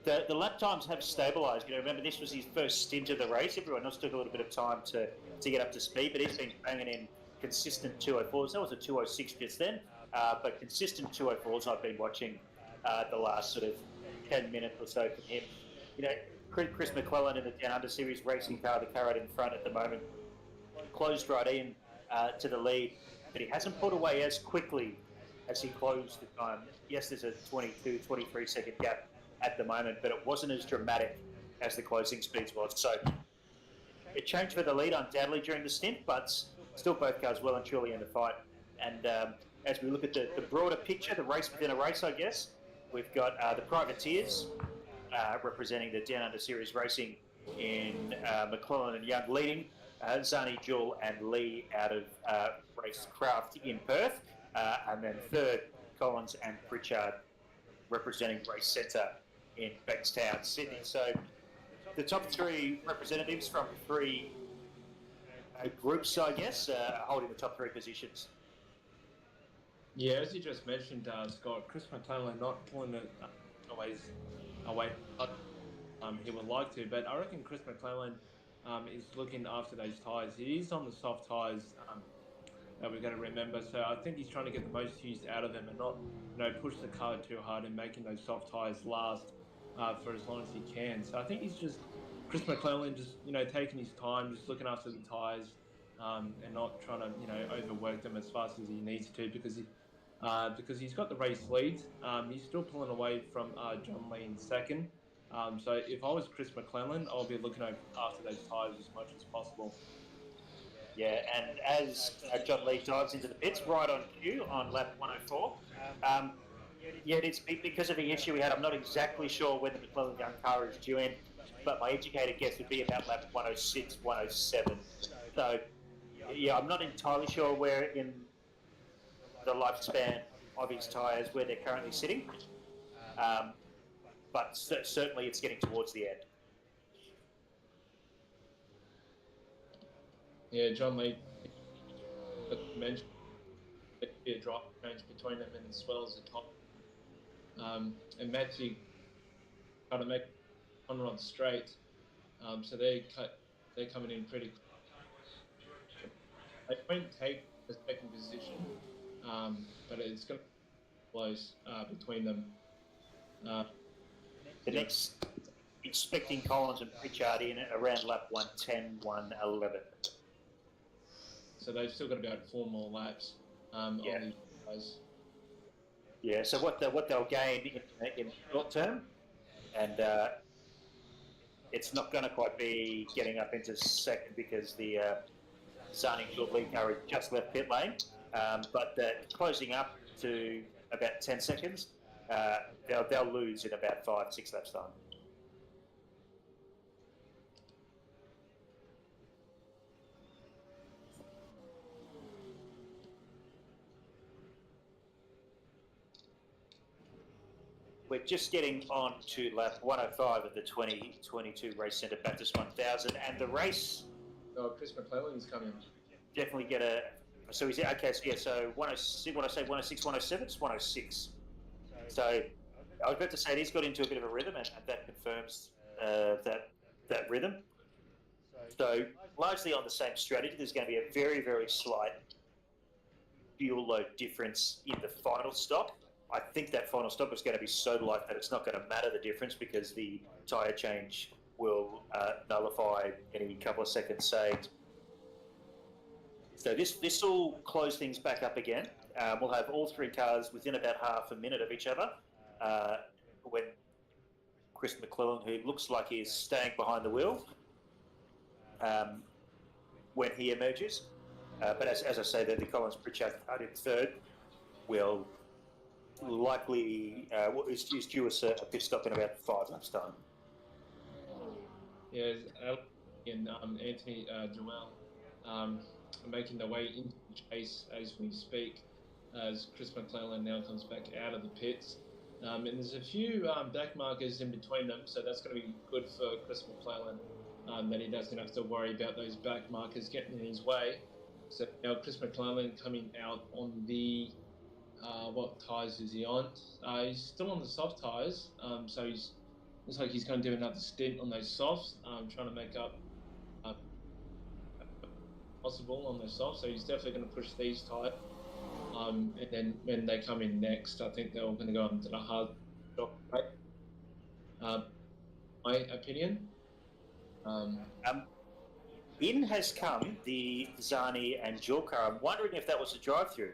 The lap times have stabilised. You know, remember this was his first stint of the race. Everyone else took a little bit of time to get up to speed, but he's been banging in consistent 204s. That was a 206 just then, but consistent 204s I've been watching the last sort of 10 minutes or so from him. You know, Chris McClellan in the Down Under Series racing car, the car right in front at the moment, closed right in to the lead, but he hasn't pulled away as quickly as he closed the time. Yes, there's a 22, 23 second gap at the moment, but it wasn't as dramatic as the closing speeds was. So it changed for the lead undoubtedly during the stint, but still both cars well and truly in the fight. And as we look at the broader picture, the race within a race, I guess, we've got the Privateers representing the Down Under Series racing in McClellan and Young leading, Zani, Jewell and Lee out of Racecraft in Perth, and then third, Collins and Pritchard representing Racecentre in Bankstown, Sydney. So the top three representatives from three groups, I guess, holding the top three positions.
Yeah, as you just mentioned, Scott, Chris McClellan not pulling it away. He would like to, but I reckon Chris McClellan is looking after those tyres. He is on the soft tyres that we're going to remember, so I think he's trying to get the most use out of them and not, push the car too hard and making those soft tyres last for as long as he can. So I think he's just Chris McClellan just taking his time, just looking after the tyres and not trying to overwork them as fast as he needs to because he's got the race lead. He's still pulling away from John Lee in second. So if I was Chris McClellan, I'll be looking after those tyres as much as possible.
Yeah, and as John Lee dives into the pits, right on cue on lap 104. It's because of the issue we had. I'm not exactly sure when the McClellan Young car is due in, but my educated guess would be about lap 106, 107. So, I'm not entirely sure where in the lifespan of his tyres where they're currently sitting, but certainly it's getting towards the end.
Yeah, John Lee mentioned there'd be a drop change between them and as well as the top. And Matthew trying to make on the straight, so they're coming in pretty quick. They won't take the second position, but it's going to be close between them.
The next, expecting Collins and Pritchard in around lap 110, 111.
So they've still got about 4 more laps on these guys.
Yeah, so what they'll gain in short term, and it's not going to quite be getting up into second because the Zani Jewell lead car just left pit lane, but closing up to about 10 seconds, they'll lose in about 5-6 laps time. We're just getting on to lap 105 of the 2022 Racecentre Bathurst 1000, and the race.
Oh, Chris McClellan's coming.
Definitely get a. So we say okay. So 106. What I say 106, 107. It's 106. So I was about to say he's got into a bit of a rhythm, and that confirms that rhythm. So largely on the same strategy. There's going to be a very, very slight fuel load difference in the final stop. I think that final stop is going to be so light that it's not going to matter the difference because the tyre change will nullify any couple of seconds saved. So this will close things back up again. We'll have all three cars within about half a minute of each other when Chris McClellan, who looks like he's staying behind the wheel, when he emerges. But as I say, the Collins Pritchard car in third will likely is due a pit stop in about 5 laps time.
Yeah, and Anthony Jewell making their way into the chase as we speak, as Chris McClellan now comes back out of the pits. And there's a few back markers in between them, so that's going to be good for Chris McClellan, that he doesn't have to worry about those back markers getting in his way. So now Chris McClellan coming out on the what tyres is he on? He's still on the soft tyres, so looks like he's going to do another stint on those softs, trying to make up possible on those softs. So he's definitely going to push these tyres. And then when they come in next, I think they're all going to go into the hard stop. My opinion.
In has come the Zani and Jewell car. I'm wondering if that was a drive-through.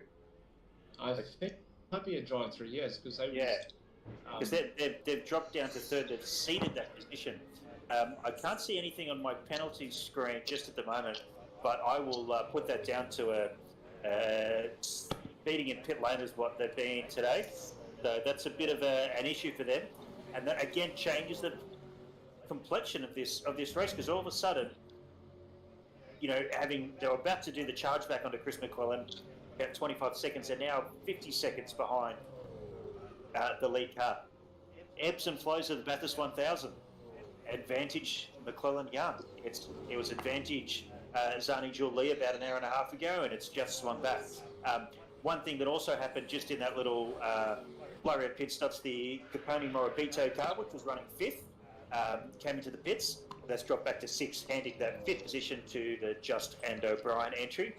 I think it might be a drive-through, yes, because they
because they've dropped down to third. They've ceded that position. I can't see anything on my penalty screen just at the moment, but I will put that down to a speeding in pit lane is what they're being today. So that's a bit of an issue for them, and that again changes the complexion of this race, because all of a sudden, they were about to do the charge back onto Chris McClellan, about 25 seconds, and now 50 seconds behind the lead car. Ebbs and flows of the Bathurst 1000. Advantage McClellan Young. It was advantage Zani Julie about an hour and a half ago, and it's just swung back. One thing that also happened just in that little flurry of pit stops, the Capone Morabito car, which was running fifth, came into the pits. That's dropped back to sixth, handing that fifth position to the Just and O'Brien entry.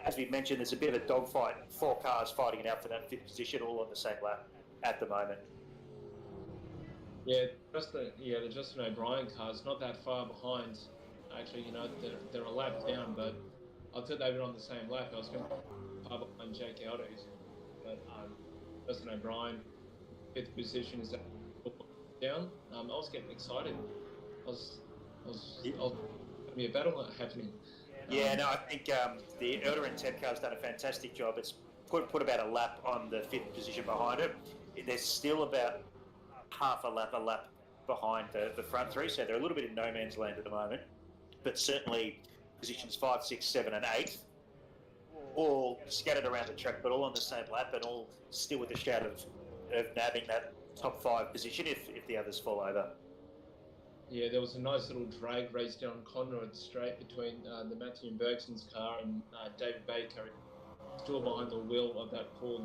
As we mentioned, there's a bit of a dogfight, 4 cars fighting it out for that fifth position, all on the same lap at the moment.
Yeah, the Justin O'Brien car's not that far behind. Actually, they're a lap down, but I thought they were on the same lap. I was going to far behind Jake Aldo's, but Justin O'Brien, fifth position, is down. I was getting excited. I was be a battle happening.
Yeah, no, I think the Elder and Ted car's done a fantastic job. It's put about a lap on the fifth position behind it. There's still about half a lap behind the front three, so they're a little bit in no man's land at the moment. But certainly positions 5, 6, 7 and 8, all scattered around the track, but all on the same lap and all still with a shout of nabbing that top 5 position if the others fall over.
Yeah, there was a nice little drag race down Conrad Straight between the Matthew and Bergson's car and David Baker, still behind the wheel of that Ford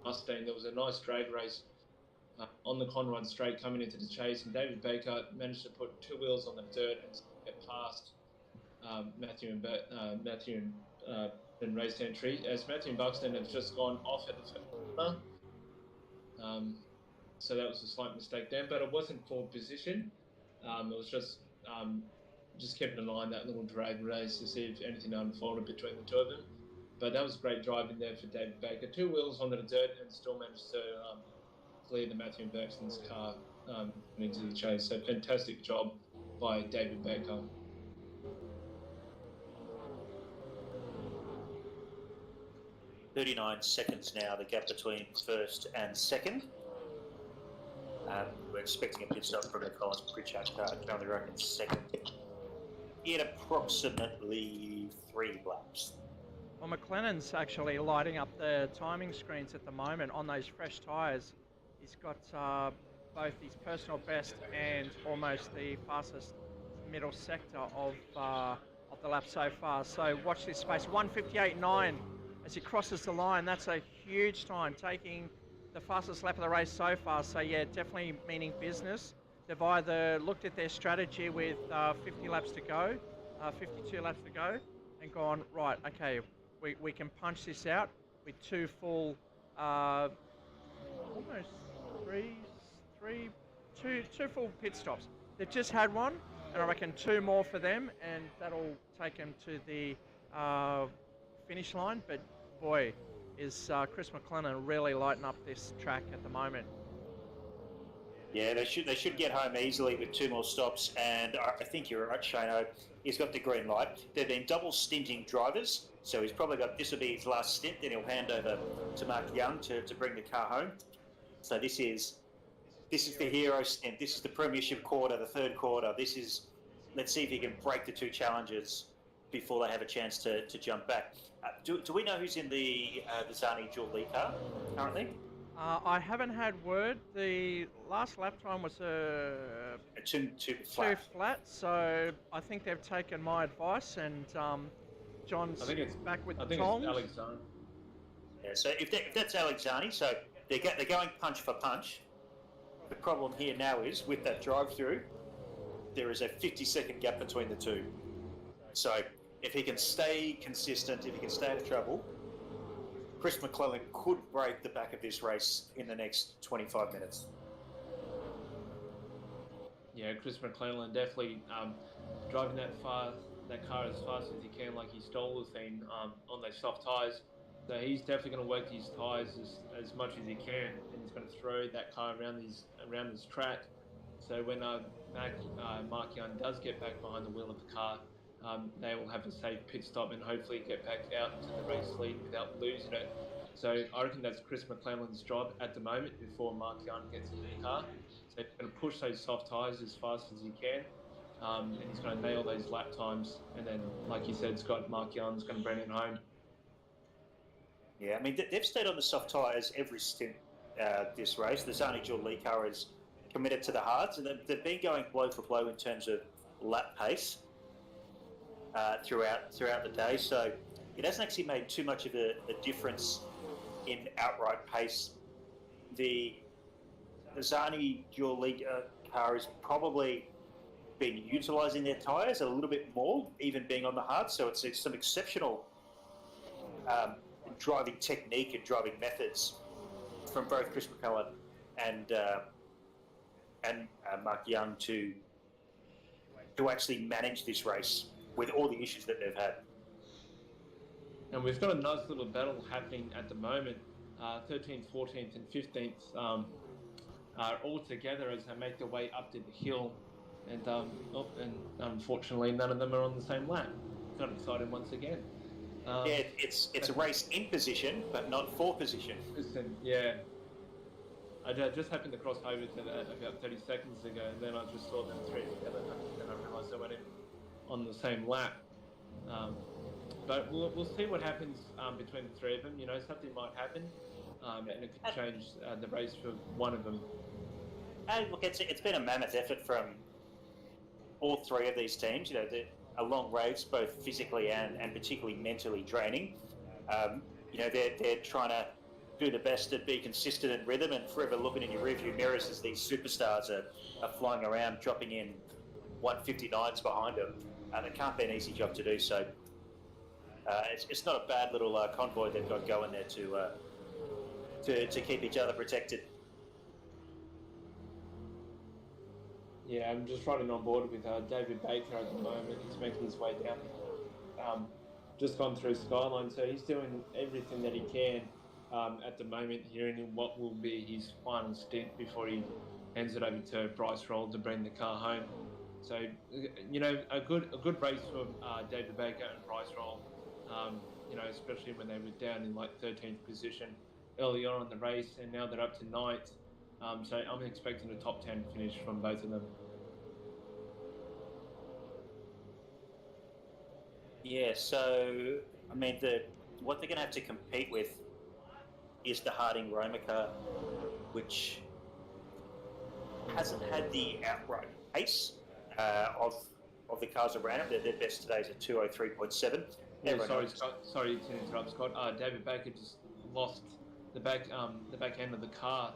Mustang. There was a nice drag race on the Conrad Straight coming into the chase, and David Baker managed to put 2 wheels on the dirt and get past Matthew and Racecentre, as Matthew and Buxton have just gone off at the first corner. So that was a slight mistake there, but it wasn't for position. It was just keeping an eye on that little drag race to see if anything unfolded between the two of them. But that was great driving there for David Baker. 2 wheels on the dirt and still managed to clear the Matthew and Bergson's car into the chase. So fantastic job by David Baker.
.39 seconds now, the gap between first and second. We're expecting a pit stop from the Collins Pritchard car, currently running second in approximately 3 laps.
Well, McLennan's actually lighting up the timing screens at the moment on those fresh tyres. He's got both his personal best and almost the fastest middle sector of the lap so far. So watch this space, 1:58.9 as he crosses the line. That's a huge time, taking the fastest lap of the race so far. So yeah, definitely meaning business. They've either looked at their strategy with 50 laps to go, 52 laps to go, and gone, right, okay, we can punch this out with 2 full, almost two full pit stops. They've just had one, and I reckon 2 more for them, and that'll take them to the finish line. But boy, is Chris McLennan really lighting up this track at the moment.
Yeah, they should get home easily with 2 more stops, and I think you're right, Shano. He's got the green light. They've been double stinting drivers, so he's probably got, this will be his last stint, then he'll hand over to Mark Young to bring the car home. So this is the hero stint. This is the premiership quarter, the 3rd quarter. Let's see if he can break the 2 challenges before they have a chance to jump back. Do we know who's in the Zani Julie car currently?
I haven't had word. The last lap time was
too flat.
So I think they've taken my advice, and John's back with the tongs.
I think it's Alexander.
Yeah, so if that's Alexander, so they're going punch for punch. The problem here now is, with that drive-through, there is a 50-second gap between the 2. So if he can stay consistent, if he can stay out of trouble, Chris McClellan could break the back of this race in the next 25 minutes.
Yeah, Chris McClellan definitely driving that car as fast as he can, like he stole the thing on those soft tyres. So he's definitely going to work his tyres as much as he can, and he's going to throw that car around his track So when Mark Young does get back behind the wheel of the car, they will have a safe pit stop and hopefully get back out to the race lead without losing it. So I reckon that's Chris McClellan's job at the moment before Mark Young gets into the car. So he's going to push those soft tyres as fast as he can, and he's going to nail those lap times. And then, like you said, Scott, Mark Young's going to bring it home.
Yeah, I mean, they've stayed on the soft tyres every stint this race. The Zani Julie car is committed to the hards, and they've been going blow for blow in terms of lap pace throughout the day. So it hasn't actually made too much of a difference in outright pace. The Zani Julie car has probably been utilising their tyres a little bit more, even being on the hard. So it's some exceptional driving technique and driving methods from both Chris McClellan and Mark Young to actually manage this race with all the issues that they've had.
And we've got a nice little battle happening at the moment. 13th, 14th and 15th are all together as they make their way up to the hill. And unfortunately, none of them are on the same lap. Got excited once again.
Yeah, it's a race in position, but not for position.
Yeah. I just happened to cross over to that about 30 seconds ago, and then I just saw them three together, and I realised they went in on the same lap. But we'll see what happens between the three of them. You know, something might happen, and it could change the race for one of them.
And look, it's been a mammoth effort from all three of these teams. You know, a long race, both physically and particularly mentally draining. You know, they're trying to do the best to be consistent in rhythm and forever looking in your rearview mirrors as these superstars are flying around, dropping in 159s behind them. And it can't be an easy job to do. So it's not a bad little convoy they've got going there to keep each other protected.
Yeah, I'm just riding on board with David Baker at the moment. He's making his way down. Just gone through Skyline, so he's doing everything that he can at the moment here in what will be his final stint before he hands it over to Bryce Roll to bring the car home. So, you know, a good race for David Baker and Bryce Roll, you know, especially when they were down in like 13th position earlier on in the race, and now they're up to 9th. So I'm expecting a top 10 finish from both of them.
Yeah, so, I mean, what they're going to have to compete with is the Harding Roma car, which hasn't had the outright pace of the cars around it. Their best today is a 203.7.
Yeah, sorry to interrupt, Scott. David Baker just lost the back end of the car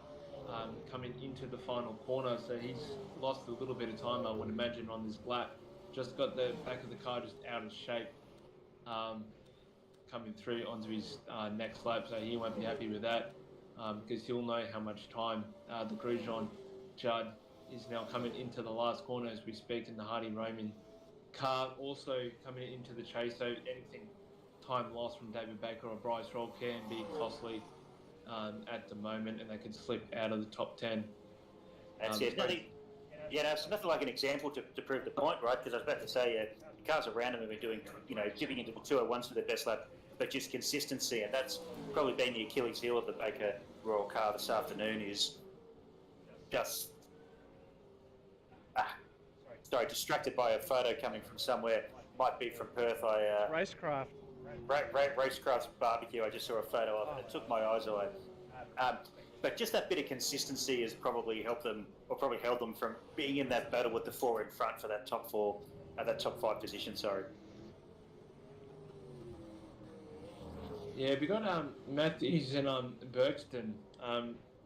coming into the final corner, so he's lost a little bit of time, I would imagine, on this lap. Just got the back of the car just out of shape coming through onto his next lap, so he won't be happy with that because he'll know how much time the Grosjean Judd is now coming into the last corner as we speak, in the Hardy Roman car also coming into the chase, so anything time lost from David Baker or Bryce Roll can be costly at the moment, and they could slip out of the top 10.
That's it. It's nothing like an example to prove the point, right? Because I was about to say, the cars around them have been doing, you know, dipping into the 201s for their best lap, but just consistency, and that's probably been the Achilles heel of the Baker Royal car this afternoon, is just distracted by a photo coming from somewhere. Might be from Perth.
Racecraft.
Racecraft's barbecue. I just saw a photo of it. It took my eyes away. But just that bit of consistency has probably helped them, or probably held them from being in that battle with the four in front for that top four, that top 5 position. Sorry.
Yeah, we got Matthews and Bergston.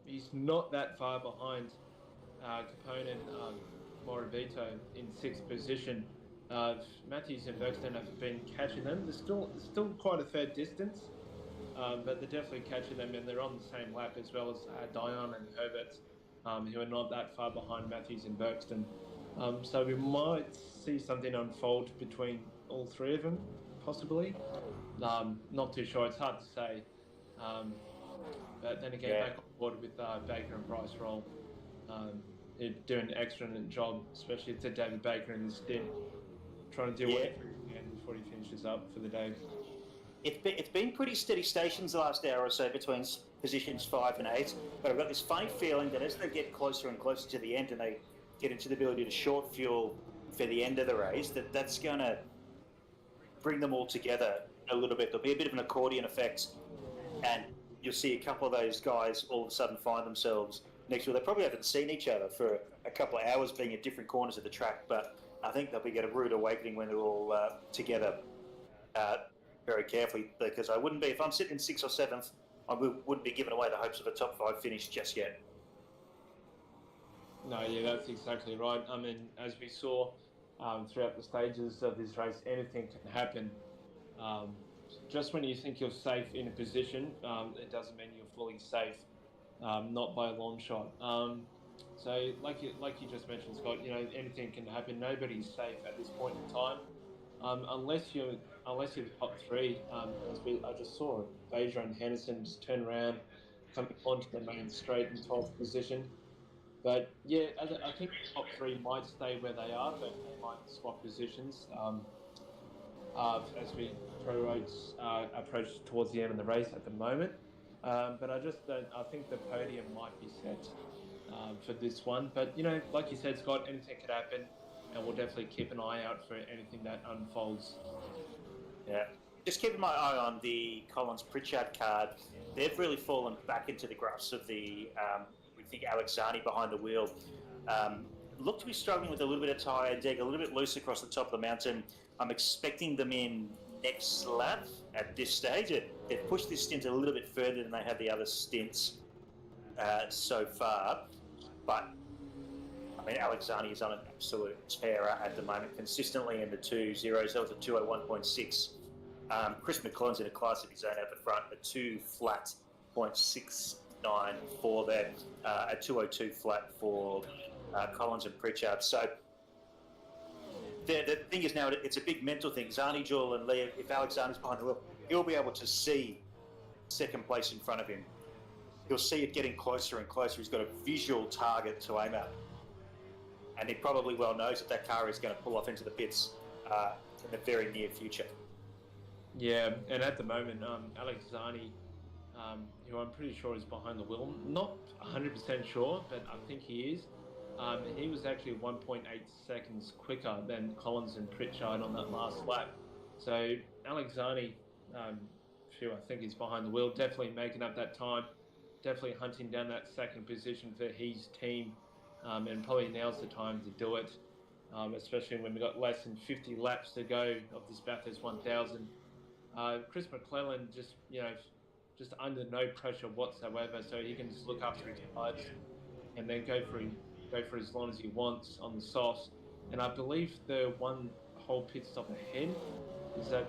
He's not that far behind Capone and Morabito in 6th position. Matthews and Bergston have been catching them. There's still quite a fair distance, but they're definitely catching them, and they're on the same lap as well as Dion and Herbert, who are not that far behind Matthews and Bergston. So we might see something unfold between all three of them, possibly. Not too sure. It's hard to say. But then again, back on board with Baker and Bryce Roll. doing an excellent job, especially to David Baker in this stint, trying to do whatever he can before he finishes up for the day.
It's been pretty steady stations the last hour or so between positions 5 and 8, but I've got this funny feeling that as they get closer and closer to the end and they get into the ability to short fuel for the end of the race, that's going to bring them all together a little bit. There'll be a bit of an accordion effect, and you'll see a couple of those guys all of a sudden find themselves next to. They probably haven't seen each other for a couple of hours being at different corners of the track, but I think they'll be getting a rude awakening when they're all together very carefully, because I wouldn't be, if I'm sitting in 6th or 7th, I wouldn't be giving away the hopes of a top 5 finish just yet.
No, yeah, that's exactly right. I mean, as we saw throughout the stages of this race, anything can happen. Just when you think you're safe in a position, it doesn't mean you're fully safe, not by a long shot. So, like you just mentioned, Scott, anything can happen. Nobody's safe at this point in time, unless you're the top 3. I just saw Beja and Henderson just turn around, coming onto the main straight in 12th position. But yeah, I think the top 3 might stay where they are, but they might swap positions as we approach towards the end of the race at the moment. But I just don't. I think the podium might be set for this one. But like you said, Scott, anything could happen, and we'll definitely keep an eye out for anything that unfolds.
Yeah. Just keeping my eye on the Collins-Pritchard card. They've really fallen back into the grasp of the, we think, Alex Zani behind the wheel. Look to be struggling with a little bit of tyre deg, a little bit loose across the top of the mountain. I'm expecting them in next lap at this stage. They've pushed this stint a little bit further than they have the other stints so far. But, I mean, Alex Zani is on an absolute tear at the moment, consistently in the 2.0s. That was a 2:01.6. Chris McClellan's in a class of his own at the front, a 2 flat 0.69 for there, a 2:02 flat for Collins and Pritchard. So the thing is now, it's a big mental thing. Zani, Joel and Lee, if Alex Zani's behind the wheel, he'll be able to see second place in front of him. He'll see it getting closer and closer. He's got a visual target to aim at. And he probably well knows that car is going to pull off into the pits in the very near future.
Yeah, and at the moment, Alex Zani, who I'm pretty sure is behind the wheel, not 100% sure, but I think he is. He was actually 1.8 seconds quicker than Collins and Pritchard on that last lap. So Alex Zani, who I think is behind the wheel, definitely making up that time, definitely hunting down that second position for his team, and probably now's the time to do it, especially when we've got less than 50 laps to go of this Bathurst 1000. Chris McClellan just under no pressure whatsoever, so he can just look after his tyres and then go for as long as he wants on the softs. And I believe the one whole pit stop ahead is that,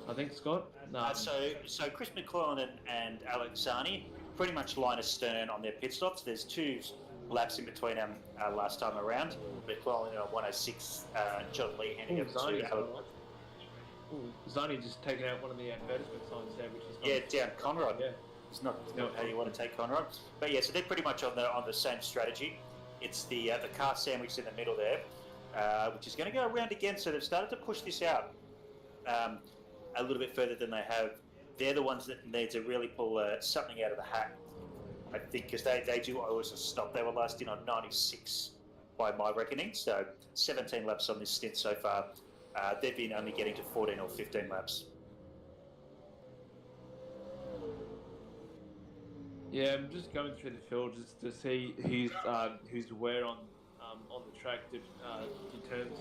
I think, Scott? No.
So Chris McClellan and Alex Zani pretty much line astern on their pit stops. There's 2 laps in between them last time around. McClellan on 106, John Lee handing up to Alex.
Zani just taking out one of the advertisement signs there, which is
down Conrod. Yeah, it's not how you want to take Conrod. But yeah, so they're pretty much on the same strategy. It's the car sandwiched in the middle there, which is going to go around again. So they've started to push this out a little bit further than they have. They're the ones that need to really pull something out of the hat, I think, because they do always stop. They were last in on 96 by my reckoning. So 17 laps on this stint so far. They've been only getting to 14 or 15 laps.
Yeah, I'm just going through the field just to see who's where on the track in terms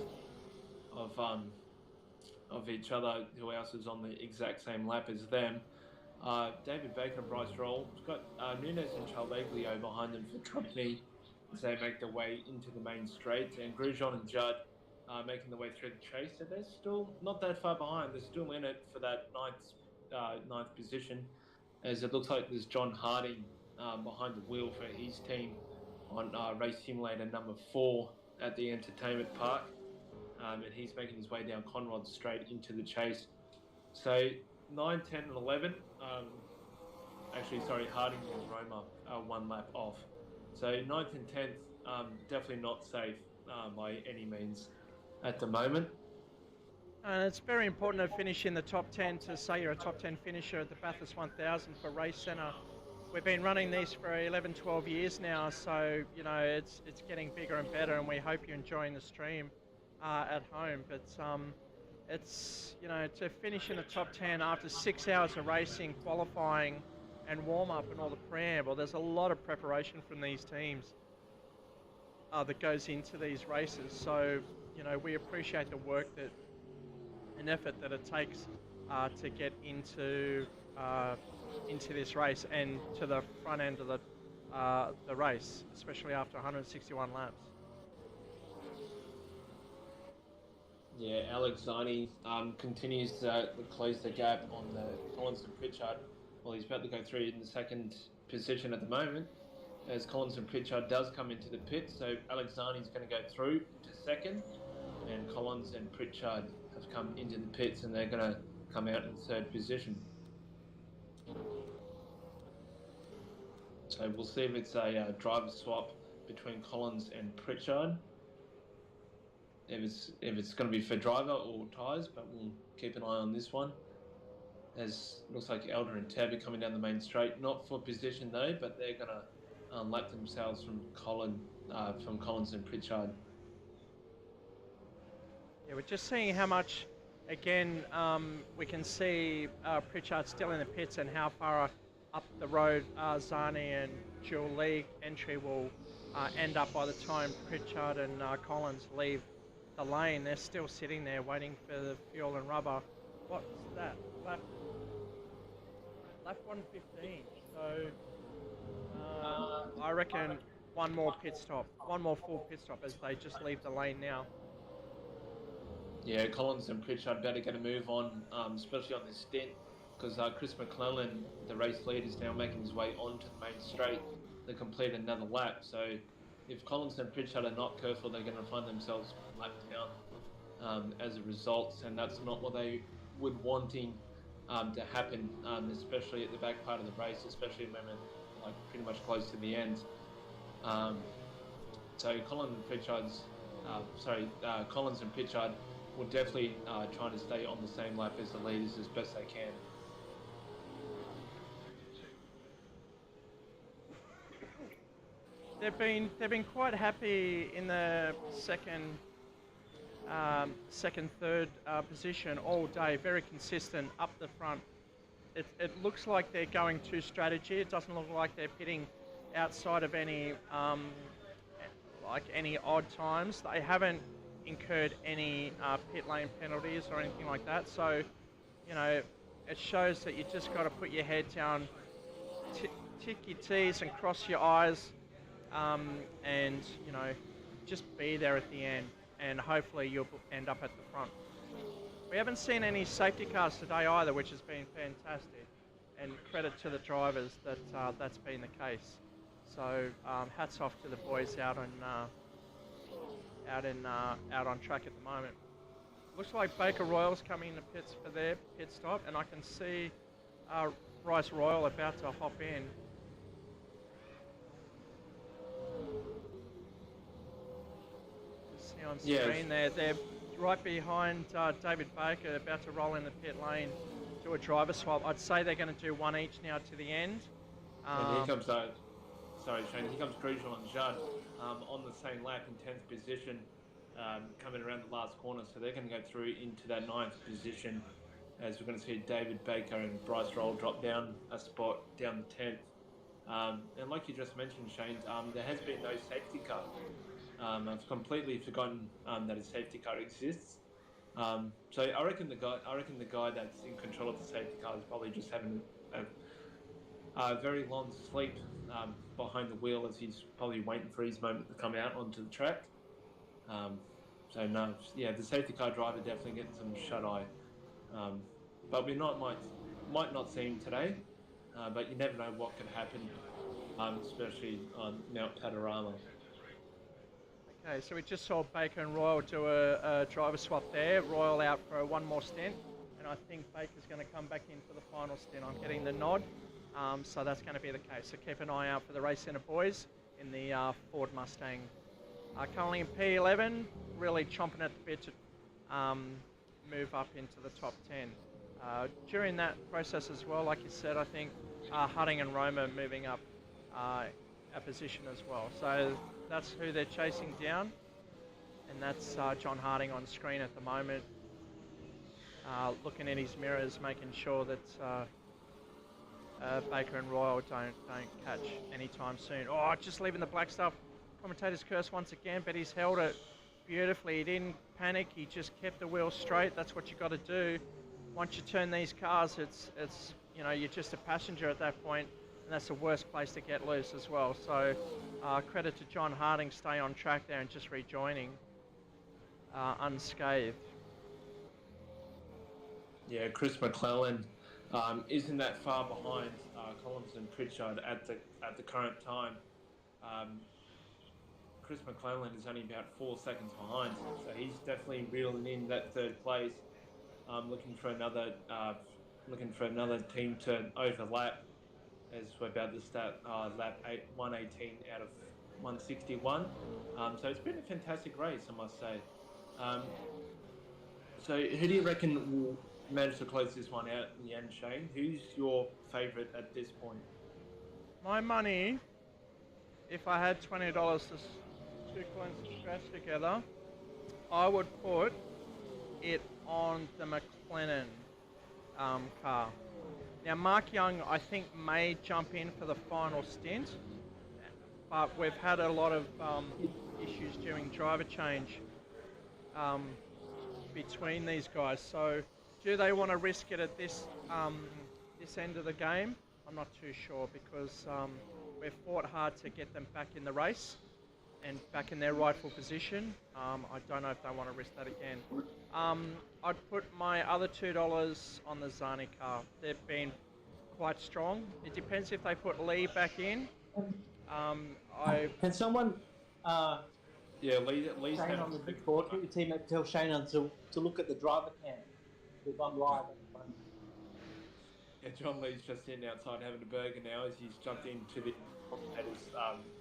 of each other. Who else is on the exact same lap as them? David Baker and Bryce Roll. We've got Nunes and Charleglio behind them for company as they make their way into the main straight, and Grosjean and Judd making their way through the chase. So they're still not that far behind. They're still in it for that ninth position, as it looks like there's John Harding behind the wheel for his team on race simulator number 4 at the entertainment park, and he's making his way down Conrod straight into the chase. So 9, 10 and 11, Harding and Roma are 1 lap off. So 9th and 10th definitely not safe by any means at the moment.
And it's very important to finish in the top 10 to say you're a top 10 finisher at the Bathurst 1000 for Racecentre. We've been running these for 11, 12 years now, so you know it's getting bigger and better, and we hope you're enjoying the stream at home. But it's, you know, to finish in the top 10 after 6 hours of racing, qualifying, and warm up and all the preamble. There's a lot of preparation from these teams that goes into these races. So you know we appreciate the work that and effort that it takes to get into this race and to the front end of the race, especially after 161 laps.
Yeah, Alex Zani continues to close the gap on the Collins and Pritchard. Well, he's about to go through in the second position at the moment, as Collins and Pritchard does come into the pit. So Alex Zani is going to go through into second, and Collins and Pritchard have come into the pits, and they're going to come out in third position. So we'll see if it's a driver swap between Collins and Pritchard. If it's going to be for driver or tyres, but we'll keep an eye on this one. As looks like Elder and Tab are coming down the main straight, not for position though, but they're going to lap themselves from Collins and Pritchard.
Yeah, we're just seeing how much, again, we can see Pritchard still in the pits and how far up the road Zani and Jewel Lee entry will end up by the time Pritchard and Collins leave the lane. They're still sitting there waiting for the fuel and rubber. What's that? Lap 115. So I reckon one more full pit stop as they just leave the lane now.
Yeah, Collins and Pritchard better get a move on, especially on this stint, because Chris McClellan, the race lead, is now making his way onto the main straight to complete another lap. So if Collins and Pritchard are not careful, they're going to find themselves lapped down as a result, and that's not what they would wanting to happen, especially at the back part of the race, especially when we're like pretty much close to the end. So Collins and Pritchard will definitely try to stay on the same lap as the leaders as best they can.
They've been quite happy in the second, third position all day. Very consistent up the front. It looks like they're going to strategy. It doesn't look like they're pitting outside of any any odd times. They haven't incurred any pit lane penalties or anything like that. So, you know, it shows that you just got to put your head down, tick your T's and cross your I's. And you know, just be there at the end, and hopefully you'll end up at the front. We haven't seen any safety cars today either, which has been fantastic, and credit to the drivers that that's been the case. So hats off to the boys out on track at the moment. Looks like Baker Royal's coming in the pits for their pit stop, and I can see Bryce Royal about to hop in. On screen there, they're right behind David Baker, about to roll in the pit lane, do a driver swap. I'd say they're going to do one each now to the end.
And here comes, Shane, here comes Crucial and Judd on the same lap in 10th position, coming around the last corner, so they're going to go through into that 9th position, as we're going to see David Baker and Bryce Roll drop down a spot down the 10th. And like you just mentioned, Shane, there has been no safety car. I've completely forgotten that a safety car exists. So I reckon the guy that's in control of the safety car is probably just having a very long sleep behind the wheel, as he's probably waiting for his moment to come out onto the track. So no, yeah, the safety car driver definitely getting some shut eye. But we might not see him today. But you never know what could happen, especially on Mount Panorama.
Okay, so we just saw Baker and Royal do a driver swap there. Royal out for one more stint, and I think Baker's going to come back in for the final stint. I'm getting the nod, so that's going to be the case. So keep an eye out for the Racecentre boys in the Ford Mustang. Currently in P11, really chomping at the bit to move up into the top 10. During that process as well, like you said, I think Harding and Roma moving up a position as well. So that's who they're chasing down, and that's John Harding on screen at the moment, looking in his mirrors, making sure that Baker and Royal don't catch anytime soon. Oh, just leaving the black stuff. Commentator's curse once again, but he's held it beautifully. He didn't panic. He just kept the wheel straight. That's what you got to do. Once you turn these cars, it's you know, you're just a passenger at that point, and that's the worst place to get loose as well. So credit to John Harding, stay on track there and just rejoining unscathed.
Yeah, Chris McClellan isn't that far behind Collins and Pritchard at the current time. Chris McClellan is only about 4 seconds behind, so he's definitely reeling in that third place. Looking for another team to overlap, as we're about to start lap 118 out of 161. So it's been a fantastic race, I must say. So who do you reckon will manage to close this one out in the end, Shane? Who's your favourite at this point?
My money, if I had $20 to 2 coins to scratch together, I would put it on the McLennan car. Now Mark Young, I think, may jump in for the final stint, but we've had a lot of issues during driver change between these guys. So do they want to risk it at this end of the game? I'm not too sure, because we've fought hard to get them back in the race and back in their rightful position. I don't know if they want to risk that again. I'd put my other $2 on the Zani car. They've been quite strong. It depends if they put Lee back in.
Can someone
Lee's
Shane on the Discord, get your teammate tell Shannon to look at the driver cam, because I'm live at the moment.
Yeah, John Lee's just sitting outside having a burger now as he's jumped into the commentator's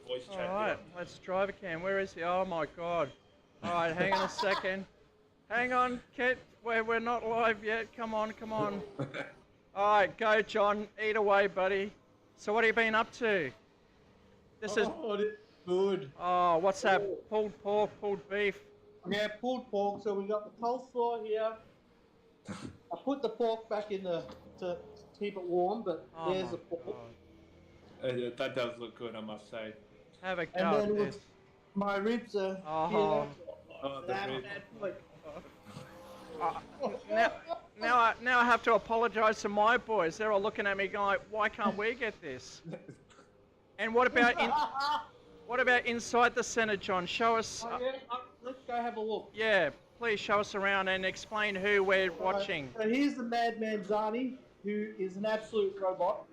voice chat.
All right, let's driver cam. Where is he? Oh my God. All right, hang on a second. Hang on, Kit. We're not live yet. Come on. All right, go, John. Eat away, buddy. So what have you been up to? This is
good.
Oh, what's that? Pulled pork, pulled beef.
Yeah, pulled pork. So we got the coleslaw here. I put the pork back in to keep it warm, but there's the pork.
That does look good, I must say.
Have a go
And
at
then
this.
my ribs are
Oh, the rib.
Now I have to apologise to my boys. They're all looking at me going, why can't we get this? And what about inside the centre, John? Show us.
Let's go have a look.
Yeah, please show us around and explain who we're watching.
So here's the madman Zani, who is an absolute robot.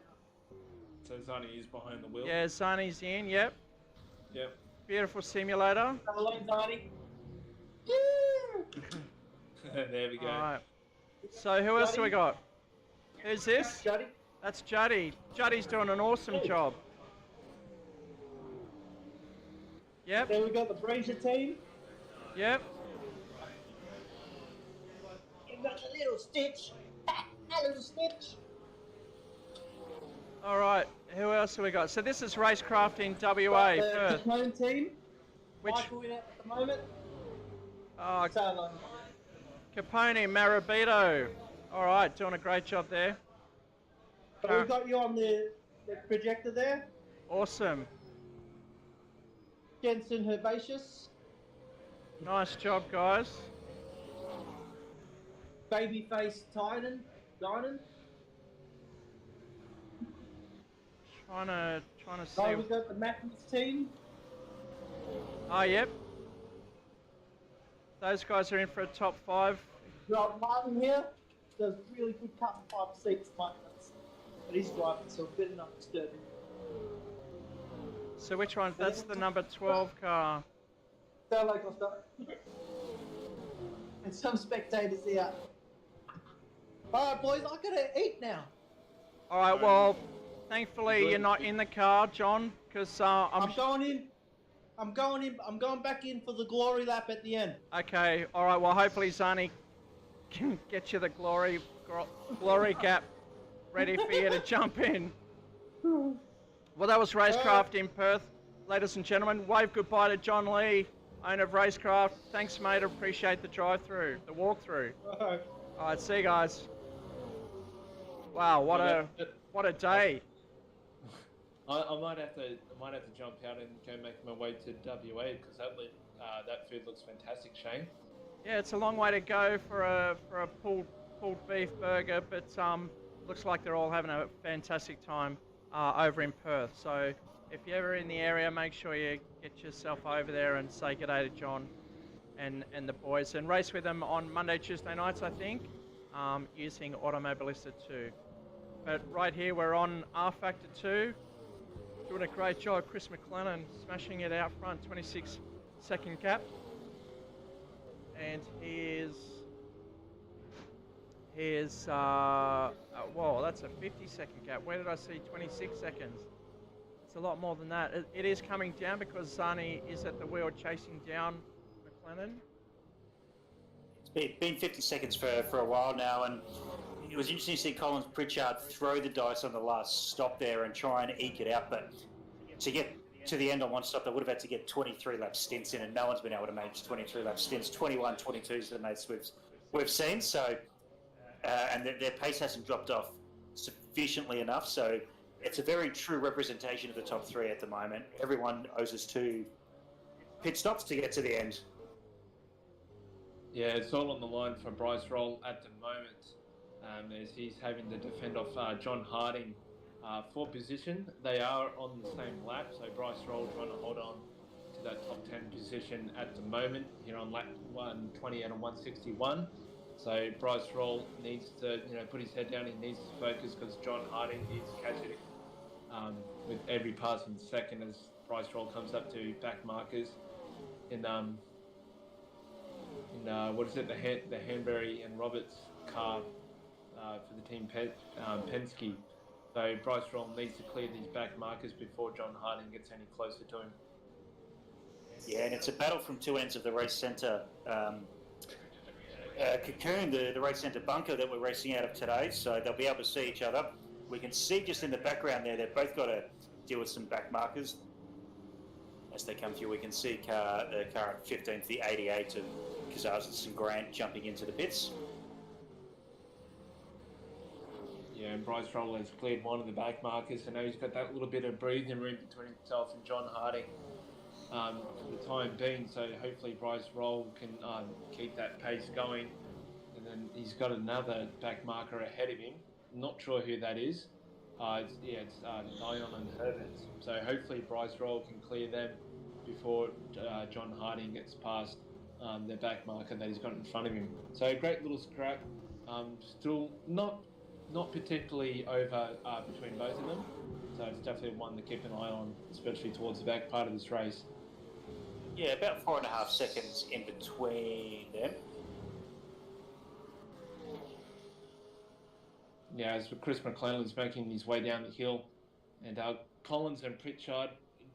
So Zani is behind the wheel.
Yeah, Zani's in. Yep.
Yep.
Beautiful simulator.
Hello, Zani.
There we go.
All right. So who else do we got? Who's this?
Juddy.
That's Juddy. Juddy's doing an awesome job. Yep.
Then we got the Brazier team.
Yep.
You've got the little Stitch. A little Stitch.
All right. Who else have we got? So this is Racecraft in WA.
The home team.
Which?
Michael in at the moment.
Oh, Capone, Marabito. All right, doing a great job there.
So we've got you on the projector there.
Awesome.
Jensen Herbaceous.
Nice job, guys.
Babyface Tynan. Dynan.
Trying to see.
So we've got the MacKenzie team.
Oh, yep. Those guys are in for a top 5.
We've got Martin here. Does really good cut and 5 seats, but he's driving, so better not disturb him.
So which one? That's the number 12 car.
Sound like Costa. And some spectators here. Alright boys, I gotta eat now.
All right, well, Thankfully, you're not in the car, John, because
I'm going in. I'm going back in for the glory lap at the end.
Okay, all right. Well, hopefully Zani can get you the glory gap ready for you to jump in. Well, that was Racecraft in Perth, ladies and gentlemen. Wave goodbye to John Lee, owner of Racecraft. Thanks, mate. Appreciate the drive-through, the walk-through. All right, see you guys. Wow, what a day.
I might have to jump out and go make my way to WA because that food looks fantastic, Shane.
Yeah, it's a long way to go for a pulled beef burger, but looks like they're all having a fantastic time over in Perth. So if you're ever in the area, make sure you get yourself over there and say good day to John and the boys, and race with them on Monday, Tuesday nights, I think, using Automobilista 2. But right here, we're on R Factor 2. Doing a great job. Chris McLennan smashing it out front, 26-second gap. And here's whoa, that's a 50-second gap. Where did I see 26 seconds? It's a lot more than that. It is coming down because Zani is at the wheel chasing down McLennan.
It's been 50 seconds for a while now, and it was interesting to see Collins Pritchard throw the dice on the last stop there and try and eke it out, but to get to the end on one stop, they would have had to get 23 lap stints in, and no one's been able to manage 23 lap stints. 21, 22s the mates we've seen, so and their pace hasn't dropped off sufficiently enough, so it's a very true representation of the top three at the moment. Everyone owes us 2 pit stops to get to the end.
Yeah, it's all on the line for Bryce Roll at the moment, as he's having to defend off John Harding for position. They are on the same lap, so Bryce Roll trying to hold on to that top 10 position at the moment here on lap 120 and 161. So Bryce Roll needs to put his head down. He needs to focus because John Harding is catching it with every passing second as Bryce Roll comes up to back markers in what is it, the Hanbury and Roberts car for the team Penske. So Bryce Roll needs to clear these back markers before John Harding gets any closer to him.
Yeah, and it's a battle from two ends of the Racecentre cocoon, the Racecentre bunker that we're racing out of today, so they'll be able to see each other. We can see just in the background there, they've both got to deal with some back markers. As they come through, we can see the car at 15th, the 88 of Kazazis and Grant jumping into the pits.
Yeah, and Bryce Roll has cleared one of the back markers, so now he's got that little bit of breathing room between himself and John Harding for the time being. So hopefully Bryce Roll can keep that pace going. And then he's got another back marker ahead of him. Not sure who that is. It's Dion and Herbert. So hopefully Bryce Roll can clear them before John Harding gets past the back marker that he's got in front of him. So a great little scrap. Still not particularly over between both of them. So it's definitely one to keep an eye on, especially towards the back part of this race.
Yeah, about 4.5 seconds in between them.
Yeah, as Chris McLennan is making his way down the hill, and Collins and Pritchard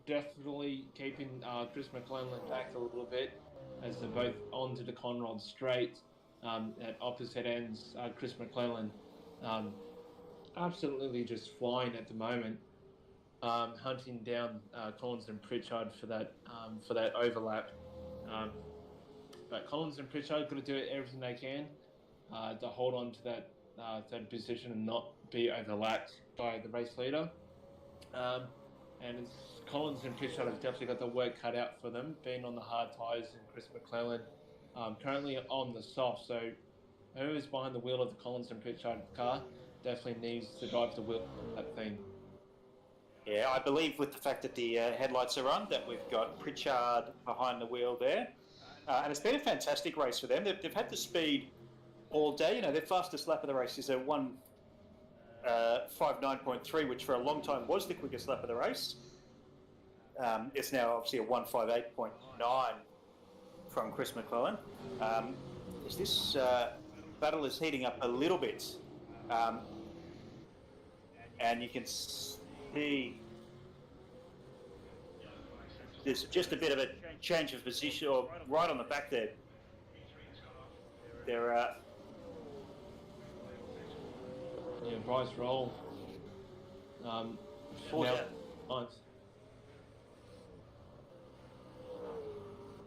definitely keeping Chris McLennan back a little bit as they're both onto the Conrod straight at opposite ends. Chris McLennan absolutely just flying at the moment, hunting down Collins and Pritchard for that overlap. But Collins and Pritchard got to do everything they can to hold on to that third position and not be overlapped by the race leader. And Collins and Pritchard have definitely got the work cut out for them, being on the hard tyres, and Chris McLennan currently on the soft. So who is behind the wheel of the Collins and Pritchard car definitely needs to drive the wheel of that thing.
Yeah, I believe with the fact that the headlights are on, that we've got Pritchard behind the wheel there. And it's been a fantastic race for them. They've had the speed all day. Their fastest lap of the race is a 1:59.3, which for a long time was the quickest lap of the race. It's now obviously a 1:58.9 from Chris McLennan. As this battle is heating up a little bit, and you can There's just a bit of a change of position, or right on the back there.
Yeah, Bryce Roll. Nice.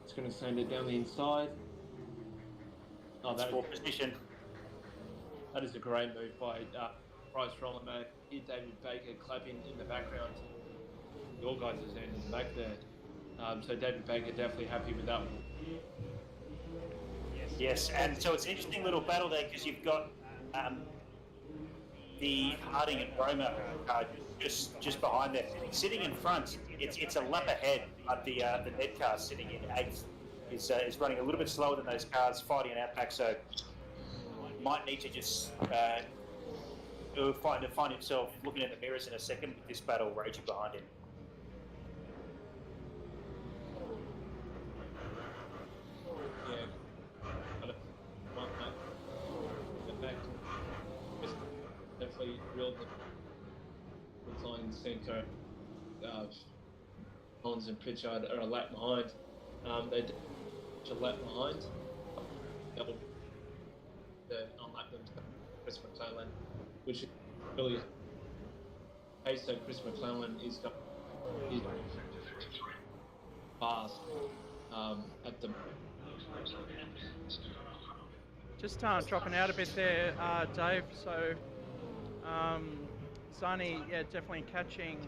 It's going to send it down the inside. Oh,
that's poor position.
That is a great move by Bryce Roll. And hear David Baker clapping in the background. Your guys are standing in the back there. So David Baker definitely happy with that one.
Yes, and so it's an interesting little battle there because you've got the Harding and Roma just behind there. Sitting in front, it's a lap ahead, but the Ned car sitting in 8th is running a little bit slower than those cars fighting an outback, so might need to just find himself looking in the mirrors in a second with this battle raging behind him.
Definitely real line centre. Collins and Pritchard are a lap behind. They're a lap behind. They'll unlap them to Chris McClellan, which is really okay. So Chris McClellan is fast at the.
Just dropping out a bit there, Dave. So Zani, yeah, definitely catching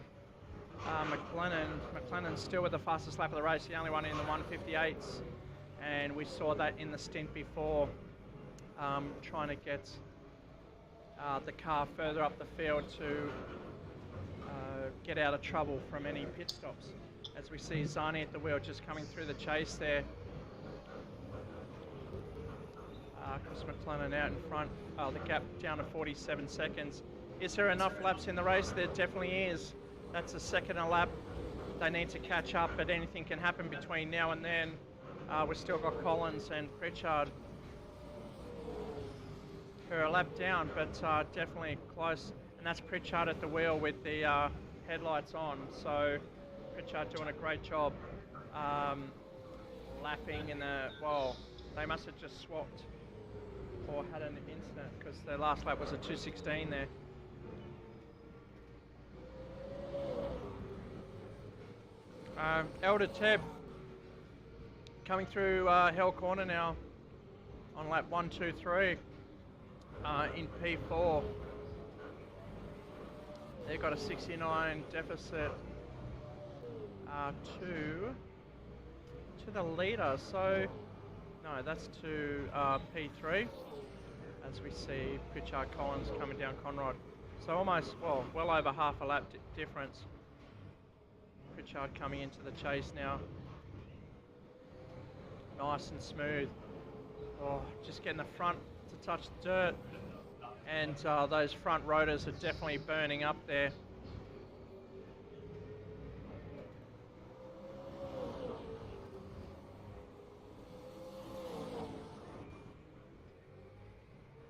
McLennan. McLennan's still with the fastest lap of the race, the only one in the 158s. And we saw that in the stint before, trying to get the car further up the field to get out of trouble from any pit stops. As we see Zani at the wheel just coming through the chase there. Chris McLennan out in front, the gap down to 47 seconds. Is there enough laps in the race? There definitely is. That's a second a lap. They need to catch up, but anything can happen between now and then. We've still got Collins and Pritchard who are a lap down, but definitely close. And that's Pritchard at the wheel with the headlights on. So Pritchard doing a great job lapping in the, well, they must have just swapped or had an incident because their last lap was a 2:16 there. Elder Teb coming through Hell Corner now on lap 1, 2, 3 in P4. They've got a 69 deficit to the leader. So no, that's to P3 as we see Pritchard Collins coming down Conrod. So almost, well over half a lap difference. Pritchard coming into the chase now. Nice and smooth. Oh, just getting the front to touch the dirt. And those front rotors are definitely burning up there.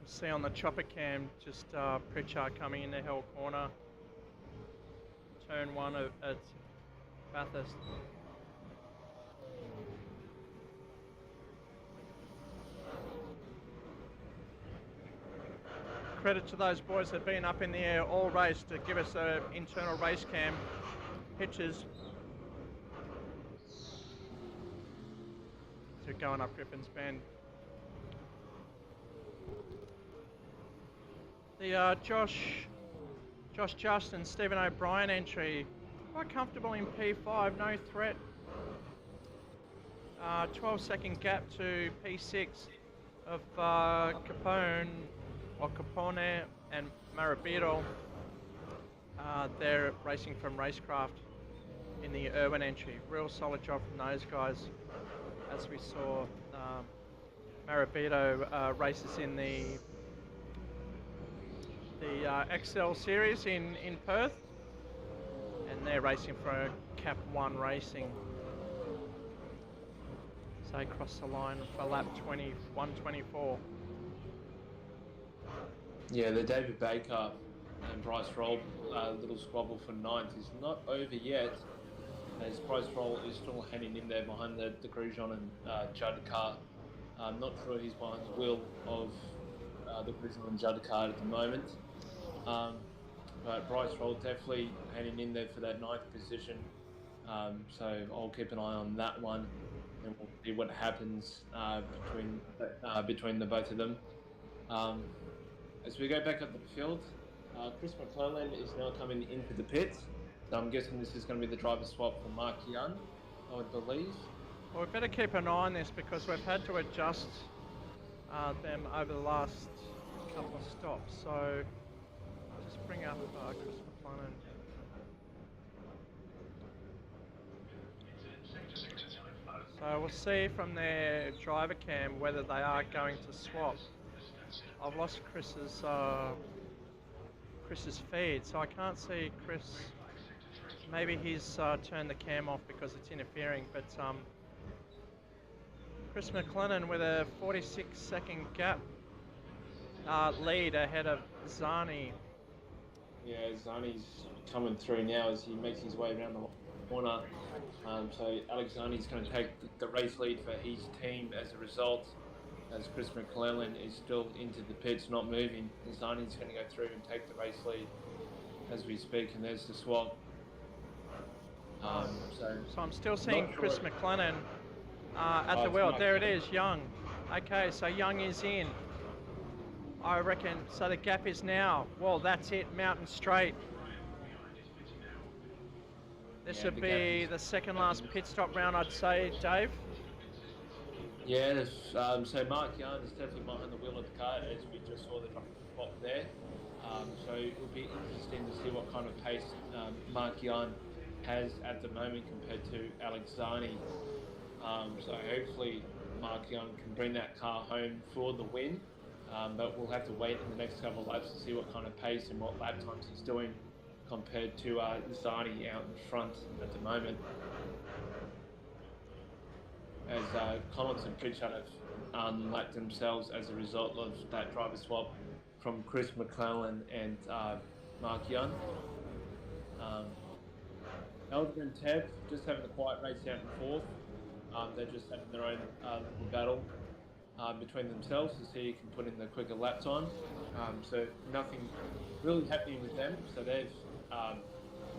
See on the chopper cam, just Pritchard coming into Hell Corner. Turn 1 at Bathurst. Credit to those boys that have been up in the air all race to give us an internal race cam pictures. So going up Griffin's Bend. The Josh Just and Stephen O'Brien entry, quite comfortable in P5, no threat. 12-second gap to P6 of Capone and Marabito. They're racing from Racecraft in the Irwin entry. Real solid job from those guys. As we saw, Marabito races in the XL series in Perth, and they're racing for Cap 1 Racing. So they cross the line for lap 21-24.
Yeah, the David Baker and Bryce Roll little squabble for ninth is not over yet, as Price Roll is still hanging in there behind the Grosjean and Judd car. I'm not sure he's behind the wheel of the Grosjean and Judd car at the moment. But Bryce Roll definitely hanging in there for that ninth position. So I'll keep an eye on that one, and we'll see what happens between the both of them. As we go back up the field, Chris McClellan is now coming into the pits. So I'm guessing this is going to be the driver swap for Mark Young, I would believe.
Well, we better keep an eye on this because we've had to adjust them over the last couple of stops. So I'll just bring up Chris McClellan. So we'll see from their driver cam whether they are going to swap. I've lost Chris's feed, so I can't see Chris. Maybe he's turned the cam off because it's interfering, but Chris McLennan with a 46-second gap lead ahead of Zani.
Yeah, Zani's coming through now as he makes his way around the corner. So Alex Zani's going to take the race lead for his team as a result, as Chris McClellan is still into the pits, not moving. Zani's going to go through and take the race lead as we speak, and there's the swap.
So I'm still seeing Chris McLennan at the wheel. There it is, Young. Okay, so Young is in. I reckon, so the gap is now, well, that's it, Mountain Straight. This would be the second last pit stop round, I'd say, Dave.
Yeah, so Mark Young is definitely behind the wheel of the car, as we just saw the swap there. So it will be interesting to see what kind of pace Mark Young has at the moment compared to Alex Zani. So hopefully Mark Young can bring that car home for the win, but we'll have to wait in the next couple of laps to see what kind of pace and what lap times he's doing compared to Zani out in front at the moment. As Collins and Pritchard have unlapped themselves as a result of that driver swap from Chris McClellan and Mark Young. Elder and Tev just having a quiet race out in fourth. They're just having their own little battle between themselves to see who can put in the quicker lap time. So nothing really happening with them. So they've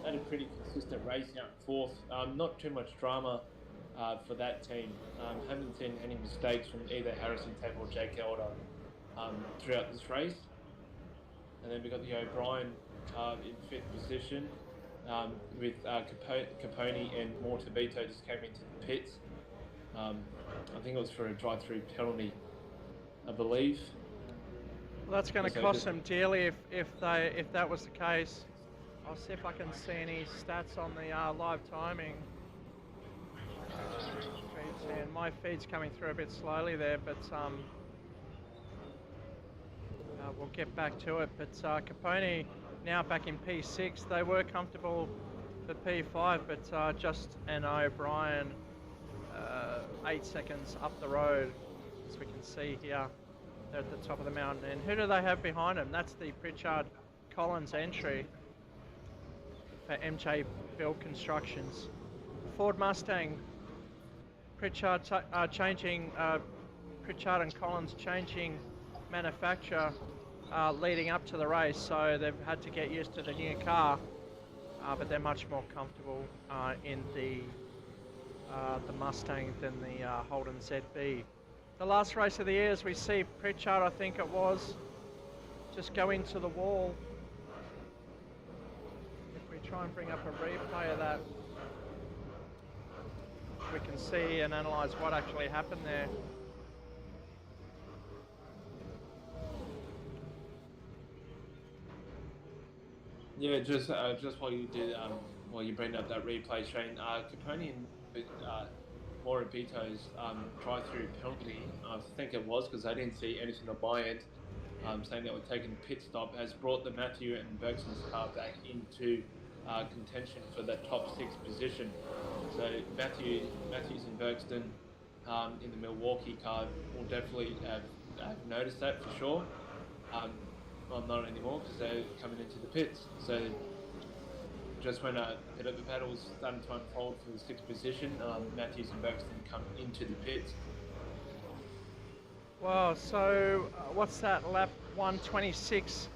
had a pretty consistent race out in fourth. Not too much drama for that team. Haven't seen any mistakes from either Harrison Tev or Jake Elder throughout this race. And then we've got the O'Brien car in fifth position. With Capone and Mortabito just came into the pits. I think it was for a drive-through penalty, I believe.
Well, that's going to cost them dearly if that was the case. I'll see if I can see any stats on the live timing. And my feed's coming through a bit slowly there, but we'll get back to it. But Capone now back in P6. They were comfortable for P5, but just an O'Brien 8 seconds up the road, as we can see here. They're at the top of the mountain. And who do they have behind them? That's the Pritchard Collins entry for MJ Build Constructions. Ford Mustang, Pritchard changing, Pritchard and Collins changing manufacturer leading up to the race, so they've had to get used to the new car, but they're much more comfortable in the Mustang than the Holden ZB. The last race of the year, as we see Pritchard, I think it was, just go into the wall. If we try and bring up a replay of that, we can see and analyse what actually happened there.
Yeah, just while you bring up that replay, Shane, Capone and Morabito's drive-through penalty, I think it was, because I didn't see anything on my end, saying that we're taking a pit stop, has brought the Matthew and Bergson's car back into contention for that top 6 position. So Matthews and Bergston in the Milwaukee car will definitely have noticed that for sure. Well, not anymore, because they're coming into the pits. So just when a bit of the battle was starting to unfold for the 6th position, Matthews and Buxton come into the pits.
Well, so what's that, lap 126,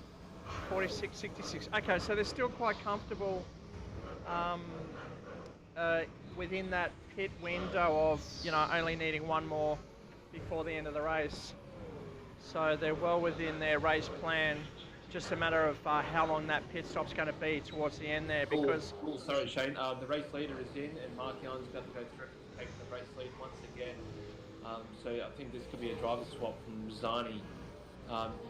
46, 66. Okay, so they're still quite comfortable within that pit window of, only needing one more before the end of the race. So they're well within their race plan. Just a matter of how long that pit stop's going to be towards the end there, because...
Sorry, Shane. The race leader is in, and Mark Young's about to go through and take the race lead once again. So I think this could be a driver swap from Zani.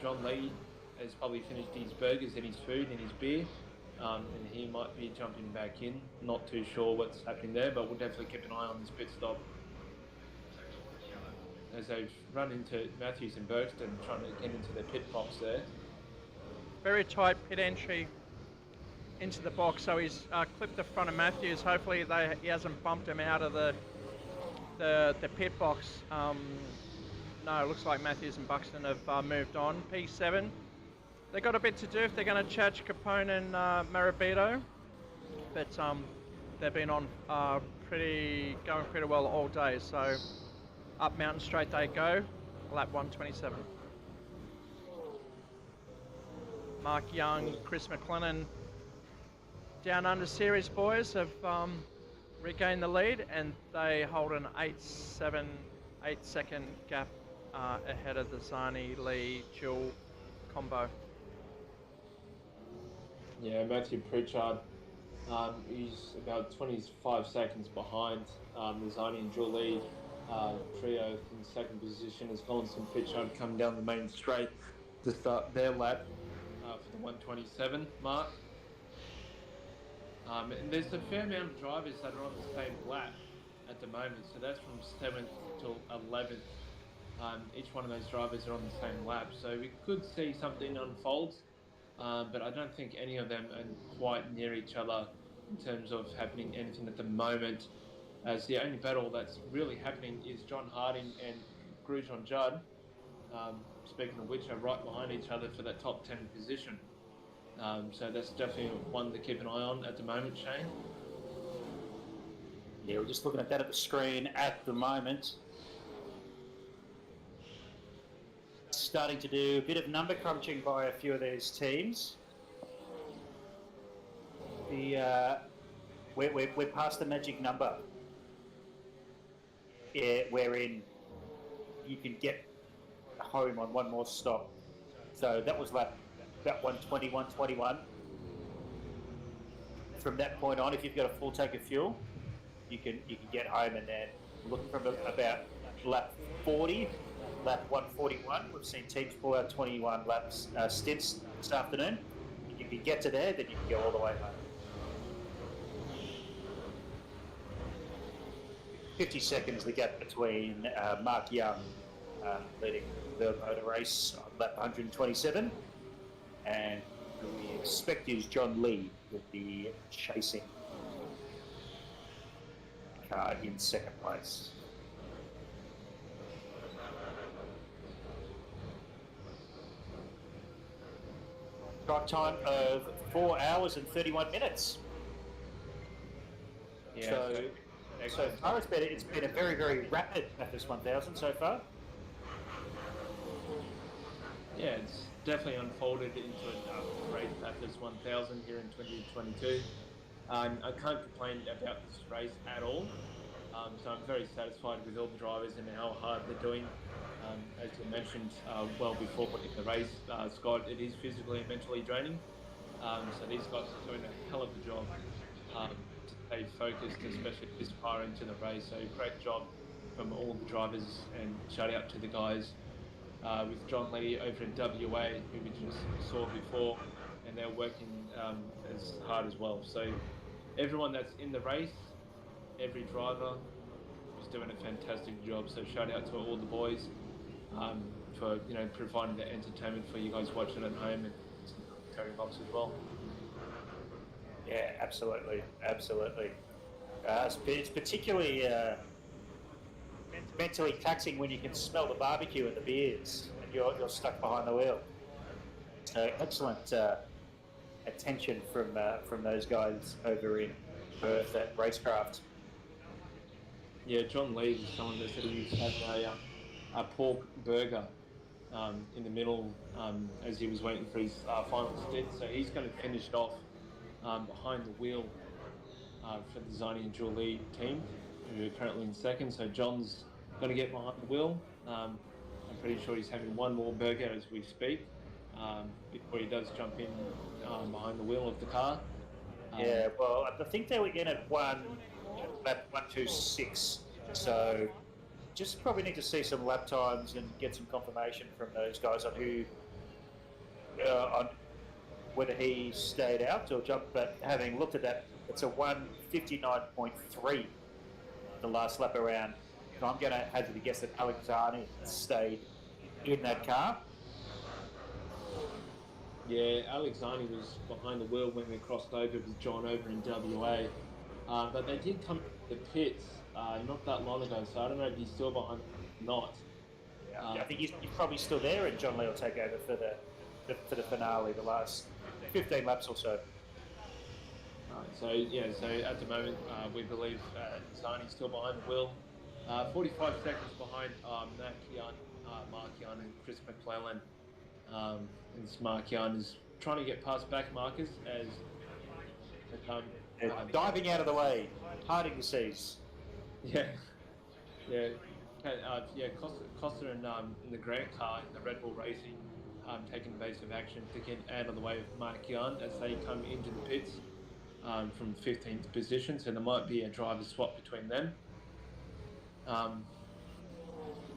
John Lee has probably finished his burgers and his food and his beer, and he might be jumping back in. Not too sure what's happening there, but we'll definitely keep an eye on this pit stop. As they've run into Matthews and Buxton trying to get into their pit box there.
Very tight pit entry into the box, so he's clipped the front of Matthews. Hopefully he hasn't bumped him out of the pit box. No, it looks like Matthews and Buxton have moved on. P7. They've got a bit to do if they're going to charge Capone and Marabito, but they've been on going pretty well all day. So up Mountain Straight they go, lap 127. Mark Young, Chris McLennan, Down Under Series boys have regained the lead, and they hold an 8-second gap ahead of the Zani Lee dual combo.
Yeah, Matthew Pritchard, he's about 25 seconds behind the Zani and Julie trio in second position, as Collins and Pritchard come down the main straight to start their lap for the 127 mark. And there's a fair amount of drivers that are on the same lap at the moment, so that's from 7th till 11th. Each one of those drivers are on the same lap, so we could see something unfold, but I don't think any of them are quite near each other in terms of happening anything at the moment, as the only battle that's really happening is John Harding and Grujon Judd, speaking of which, are right behind each other for that top 10 position. So that's definitely one to keep an eye on at the moment, Shane.
Yeah, we're just looking at that at the screen at the moment. Starting to do a bit of number crunching by a few of these teams. We're past the magic number, wherein you can get home on one more stop. So that was lap about 120, 121. From that point on, if you've got a full tank of fuel, you can get home, and then looking from about lap 40, lap 141, we've seen teams pull out 21 laps stints this afternoon. If you can get to there, then you can go all the way home. 50 seconds the gap between Mark Young leading the motor race on lap 127, and who we expect is John Lee with the chasing car in second place. Drive time of 4 hours and 31 minutes.
Yeah.
So far it's been a very, very rapid Bathurst 1000 so far.
Yeah, it's definitely unfolded into a great Bathurst 1000 here in 2022. I can't complain about this race at all. So I'm very satisfied with all the drivers and how hard they're doing. As you mentioned well before the race, Scott, it is physically and mentally draining. So these guys are doing a hell of a job to stay focused, especially this far into the race. So great job from all the drivers, and shout out to the guys with John Lee over in WA, who we just saw before, and they're working as hard as well. So everyone that's in the race, every driver is doing a fantastic job. So shout out to all the boys for providing the entertainment for you guys watching at home, and Terry Box as well.
Yeah, absolutely. It's particularly mentally taxing when you can smell the barbecue and the beers, and you're stuck behind the wheel. So excellent attention from those guys over in Perth at Racecraft.
Yeah, John Lee was someone that said he had a pork burger in the middle as he was waiting for his final stint. So he's going to finish it off behind the wheel for the Zani and Julie team, who are currently in second. So John's going to get behind the wheel. I'm pretty sure he's having one more burger as we speak before he does jump in behind the wheel of the car.
Yeah, well, I think they were in at lap 1:26. So just probably need to see some lap times and get some confirmation from those guys on who, on whether he stayed out or jumped. But having looked at that, it's a 1:59.3 the last lap around. So I'm going to hazard a guess that Alexander stayed in that car.
Yeah, Alexander was behind the wheel when we crossed over with John over in WA. But they did come to the pits not that long ago, so I don't know if he's still behind or not.
Yeah, I think he's probably still there, and John Lee will take over for the finale, the last 15 laps or so.
So at the moment we believe Zani's still behind the wheel. 45 seconds behind Markian and Chris McClellan. And Markian is trying to get past back markers as
diving out of the way, parting the seas.
Yeah. Costa and in the Grant car in the Red Bull Racing taking evasive action to get out of the way of Markian as they come into the pits from 15th position, so there might be a driver swap between them.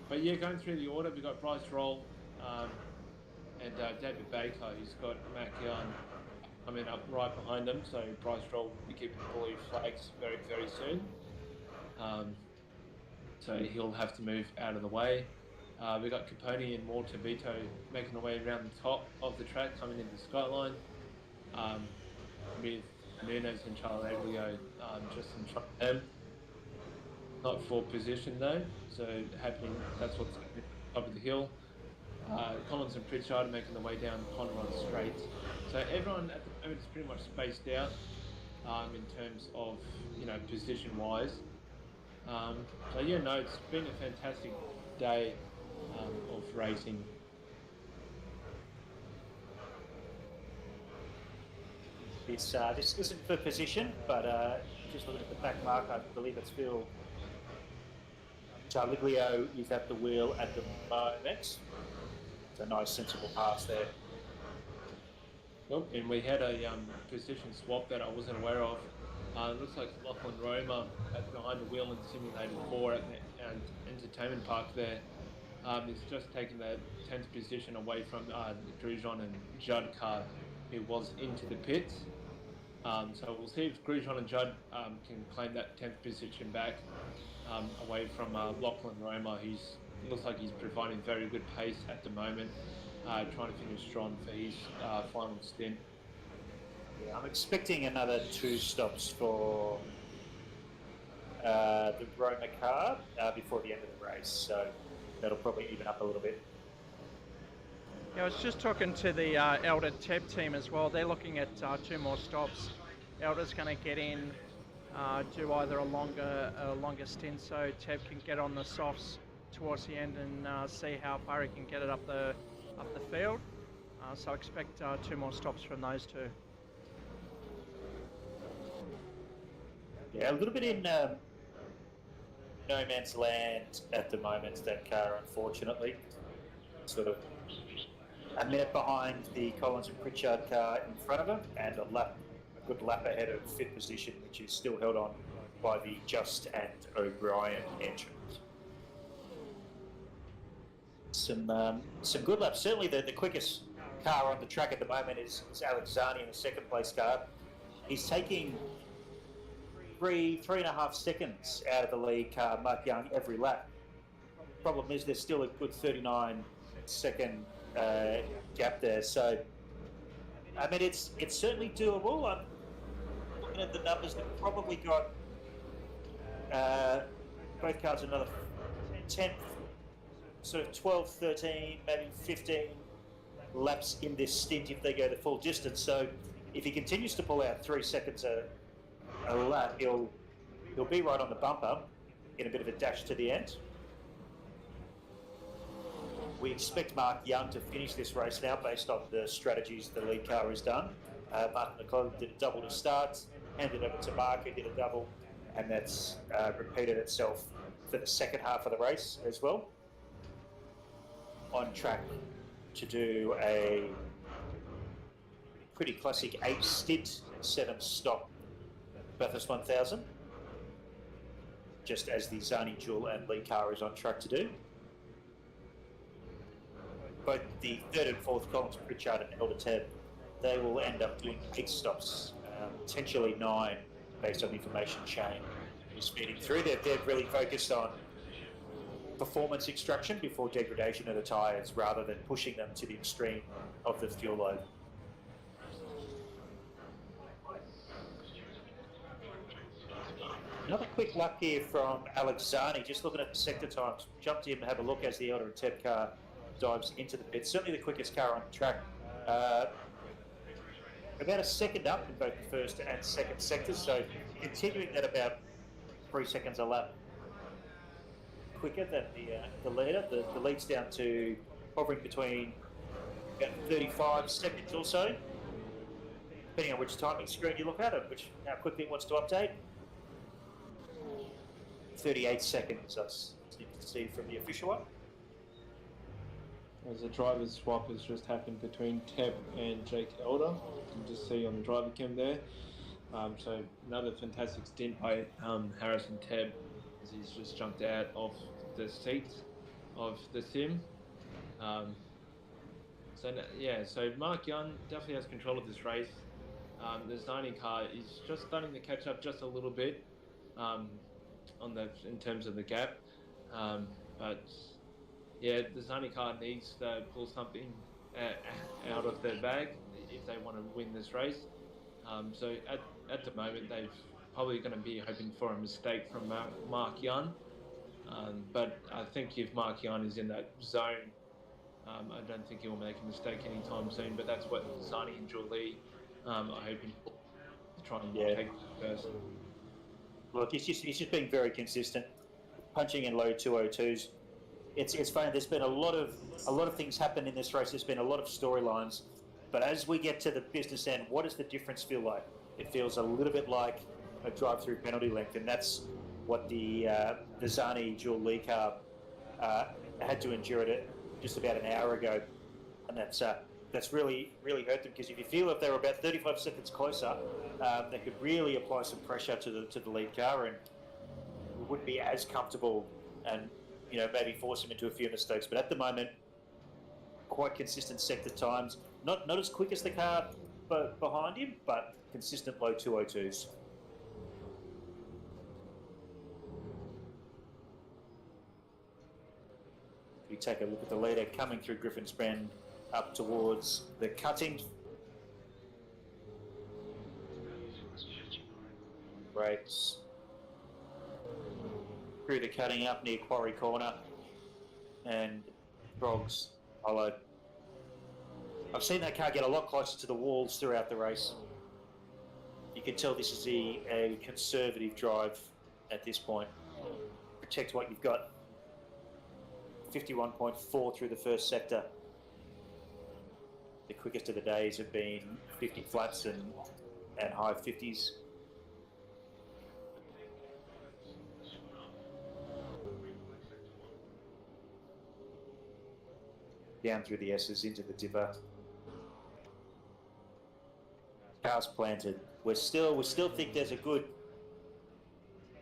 But yeah, going through the order, we've got Bryce Roll and David Baker, who's got Markian coming up right behind them, so Bryce Roll will be keeping the blue flags very, very soon. So he'll have to move out of the way. We've got Caponi and Walter Vito making their way around the top of the track, coming into the Skyline, with Nunes and Charles Aglio just in front of them. Not for position though, so that's what's happening at the top of the hill. Collins and Pritchard are making their way down Conrod Straight. So everyone at the moment is pretty much spaced out in terms of, position-wise. It's been a fantastic day of racing.
This isn't for position, but just looking at the back mark, I believe it's Phil Charliglio is at the wheel at the moment. It's a nice, sensible pass there.
Nope, and we had a position swap that I wasn't aware of. It looks like Lachlan Roma behind the wheel in Simulator 4 at the entertainment park there. It's just taken the 10th position away from Grujon and Judd car, who was into the pits. So we'll see if Grujon and Judd can claim that 10th position back away from Lachlan Roma, who looks like he's providing very good pace at the moment, trying to finish strong for his final stint.
Yeah, I'm expecting another 2 stops for the Roma car before the end of the race, so that'll probably even up a little bit.
Yeah, I was just talking to the Elder Teb team as well. They're looking at 2 more stops. Elder's going to get in, do either a longer stint, so Teb can get on the softs towards the end and see how far he can get it up the field. So I expect 2 more stops from those 2.
Yeah, a little bit in no man's land at the moment, that car, unfortunately. Sort of a minute behind the Collins and Pritchard car in front of him, and a good lap ahead of 5th position, which is still held on by the Just and O'Brien entrant. Some good laps. Certainly the quickest car on the track at the moment is Alex Zani in the 2nd place car. He's taking 3.5 seconds out of the lead car, Mark Young, every lap. Problem is there's still a good 39-second gap there. So, I mean, it's certainly doable. I'm looking at the numbers. They've probably got both cars another 10, sort of 12, 13, maybe 15 laps in this stint if they go the full distance. So if he continues to pull out 3 seconds a lap, he'll be right on the bumper in a bit of a dash to the end. We expect Mark Young to finish this race now based on the strategies the lead car has done. Martin McClellan did a double to start, handed over to Mark, who did a double, and that's repeated itself for the second half of the race as well. On track to do a pretty classic 8 stint, 7 stop Bathurst 1000, just as the Zani Jewel and Lee car is on track to do. Both the 3rd and 4th Collins, Pritchard and Elder Teb, they will end up doing 8 stops, potentially 9, based on the information chain is feeding through. They're really focused on performance extraction before degradation of the tyres, rather than pushing them to the extreme of the fuel load. Another quick lap here from Alex Zani, just looking at the sector times. Jumped in to have a look as the Elder and Teb car dives into the pit. Certainly the quickest car on the track. About a second up in both the 1st and 2nd sectors, so continuing at about 3 seconds a lap quicker than the leader. The lead's down to hovering between about 35 seconds or so, depending on which timing screen you look at and how quickly it wants to update. 38 seconds, as you can see from the official one.
As a driver's swap has just happened between Teb and Jake Elder. You can just see on the driver cam there. So another fantastic stint by Harrison Teb, as he's just jumped out of the seat of the sim. So Mark Young definitely has control of this race. The Zani car is just starting to catch up just a little bit in terms of the gap, but yeah, the Zani car needs to pull something out of their bag if they want to win this race. So at the moment, they've probably going to be hoping for a mistake from Mark Young. But I think if Mark Young is in that zone, I don't think he will make a mistake anytime soon. But that's what Zani and Julie are hoping for, to try and take first.
Look, he's just being very consistent, punching in low 202s. It's funny. There's been a lot of things happen in this race. There's been a lot of storylines, but as we get to the business end, what does the difference feel like? It feels a little bit like a drive-through penalty length, and that's what the Zani Jewel Lee car had to endure it just about an hour ago, and that's really hurt them, because if you feel if they were about 35 seconds closer, they could really apply some pressure to the lead car and wouldn't be as comfortable and maybe force him into a few mistakes. But at the moment, quite consistent sector times. Not as quick as the car behind him, but consistent low 202s. We take a look at the leader coming through Griffin's Bend up towards the cutting. Brakes through the cutting up near Quarry Corner, and Frogs followed. I've seen that car get a lot closer to the walls throughout the race. You can tell this is a conservative drive at this point. Protect what you've got. 51.4 through the first sector. The quickest of the days have been 50 flats and high 50s. Down through the S's into the dipper. Cars planted. We still think there's a good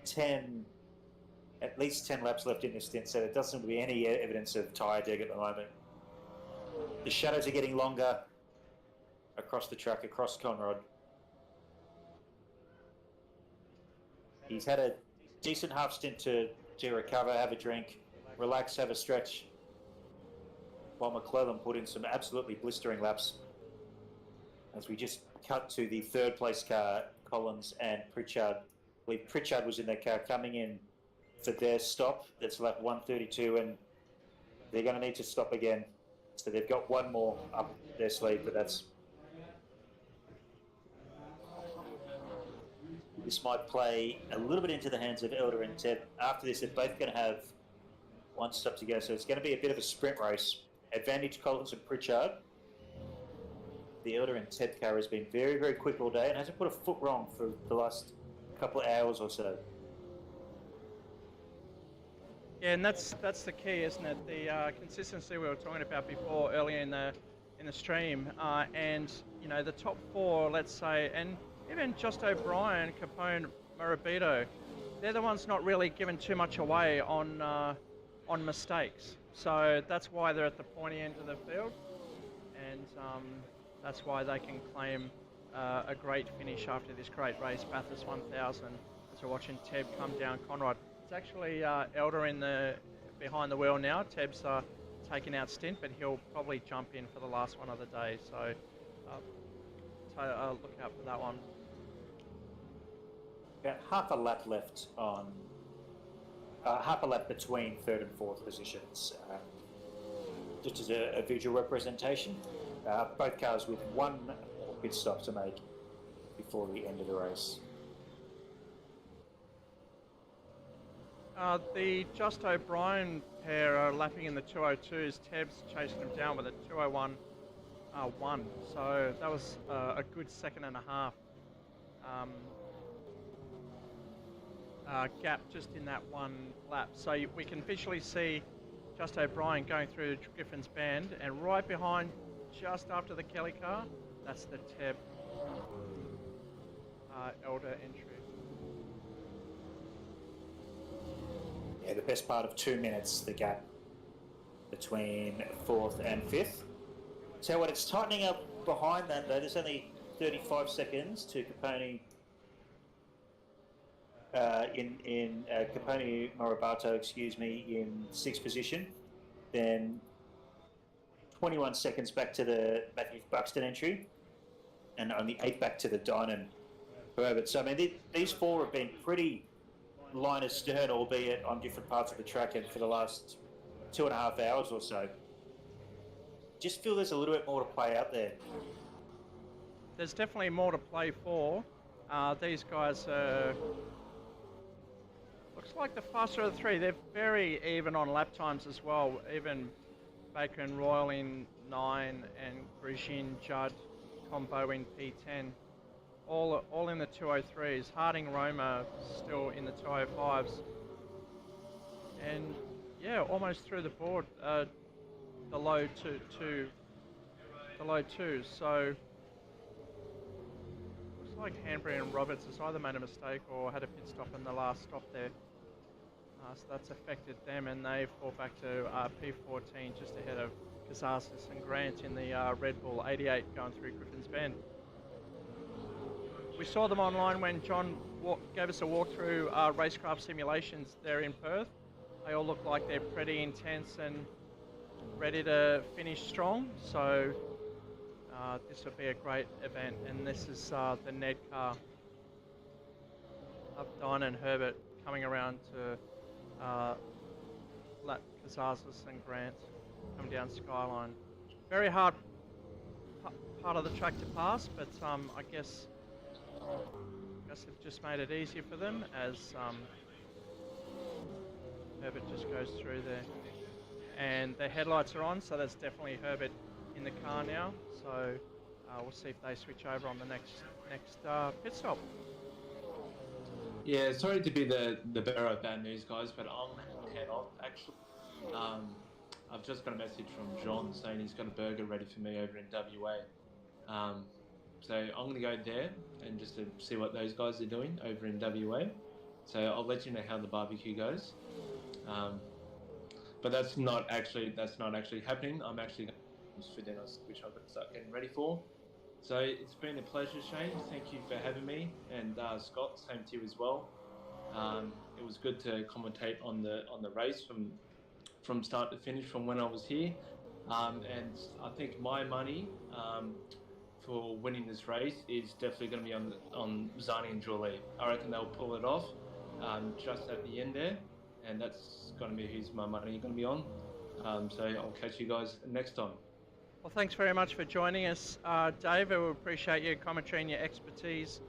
10, at least 10 laps left in this stint, so there doesn't seem to be any evidence of tyre deg at the moment. The shadows are getting longer across the track, across Conrod. He's had a decent half stint to recover, have a drink, relax, have a stretch, while McClellan put in some absolutely blistering laps. As we just cut to the 3rd place car, Collins and Pritchard. I believe Pritchard was in that car coming in for their stop. That's lap 132, and they're going to need to stop again. So they've got one more up their sleeve, but that's this might play a little bit into the hands of Elder and Ted. After this, they're both going to have one stop to go, so it's going to be a bit of a sprint race. Advantage Collins and Pritchard. The Elder and Ted car has been very, very quick all day and hasn't put a foot wrong for the last couple of hours or so.
Yeah, and that's the key, isn't it? The consistency we were talking about before earlier in the stream, and you know the top four, let's say, and even Just O'Brien, Capone, Morabito, they're the ones not really giving too much away on mistakes. So that's why they're at the pointy end of the field, and that's why they can claim a great finish after this great race, Bathurst 1000. As we're watching Teb come down Conrod. It's actually Elder behind the wheel now. Teb's taking out Stint, but he'll probably jump in for the last one of the day. So look out for that one.
About half a lap left on, half a lap between third and fourth positions. Just as a visual representation, both cars with one pit stop to make before the end of the race.
The Just O'Brien pair are lapping in the 202s. Teb's chasing them down with a 201.1. So that was a good second and a half gap just in that one lap. So we can visually see Just O'Brien going through Griffin's Bend, and right behind, just after the Kelly car, that's the Teb Elder entry.
Yeah, the best part of 2 minutes, the gap between fourth and fifth. So what it's tightening up behind that though, there's only 35 seconds to Capone Capone Morabato, in sixth position. Then 21 seconds back to the Matthew Buxton entry, and only 8 back to the Dynan Herbert. So I mean, these four have been pretty line astern, albeit on different parts of the track, and for the last 2.5 hours or so. Just feel there's a little bit more to play out there.
There's definitely more to play for. These guys looks like the faster of the three. They're very even on lap times as well. Even Baker and Royal in 9 and Grishин, Judd, Combo in P10. All in the 203s. Harding, Roma still in the 205s. And yeah, almost through the board, the low twos. So looks like Hanbury and Roberts has either made a mistake or had a pit stop in the last stop there. So that's affected them, and they fall back to P14 just ahead of Kazazis and Grant in the Red Bull 88 going through Griffin's Bend. We saw them online when John gave us a walkthrough racecraft simulations there in Perth. They all look like they're pretty intense and ready to finish strong. So this will be a great event. And this is the Ned car of Dyna and Herbert coming around to lap Kazazis and Grant come down Skyline. Very hard part of the track to pass, but I guess they've just made it easier for them as Herbert just goes through there. And their headlights are on, so that's definitely Herbert in the car now. So we'll see if they switch over on the next pit stop.
Yeah, sorry to be the bearer of bad news, guys, but I'm head off actually. I've just got a message from John saying he's got a burger ready for me over in WA. So I'm going to go there and just to see what those guys are doing over in WA. So I'll let you know how the barbecue goes. But that's not actually happening. I'm actually going for dinner, which I've got to start getting ready for. So it's been a pleasure, Shane. Thank you for having me, and Scott, same to you as well. It was good to commentate on the race from start to finish from when I was here, and I think my money for winning this race is definitely going to be on Zani and Julie. I reckon they'll pull it off just at the end there, and that's going to be who's my money going to be on. So I'll catch you guys next time.
Well, thanks very much for joining us, Dave. We appreciate your commentary and your expertise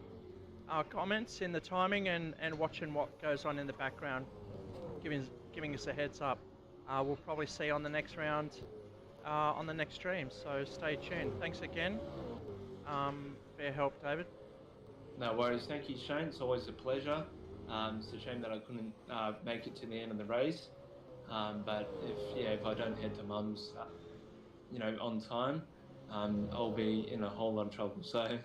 comments in the timing and watching what goes on in the background, giving us a heads up. We'll probably see on the next round, on the next stream. So stay tuned. Thanks again for your help, David.
No worries. Thank you, Shane. It's always a pleasure. It's a shame that I couldn't make it to the end of the race. But if I don't head to Mum's, on time, I'll be in a whole lot of trouble. So,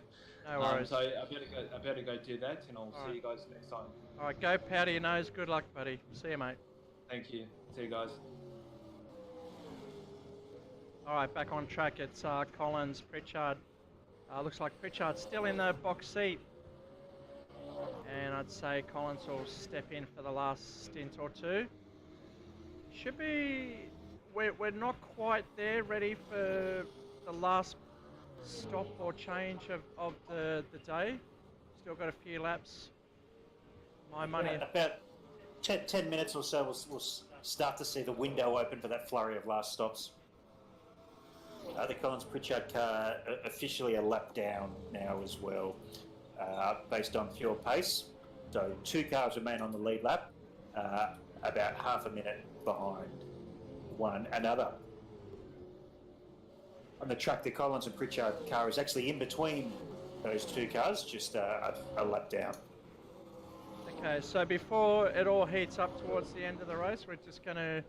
no worries.
So I better go do that, and I'll see you guys next time.
All right, go powder your nose. Good luck, buddy. See you, mate.
Thank you. See you guys.
All right, back on track. It's Collins, Pritchard. Looks like Pritchard's still in the box seat. And I'd say Collins will step in for the last stint or two. Should be... We're not quite there, ready for the last stop or change of the day. Still got a few laps. My money...
About 10 minutes or so, we'll start to see the window open for that flurry of last stops. The Collins Pritchard car officially a lap down now as well, based on pure pace. So 2 cars remain on the lead lap, about half a minute behind one another. On the track, the Collins and Pritchard car is actually in between those 2 cars, just a lap down.
Okay, so before it all heats up towards the end of the race, we're just going to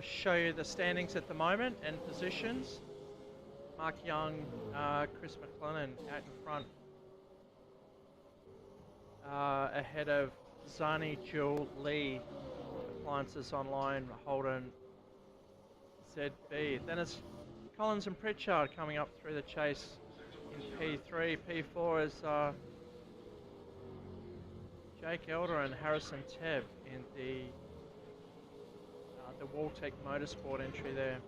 show you the standings at the moment and positions. Mark Young, Chris McLennan out in front, ahead of Zani, Jewel, Lee, Appliances Online, Holden, ZB. Then it's Collins and Pritchard coming up through the chase in P3. P4 is Jake Elder and Harrison Tebb in the Waltech Motorsport entry there.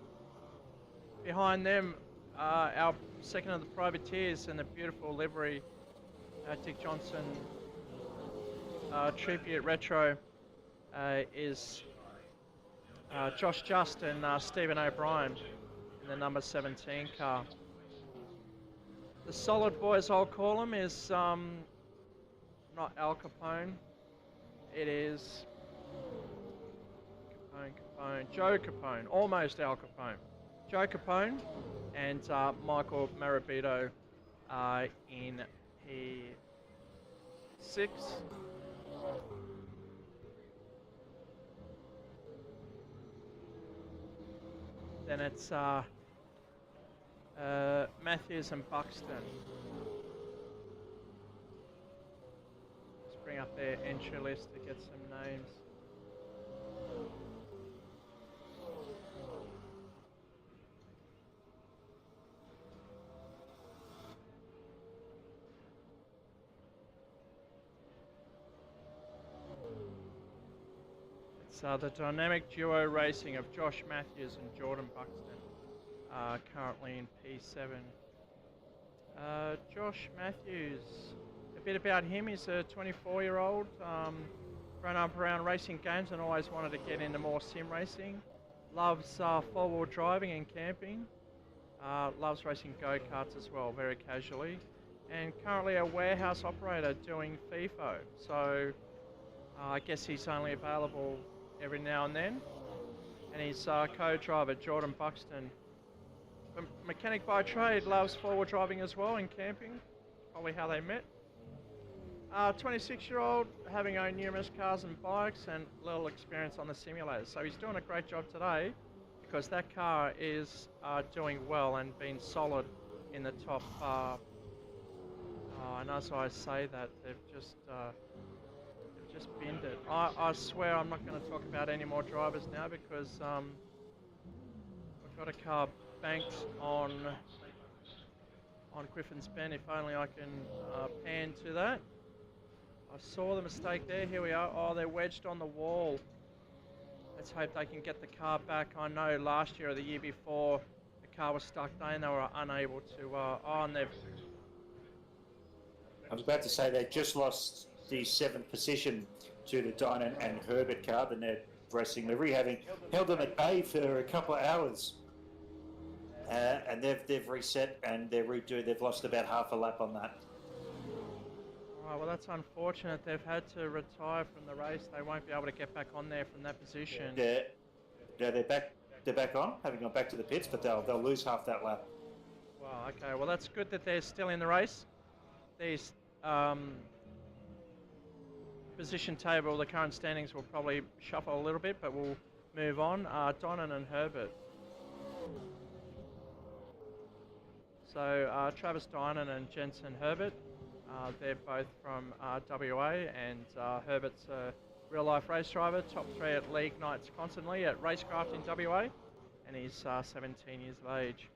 Behind them, our second of the privateers in the beautiful livery, Dick Johnson Tribute Retro, is Josh Just and Stephen O'Brien in the number 17 car. The solid boys, I'll call them, is not Al Capone. It is Capone, Joe Capone, almost Al Capone. Joe Capone and Michael Marabito in P6. Then it's Matthews and Buxton. Let's bring up their entry list to get some names. The dynamic duo racing of Josh Matthews and Jordan Buxton, currently in P7. Josh Matthews, a bit about him, he's a 24-year-old, grown up around racing games and always wanted to get into more sim racing. Loves four-wheel driving and camping. Loves racing go-karts as well, very casually. And currently a warehouse operator doing FIFO. So I guess he's only available every now and then. And his co-driver, Jordan Buxton, a mechanic by trade, loves four-wheel driving as well and camping. Probably how they met. 26-year-old, having owned numerous cars and bikes and little experience on the simulators. So he's doing a great job today because that car is doing well and been solid in the top. And as I say that, they've just binned it. I swear I'm not going to talk about any more drivers now because we've got a car banked on Griffin's Bend. If only I can pan to that. I saw the mistake there. Here we are. Oh, they're wedged on the wall. Let's hope they can get the car back. I know last year or the year before the car was stuck there and they were unable to. And they've.
I was about to say they just lost the 7th position to the Dynan and Herbert car, the Ned Racing livery, having held them at bay for a couple of hours. And they've reset and they're redo. They've lost about half a lap on that.
All Oh, well, that's unfortunate. They've had to retire from the race. They won't be able to get back on there from that position.
They're back. They're back on, having gone back to the pits, but they'll lose half that lap.
Wow. Okay. Well, that's good that they're still in the race. These position table, the current standings will probably shuffle a little bit, but we'll move on. Donnan and Herbert. So Travis Donnan and Jensen Herbert. They're both from WA, and Herbert's a real-life race driver, top 3 at league nights constantly at Racecraft in WA, and he's 17 years of age.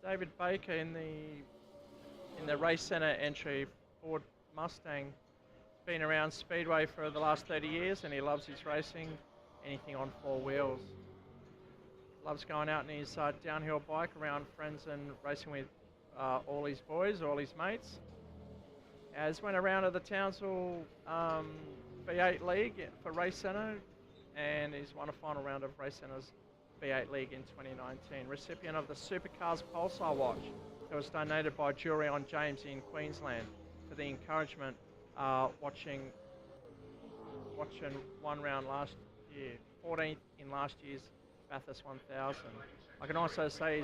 David Baker in the Racecentre entry, Ford Mustang. He's been around Speedway for the last 30 years, and he loves his racing, anything on 4 wheels. Loves going out in his downhill bike around friends and racing with all his boys, all his mates. Has went around to the Townsville V8 League for Racecentre, and he's won a final round of Racecentre's V8 League in 2019. Recipient of the Supercars Pulsar watch that was donated by Jewelry on James in Queensland for the encouragement watching one round last year, 14th in last year's Bathurst 1000. I can also say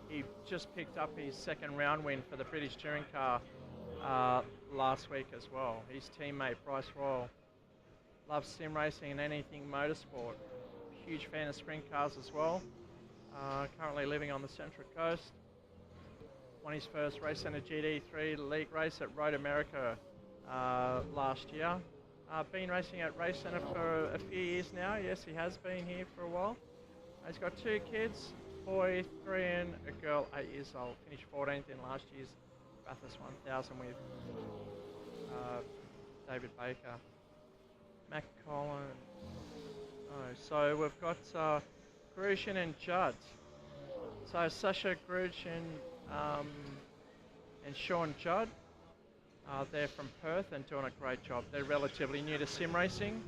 he just picked up his 2nd round win for the British Touring Car last week as well. His teammate Bryce Royal loves sim racing and anything motorsport. Huge fan of sprint cars as well. Currently living on the Central Coast. Won his first Racecentre GD3 League race at Road America last year. Been racing at Racecentre for a few years now. Yes, he has been here for a while. He's got 2 kids, boy 3 and a girl 8 years old. Finished 14th in last year's Bathurst 1000 with David Baker. Matt Collins. Oh, so we've got Grushin and Judd. So Sasha Grushin and Sean Judd. They're from Perth and doing a great job. They're relatively new to sim racing,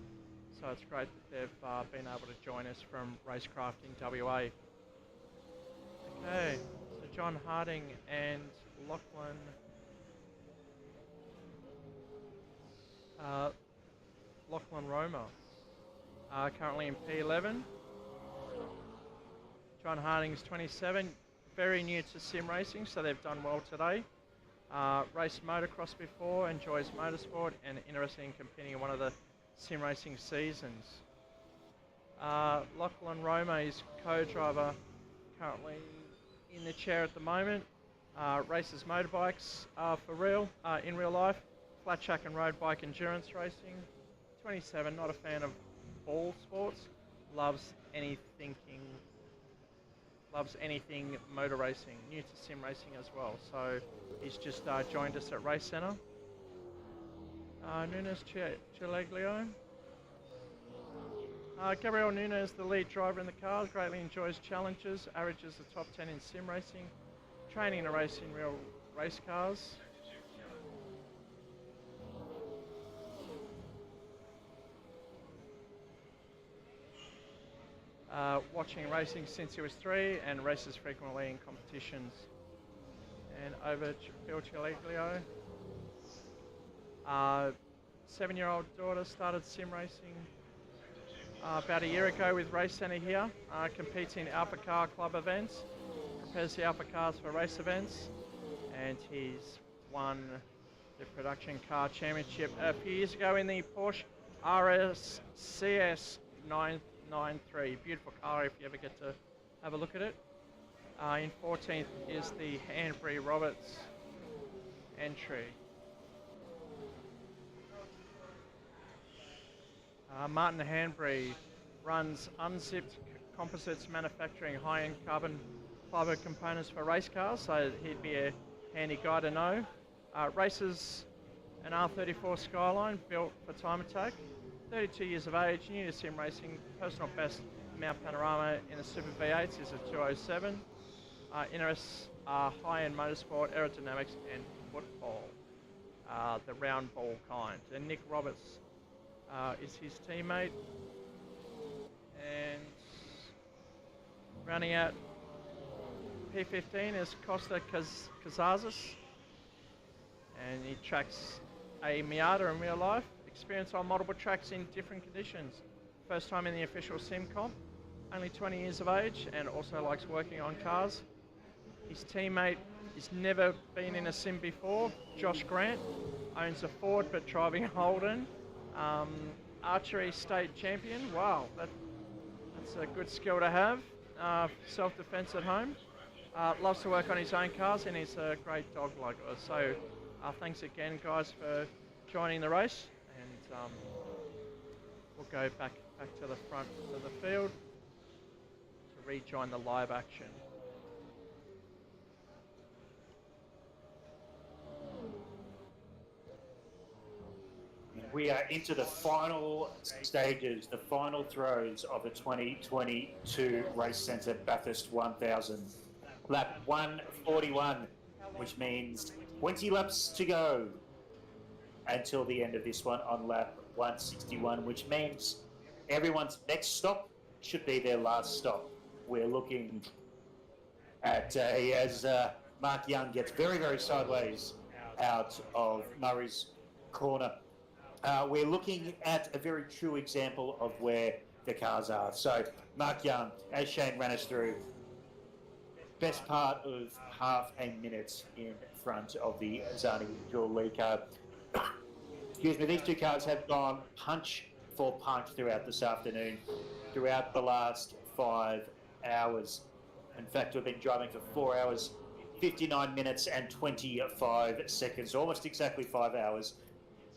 so it's great that they've been able to join us from Racecraft in WA. Okay, so John Harding and Lachlan Roma are currently in P11. John Harding's 27, very new to sim racing, so they've done well today. Raced motocross before, enjoys motorsport, and interested in competing in one of the sim racing seasons. Lachlan Roma is co-driver, currently in the chair at the moment. Races motorbikes for real, in real life, flat track and road bike endurance racing. 27, not a fan of ball sports, loves anything motor racing, new to sim racing as well. So he's just joined us at Racecentre. Nunes Chileglio. Gabriel Nunes, the lead driver in the car, greatly enjoys challenges, averages the top 10 in sim racing, training to race in real race cars. Watching racing since he was 3 and races frequently in competitions. And over to Phil Chileglio. 7-year-old daughter started sim racing about a year ago with Racecentre here. Competes in Alpha Car Club events, prepares the Alpha Cars for race events, and he's won the production car championship a few years ago in the Porsche RSCS 993. Beautiful car if you ever get to have a look at it. In 14th is the Hanbury Roberts entry. Martin Hanbury runs unzipped composites manufacturing high-end carbon fibre components for race cars, so he'd be a handy guy to know. Races an R34 Skyline built for Time Attack. 32 years of age, new to sim racing. Personal best Mount Panorama in the Super V8s is a 207. Interests are high-end motorsport, aerodynamics, and football, the round ball kind. And Nick Roberts is his teammate. And rounding out P15 is Costa Kazazis. and he tracks a Miata in real life, experience on multiple tracks in different conditions. First time in the official sim comp, only 20 years of age, and also likes working on cars. His teammate has never been in a sim before, Josh Grant, owns a Ford but driving a Holden. Archery state champion, wow, that's a good skill to have. Self-defense at home. Loves to work on his own cars, and he's a great dog lover. So thanks again, guys, for joining the race, and we'll go back to the front of the field to rejoin the live action.
We are into the final stages, the final throws of the 2022 Racecentre Bathurst 1000. Lap 141, which means 20 laps to go until the end of this one on lap 161, which means everyone's next stop should be their last stop. We're looking at as Mark Young gets very, very sideways out of Murray's corner. We're looking at a very true example of where the cars are. So Mark Young, as Shane ran us through, best part of half a minute in front of the Zani Dual League car. Excuse me, these two cars have gone punch for punch throughout this afternoon, throughout the last 5 hours. In fact, we've been driving for 4 hours, 59 minutes and 25 seconds, almost exactly 5 hours.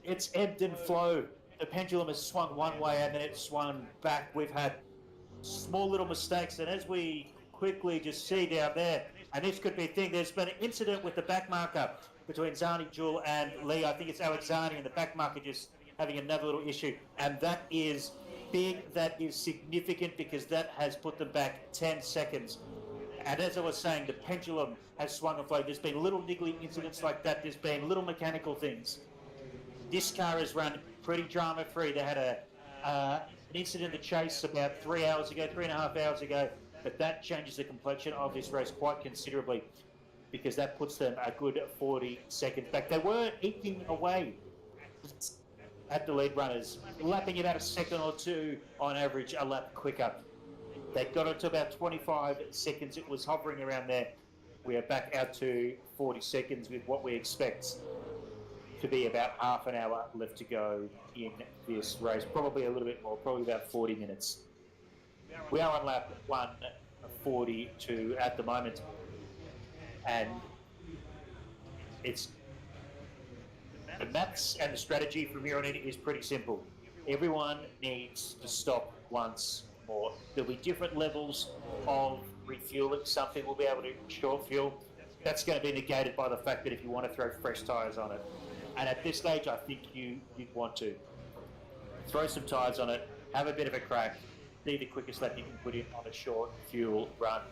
It's ebbed and flowed. The pendulum has swung one way and then it swung back. We've had small little mistakes, and as we quickly just see down there, and this could be a thing, there's been an incident with the back marker between Zani Jewel and Lee. I think it's Alex Zani and the back marker just having another little issue, and that is big, that is significant, because that has put them back 10 seconds. And as I was saying, the pendulum has swung and flowed. There's been little niggly incidents like that. There's been little mechanical things. This car has run pretty drama-free. They had an incident in the chase about 3 hours ago, 3.5 hours ago, but that changes the complexion of this race quite considerably, because that puts them a good 40 seconds back. They were eking away at the lead runners, lapping about a second or two on average a lap quicker. They got it to about 25 seconds. It was hovering around there. We are back out to 40 seconds with what we expect to be about half an hour left to go in this race. Probably a little bit more, probably about 40 minutes. We are on lap 142 at the moment, and it's the maths and the strategy from here on in is pretty simple. Everyone needs to stop once more. There'll be different levels of refueling. Some people will be able to short fuel. That's going to be negated by the fact that if you want to throw fresh tyres on it. And at this stage, I think you'd want to throw some tyres on it, have a bit of a crack, be the quickest lap you can put in on a short fuel run.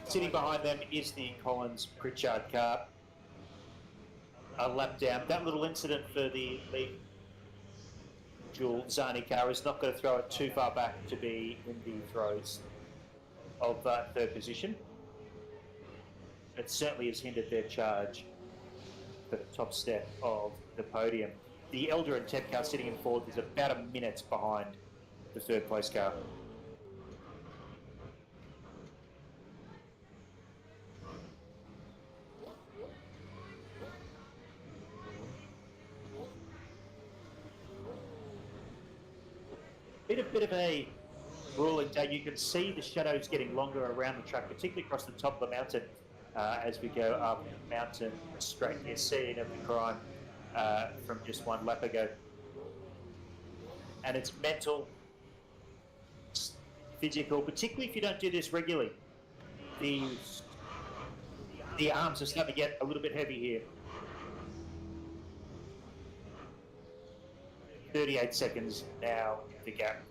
Sitting behind them is the Collins Pritchard car. A lap down. That little incident for the dual Zani car is not going to throw it too far back to be in the throes of third position. It certainly has hindered their charge for the top step of the podium. The Elder and Ted car sitting in fourth is about a minute behind the third place car. Bit of a ruling day. You can see the shadows getting longer around the track, particularly across the top of the mountain as we go up mountain straight. You're seeing of the crime from just one lap ago. And it's mental, physical, particularly if you don't do this regularly. The arms are starting to get a little bit heavy here. 38 seconds now, the gap.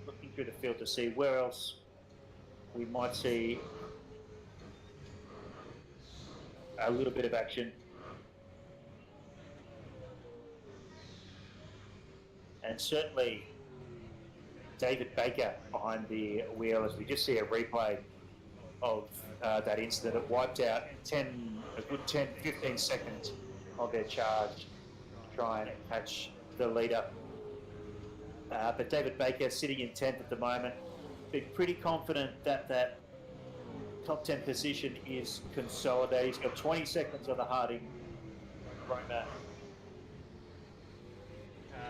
Looking through the field to see where else we might see a little bit of action. And certainly David Baker behind the wheel as we just see a replay of that incident. It wiped out a good 10, 15 seconds of their charge to try and catch the leader. But David Baker sitting in 10th at the moment. Been pretty confident that that top 10 position is consolidated. He's got 20 seconds on the Harding Roma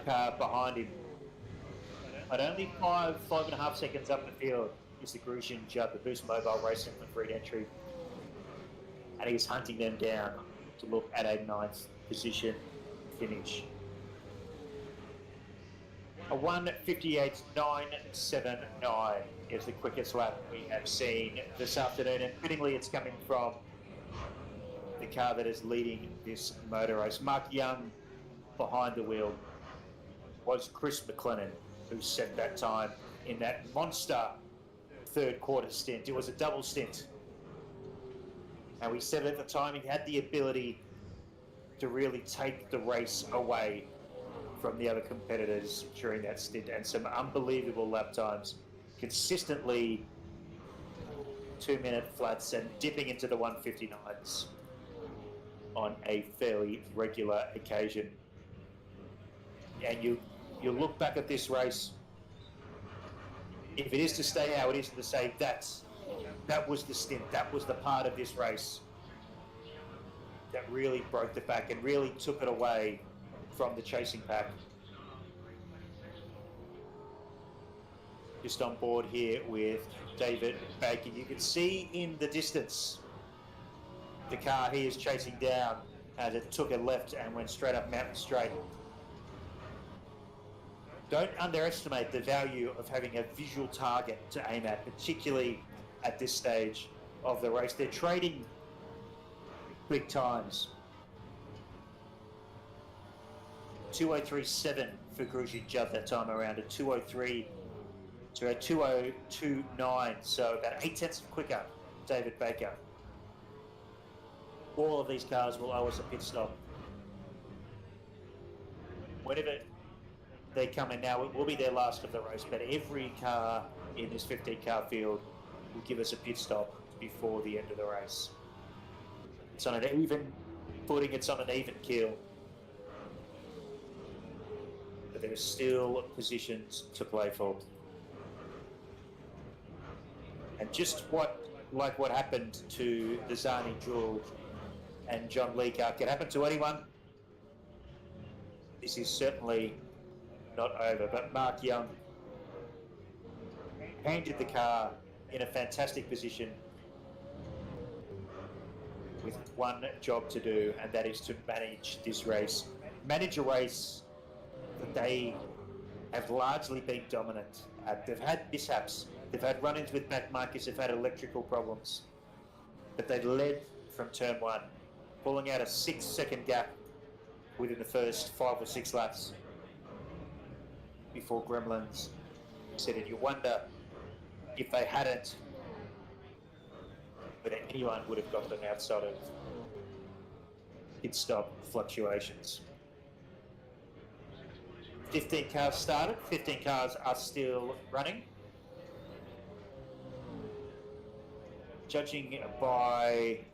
car behind him. But only 5.5 seconds up the field is the Grosjean Judd, the Boost Mobile Racecentre free entry. And he's hunting them down to look at a 9th position finish. A 1:58.979 is the quickest lap we have seen this afternoon, and fittingly it's coming from the car that is leading this motor race. Mark Young behind the wheel was Chris McLennan, who set that time in that monster third quarter stint. It was a double stint. And we said at the time he had the ability to really take the race away from the other competitors during that stint, and some unbelievable lap times, consistently 2-minute flats and dipping into the 1:59s on a fairly regular occasion. And you look back at this race, if it is to stay how it is to say that was the stint, that was the part of this race that really broke the back and really took it away from the chasing pack. Just on board here with David Baker. You can see in the distance the car he is chasing down as it took a left and went straight up Mountain Straight. Don't underestimate the value of having a visual target to aim at, particularly at this stage of the race. They're trading quick times. 2:03.7 for Grosjean Judd that time around, a 2:03 to a 2:02.9, so about 8 tenths quicker, David Baker. All of these cars will owe us a pit stop. Whenever they come in now, it will be their last of the race, but every car in this 15-car field will give us a pit stop before the end of the race. It's on an even footing, it's on an even keel. But there are still positions to play for. And just like what happened to the Zani George and John Lee car can happen to anyone, this is certainly not over. But Mark Young handed the car in a fantastic position with one job to do, and that is to manage this race. Manage a race that they have largely been dominant at. They've had mishaps. They've had run-ins with Mac Marcus. They've had electrical problems. But they led from turn 1, pulling out a 6-second gap within the first 5 or 6 laps before Gremlins said it. You wonder if they hadn't, whether anyone would have got them outside of pit stop fluctuations. 15 cars started, 15 cars are still running. Judging by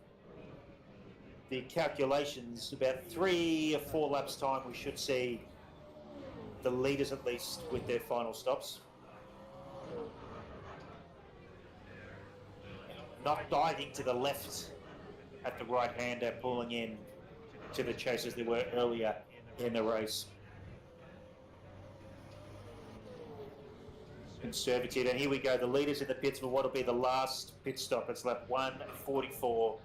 the calculations, about 3 or 4 laps time we should see the leaders at least with their final stops. Not diving to the left at the right-hander, pulling in to the chase as they were earlier in the race. Conservative, and here we go, the leaders in the pits for what will be the last pit stop. It's lap 1:44.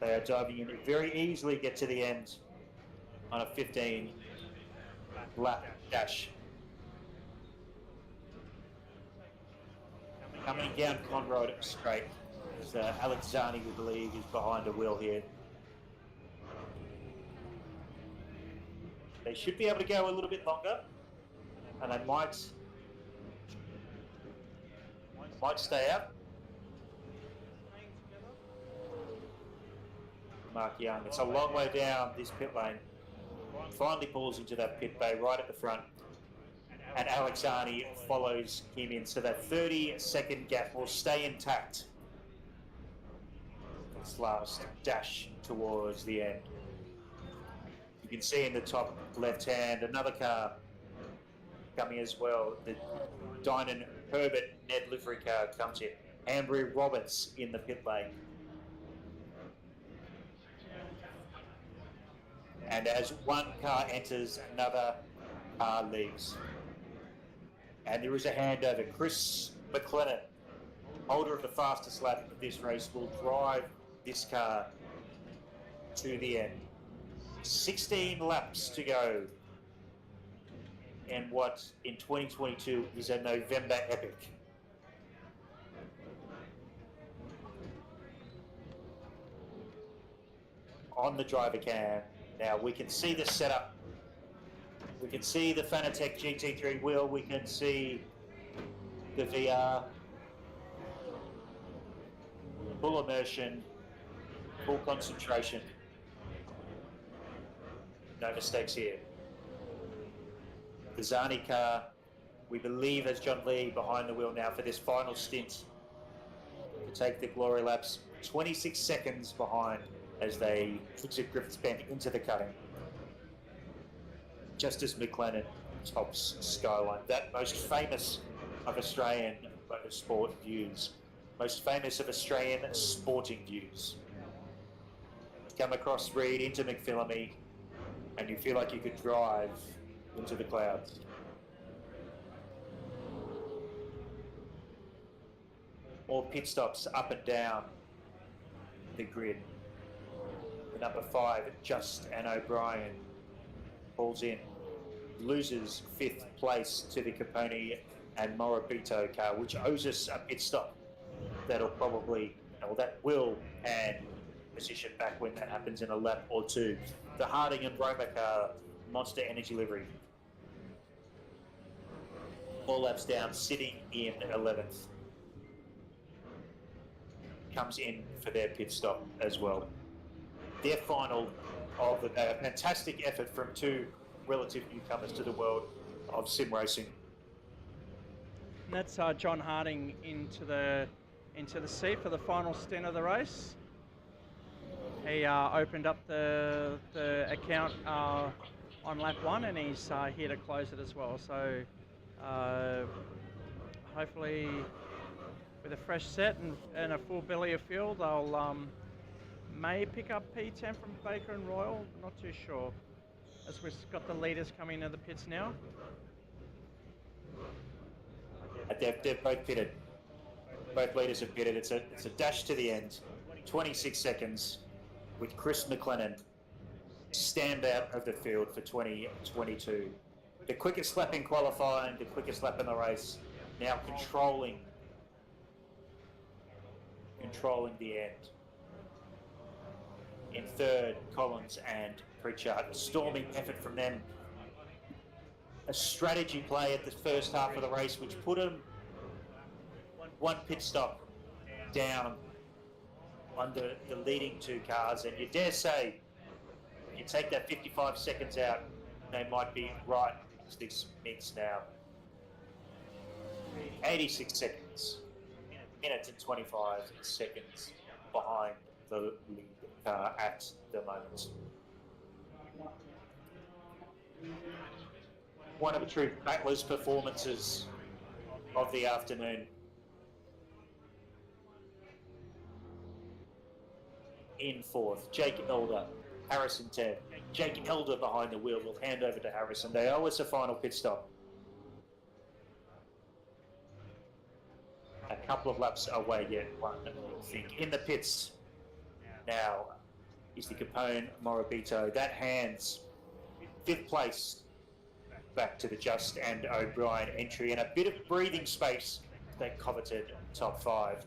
They are diving in to very easily get to the end on a 15-lap dash. Coming down Conroad straight. Alex Zani, we believe, is behind the wheel here. They should be able to go a little bit longer, and they might stay out. Mark Young, it's a long way down this pit lane. Finally pulls into that pit bay right at the front. and Alexani follows him in. So that 30-second gap will stay intact. This last dash towards the end. You can see in the top left hand another car coming as well. The Dynon Herbert Ned livery car comes in. Ambry Roberts in the pit lane. And as one car enters, another car leaves. And there is a handover. Chris McLennan, holder of the fastest lap of this race, will drive this car to the end. 16 laps to go. And what in 2022 is a November epic. On the driver cam, now we can see the setup. We can see the Fanatec GT3 wheel. We can see the VR. Full immersion, full concentration. No mistakes here. The Zani car, we believe, has John Lee behind the wheel now for this final stint to take the glory laps. 26 seconds behind as they exit Griffiths Bend into the cutting. Just as McLennan tops Skyline, that most famous of Australian motorsport views, most famous of Australian sporting views. Come across Reed into McPhillamy, and you feel like you could drive into the clouds. More pit stops up and down the grid. The number 5, Just and O'Brien, pulls in, loses 5th place to the Capone and Morabito car, which owes us a pit stop. That'll probably, well, that will hand position back when that happens in a lap or two. The Harding and Roma car, Monster Energy livery. 4 laps down, sitting in 11th. Comes in for their pit stop as well. Their final of the day. A fantastic effort from 2 relative newcomers to the world of sim racing.
And that's John Harding into the seat for the final stint of the race. He opened up the account on lap 1, and he's here to close it as well. So hopefully with a fresh set and a full belly of fuel, they'll may pick up P10 from Baker and Royal. Not too sure. As we've got the leaders coming into the pits now.
They've both pitted. Both leaders have pitted. It's a dash to the end. 26 seconds with Chris McLennan, standout of the field for 2022. The quickest lap in qualifying, the quickest lap in the race. Now controlling the end. In third, Collins and Pritchard. Storming effort from them. A strategy play at the first half of the race, which put them 1 pit stop down under the leading 2 cars. And you dare say, if you take that 55 seconds out, they might be right as this mix now. 86 seconds. Minutes and 25 seconds behind the lead car at the moment. One of the true battler's performances of the afternoon. In fourth, Jake Elder, Harrison 10. Jake Elder behind the wheel will hand over to Harrison. They owe us a final pit stop. A couple of laps away yet, I think. In the pits now is the Capone Morabito. That hands 5th place back to the Just and O'Brien entry, and a bit of breathing space that coveted top 5.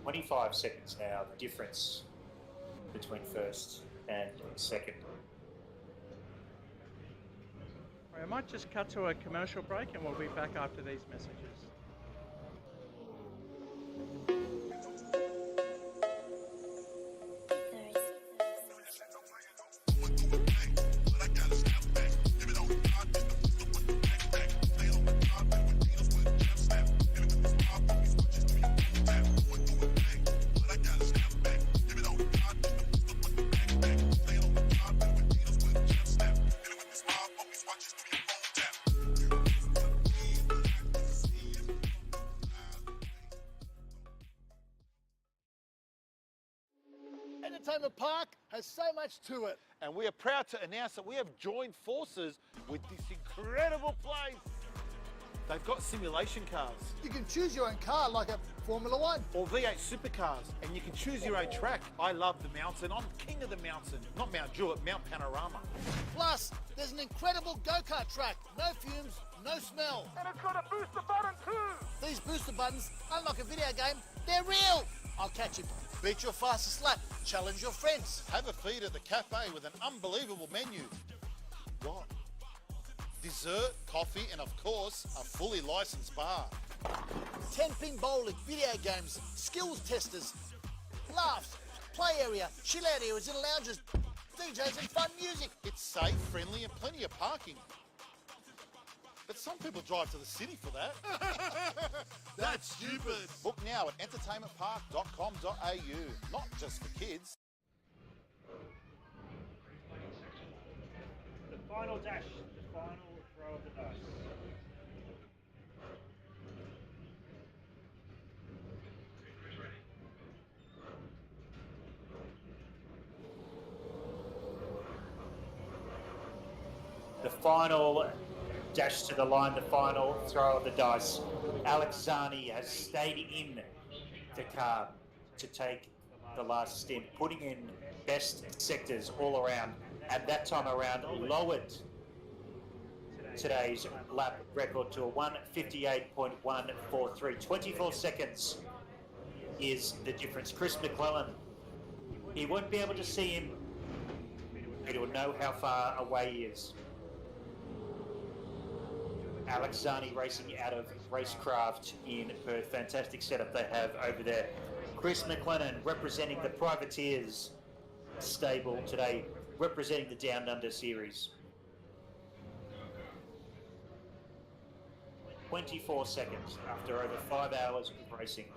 .25 seconds now, the difference between first and second.
We might just cut to a commercial break and we'll be back after these messages.
Entertainment Park has so much to it.
And we are proud to announce that we have joined forces with this incredible place. They've got simulation cars.
You can choose your own car like a Formula One.
Or V8 supercars, and you can choose your own track. I love the mountain. I'm king of the mountain. Not Mount Jewett, Mount Panorama.
Plus, there's an incredible go-kart track. No fumes, no smell.
And it's got a booster button too.
These booster buttons, unlike a video game, they're real. I'll catch you. Beat your fastest lap. Challenge your friends.
Have a feed at the cafe with an unbelievable menu. What? Dessert, coffee, and of course, a fully licensed bar.
10-pin bowling, video games, skills testers, laughs, play area, chill out areas and lounges, DJs and fun music.
It's safe, friendly, and plenty of parking. But some people drive to the city for that.
That's stupid.
Book now at entertainmentpark.com.au. Not just for kids.
The final dash, the final throw of the dice. The final dash to the line, the final throw of the dice. Alex Zani has stayed in the car to take the last stint, putting in best sectors all around, and that time around lowered today's lap record to a 1:58.143. 24 seconds is the difference. Chris McClellan, he won't be able to see him, but he will know how far away he is. Alex Zani racing out of Racecraft in Perth. Fantastic setup they have over there. Chris McLennan representing the Privateers stable today, representing the Down Under series. 24 seconds after over 5 hours of racing.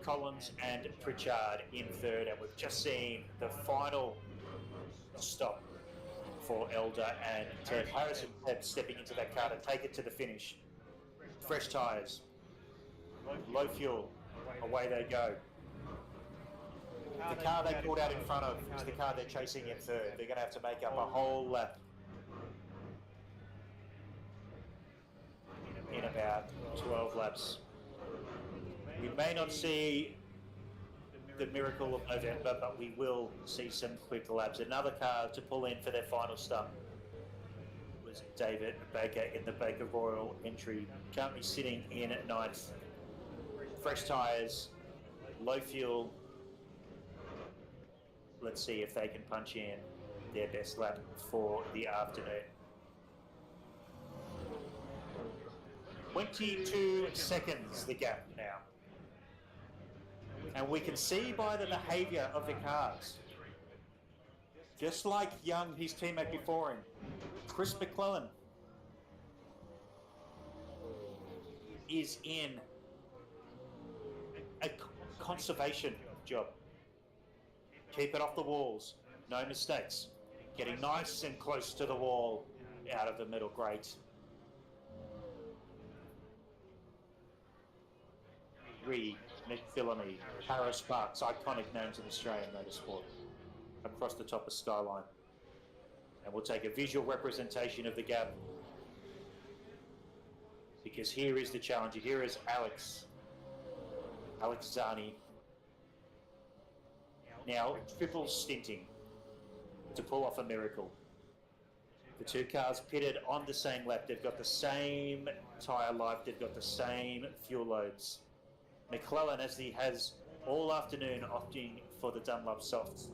Collins and Pritchard in third, and we've just seen the final stop for Elder and Ted. Harrison Ted stepping into that car to take it to the finish. Fresh tyres, low fuel, away they go. The car they pulled out in front of is the car they're chasing in third. They're going to have to make up a whole lap in about 12 laps. We may not see the miracle of November, but we will see some quick laps. Another car to pull in for their final stop was David Baker in the Baker Royal entry, currently sitting in at 9th. Fresh tyres, low fuel. Let's see if they can punch in their best lap for the afternoon. 22 seconds the gap now. And we can see by the behaviour of the cars, just like Young, his teammate before him, Chris McClellan is in a conservation job. Keep it off the walls, no mistakes. Getting nice and close to the wall, out of the middle, great. Reed, McPhillamy, Harris Sparks, iconic names in Australian motorsport, across the top of Skyline. And we'll take a visual representation of the gap, because here is the challenger. Here is Alex Zani. Now triple stinting to pull off a miracle. The two cars pitted on the same lap. They've got the same tyre life. They've got the same fuel loads. McClellan, as he has all afternoon, opting for the Dunlop Softs.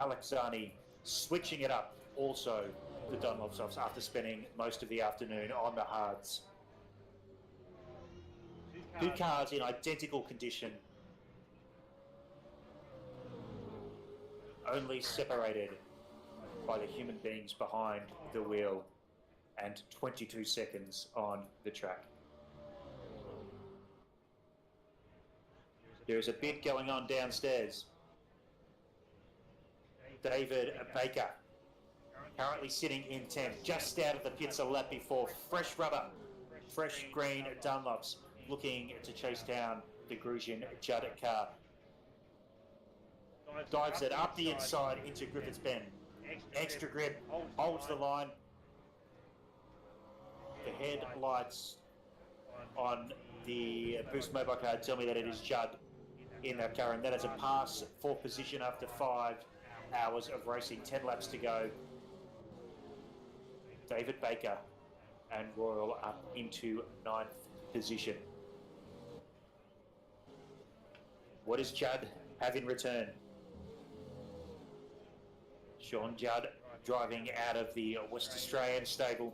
Alex Zani switching it up also the Dunlops after spending most of the afternoon on the hards. Two cars in identical condition, only separated by the human beings behind the wheel, and 22 seconds on the track. There is a bid going on downstairs. David Baker, currently sitting in 10th, just out of the pits a lap before. Fresh rubber, fresh green Dunlops, looking to chase down the Grusian Judd car. Dives it up the inside into Griffiths Bend. Extra grip, holds the line. The headlights on the Boost mobile car tell me that it is Judd in that car, and that is a pass for position after 5 hours of racing. 10 laps to go. David Baker and Royal up into 9th position. What does Judd have in return? Sean Judd driving out of the West Australian stable.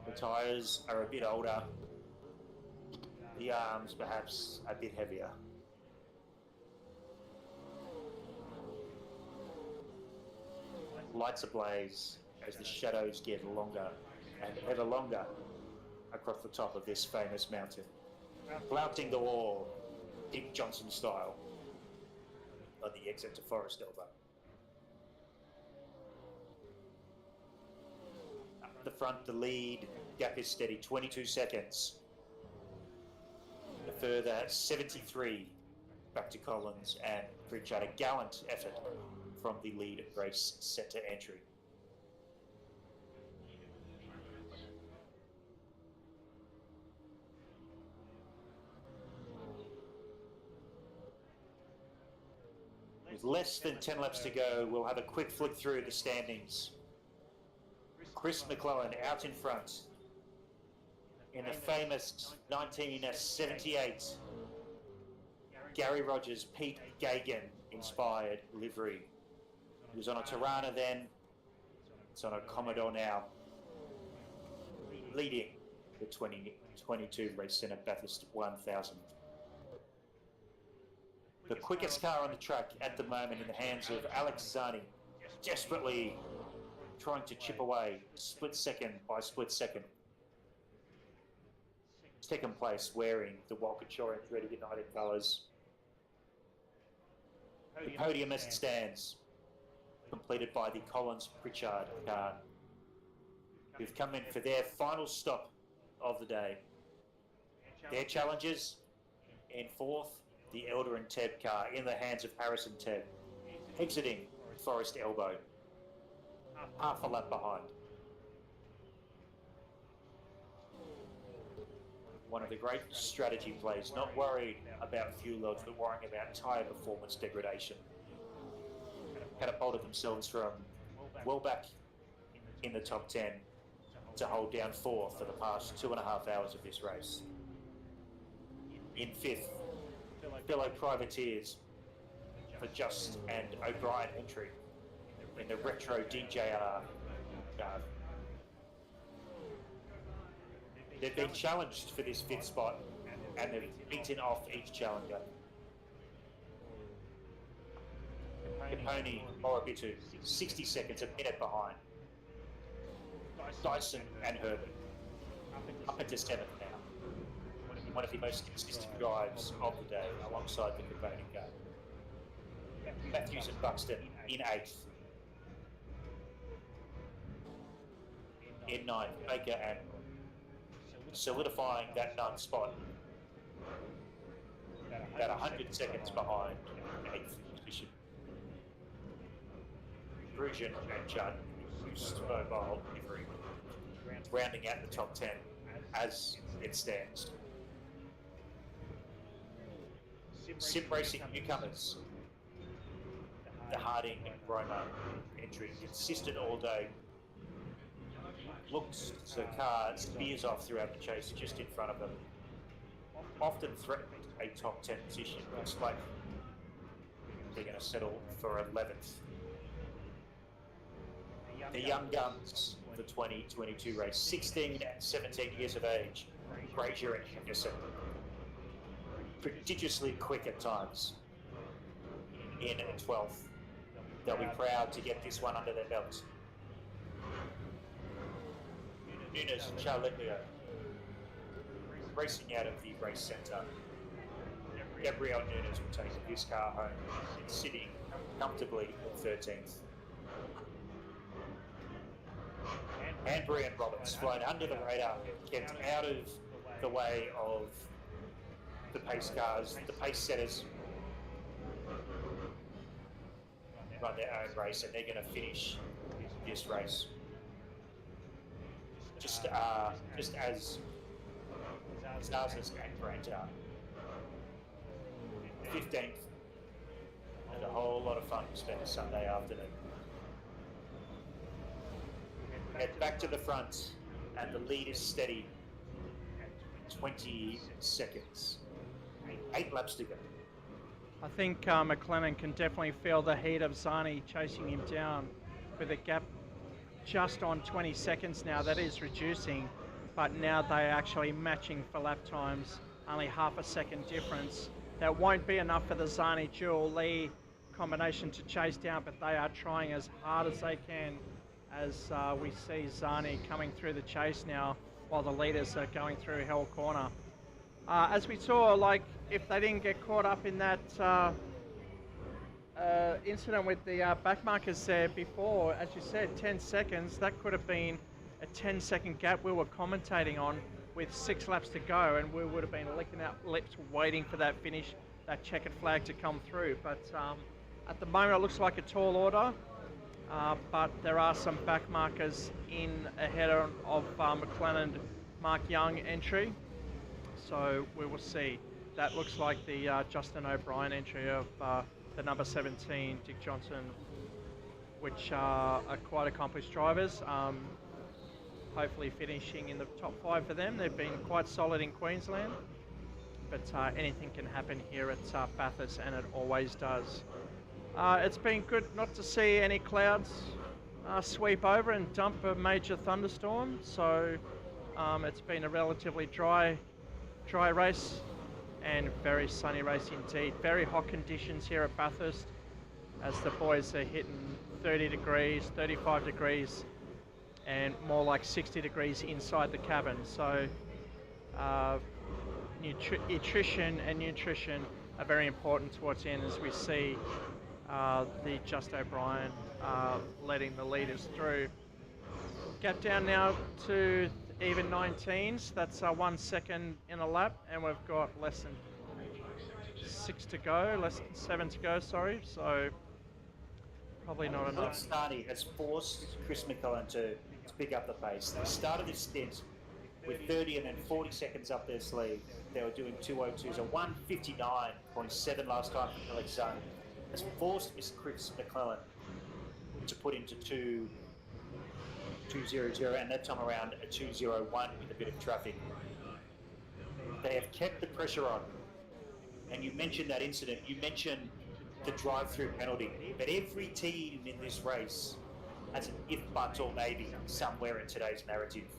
The tyres are a bit older. The arms perhaps a bit heavier. Lights ablaze as the shadows get longer and ever longer across the top of this famous mountain. Flouting the wall, Dick Johnson style, on the exit to Forest Elbow. Up the front, the lead gap is steady, 22 seconds. A further 73 back to Collins and Pritchard. A gallant effort from the lead Racecentre entry. With less than 10 laps to go, we'll have a quick flick through the standings. Chris McClellan out in front in the famous 1978 Gary Rogers, Pete Gagan inspired livery. He was on a Tirana then, it's on a Commodore now, leading the 2022 Racecentre Bathurst 1000. The quickest car on the track at the moment in the hands of Alex Zani, desperately trying to chip away split second by split second. Second place wearing the Walkinshaw and Red United colours. The podium as it stands, completed by the Collins Pritchard car, who've come in for their final stop of the day. Their challengers in 4th, the Elder and Tebb car in the hands of Harrison Tebb, exiting Forest Elbow, half a lap behind. One of the great strategy plays, not worried about fuel loads, but worrying about tyre performance degradation. Catapulted themselves from well back in the top 10 to hold down 4th for the past 2.5 hours of this race. In 5th, fellow privateers for Just and O'Brien entry in the retro DJR. They've been challenged for this 5th spot and they've beaten off each challenger. Caponi, Morobitu, 60 seconds, a minute behind. Dyson and Herbert, up into 7th now. One of the most consistent drives of the day, alongside the Caponi car. Matthews and Buxton in 8th. In 9th, Baker and solidifying that 9th spot. About 100 seconds behind 8th position. Grusian and Judd, Boost mobile livery, rounding out the top 10 as it stands. Sim Racing newcomers. The Harding Roma entry, consistent all day. Looks the car spears off throughout the chase just in front of them. Often threatened a top 10 position. Looks like they're going to settle for 11th. The young guns of the 2022 race, 16 and 17 years of age, Brazier and Henderson, prodigiously quick at times in 12th. They'll be proud to get this one under their belts. Nunes and Charletlio racing out of the Racecentre. Gabriel Nunes will take his car home, sitting comfortably in 13th. And Brian Roberts flown under the radar, kept out of the way of the pace cars, the pace setters. Run their own race, and they're going to finish this race. Just as Zaza's and Grant are. 15th, and a whole lot of fun to spend a Sunday afternoon. Head back to the front, and the lead is steady. 20 seconds. 8 laps to go.
I think McLennan can definitely feel the heat of Zani chasing him down with a gap just on 20 seconds now. That is reducing, but now they're actually matching for lap times, only half a second difference. That won't be enough for the Zani Jewel Lee combination to chase down, but they are trying as hard as they can as we see Zani coming through the chase now while the leaders are going through Hell Corner. As we saw, like, if they didn't get caught up in that incident with the back markers there before, as you said, 10 seconds, that could have been a 10-second gap we were commentating on with 6 laps to go, and we would have been licking our lips waiting for that finish, that checkered flag to come through. But at the moment, it looks like a tall order, but there are some back markers in ahead of McLennan Mark Young entry. So we will see. That looks like the Justin O'Brien entry of the number 17, Dick Johnson, which are quite accomplished drivers. Hopefully finishing in the top 5 for them. They've been quite solid in Queensland, but anything can happen here at Bathurst, and it always does. It's been good not to see any clouds sweep over and dump a major thunderstorm, so it's been a relatively dry race and very sunny race indeed. Very hot conditions here at Bathurst as the boys are hitting 30 degrees, 35 degrees, and more like 60 degrees inside the cabin. So nutrition are very important towards the end as we see the Just O'Brien letting the leaders through. Gap down now to even 19s. That's 1 second in a lap, and we've got less than 6 to go, less than 7 to go, sorry. So probably not enough.
Starting has forced Chris McCullen to pick up the pace. They started this stint with 30 and then 40 seconds up their sleeve. They were doing 2:02s, a 1:59.7 last time from Alex Zone. Has forced Mr. Chris McClellan to put into 2:00, and that time around a 2:01 with a bit of traffic. They have kept the pressure on. And you mentioned that incident, you mentioned the drive-through penalty, but every team in this race has an if, but, or maybe somewhere in today's narrative.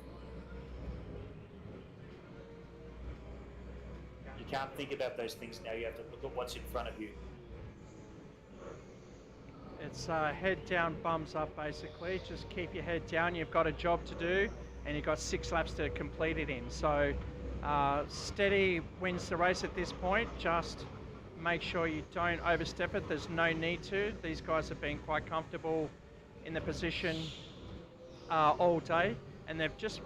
You can't think about those things now, you have to look at what's in front of you.
It's head down, bums up, basically. Just keep your head down. You've got a job to do, and you've got 6 laps to complete it in. So steady wins the race at this point. Just make sure you don't overstep it. There's no need to. These guys have been quite comfortable in the position all day, and they've just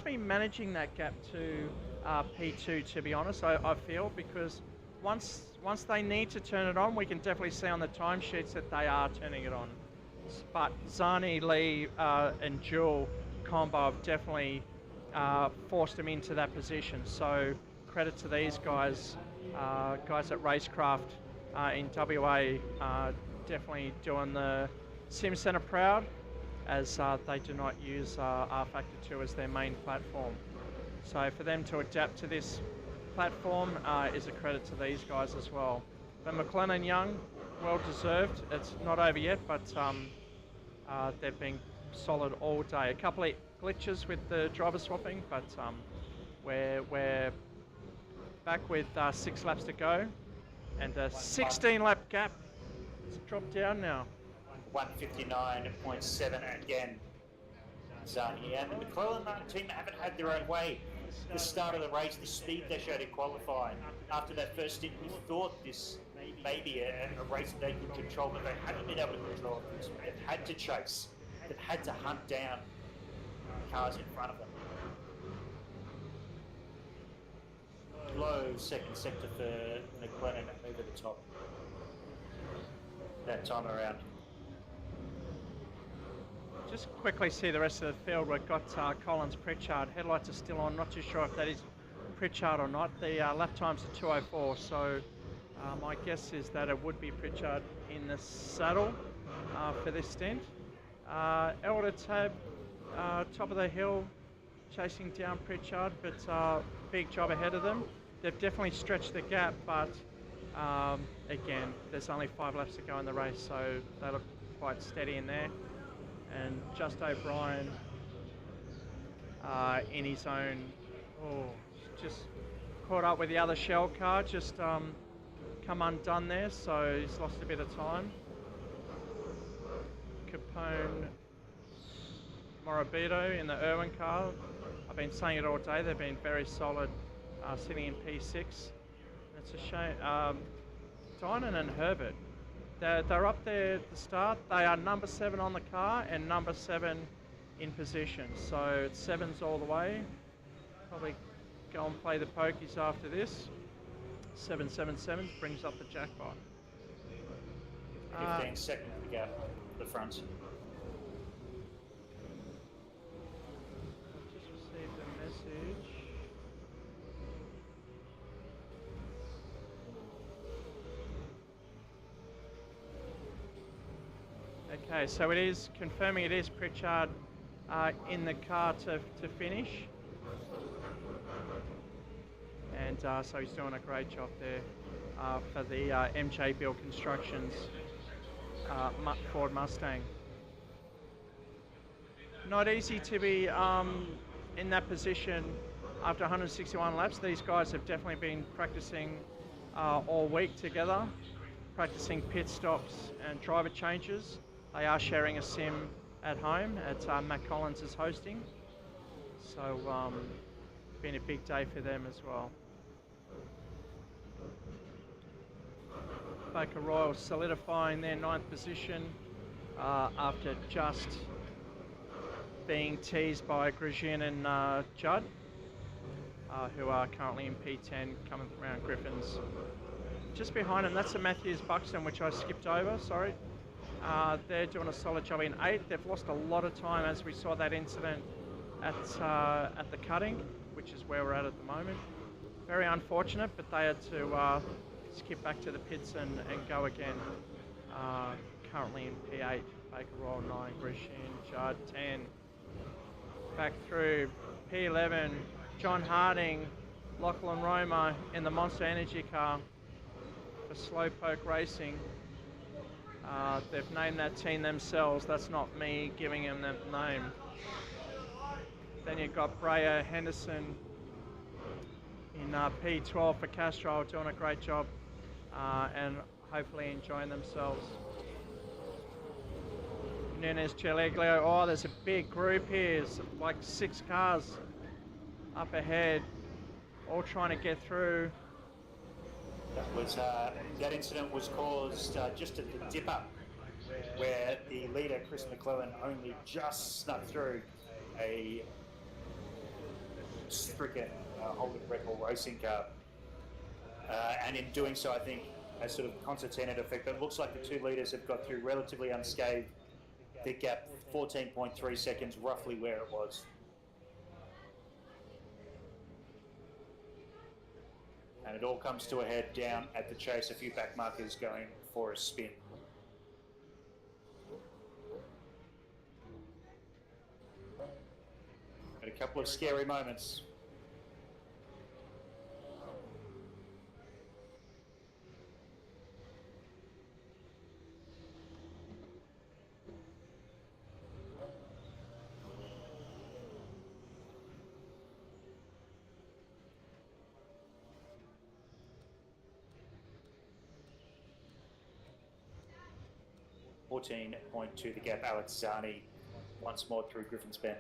been managing that gap to P2. To be honest, I feel, because once they need to turn it on, we can definitely see on the timesheets that they are turning it on. But Zani, Lee, and Jewel combo have definitely forced them into that position. So credit to these guys, guys at Racecraft in WA, definitely doing the Sim Centre proud, as they do not use R Factor 2 as their main platform. So for them to adapt to this platform is a credit to these guys as well. But McLennan Young well deserved. It's not over yet, but they've been solid all day. A couple of glitches with the driver swapping, but we're back with 6 laps to go, and a 16 lap gap. It's dropped down now.
159.7 again. Zani and the McClellan team haven't had their own way. The start of the race, the speed they showed in qualifying. After that first stint, we thought this may be a race that they could control, but they haven't been able to control it. They've had to chase. They've had to hunt down cars in front of them. Low second sector for McLennan over the top that time around.
Just quickly see the rest of the field. We've got Collins, Pritchard. Headlights are still on. Not too sure if that is Pritchard or not. The lap times are 2:04, so my guess is that it would be Pritchard in the saddle for this stint. Elder Tab, top of the hill, chasing down Pritchard, but big job ahead of them. They've definitely stretched the gap, but again, there's only 5 laps to go in the race, so they look quite steady in there. And Just O'Brien in his own, just caught up with the other shell car, just come undone there, so he's lost a bit of time. Capone, Morabito in the Irwin car. I've been saying it all day, they've been very solid, sitting in P6. It's a shame. Dynan and Herbert, they're up there at the start. They are number 7 on the car and number 7 in position. So it's 7s all the way. Probably go and play the pokies after this. 777 brings up the jackpot.
15 seconds to go to the front.
I've just received a message. Okay, so it is confirming it is Pritchard in the car to finish. And so he's doing a great job there for the MJ Bill Constructions Ford Mustang. Not easy to be in that position after 161 laps. These guys have definitely been practicing all week together, practicing pit stops and driver changes. They are sharing a sim at home at Matt Collins is hosting. So been a big day for them as well. Baker Royal solidifying their 9th position after just being teased by Grosjean and Judd, who are currently in P10 coming from around Griffins. Just behind them, that's the Matthews Buxton, which I skipped over, sorry. They're doing a solid job in 8th. They've lost a lot of time as we saw that incident at the cutting, which is where we're at the moment. Very unfortunate, but they had to skip back to the pits and go again. Currently in P8, Baker Royal 9, Grosjean, Judd 10. Back through P11, John Harding, Lachlan Roma in the Monster Energy car for Slowpoke Racing. They've named that team themselves. That's not me giving them that name. Then you've got Breyer Henderson in P12 for Castro, doing a great job and hopefully enjoying themselves. Nunes Cheleglio, oh, there's a big group here. It's like 6 cars up ahead, all trying to get through.
That incident was caused just at the dipper, where the leader, Chris McClellan, only just snuck through a stricken Holden Red Bull racing car. And in doing so, I think, a sort of concertina effect. But it looks like the 2 leaders have got through relatively unscathed. The gap, 14.3 seconds, roughly where it was. And it all comes to a head down at the chase. A few back markers going for a spin. And a couple of scary moments. 14.2 the gap. Alex Zani once more through Griffin's Bend.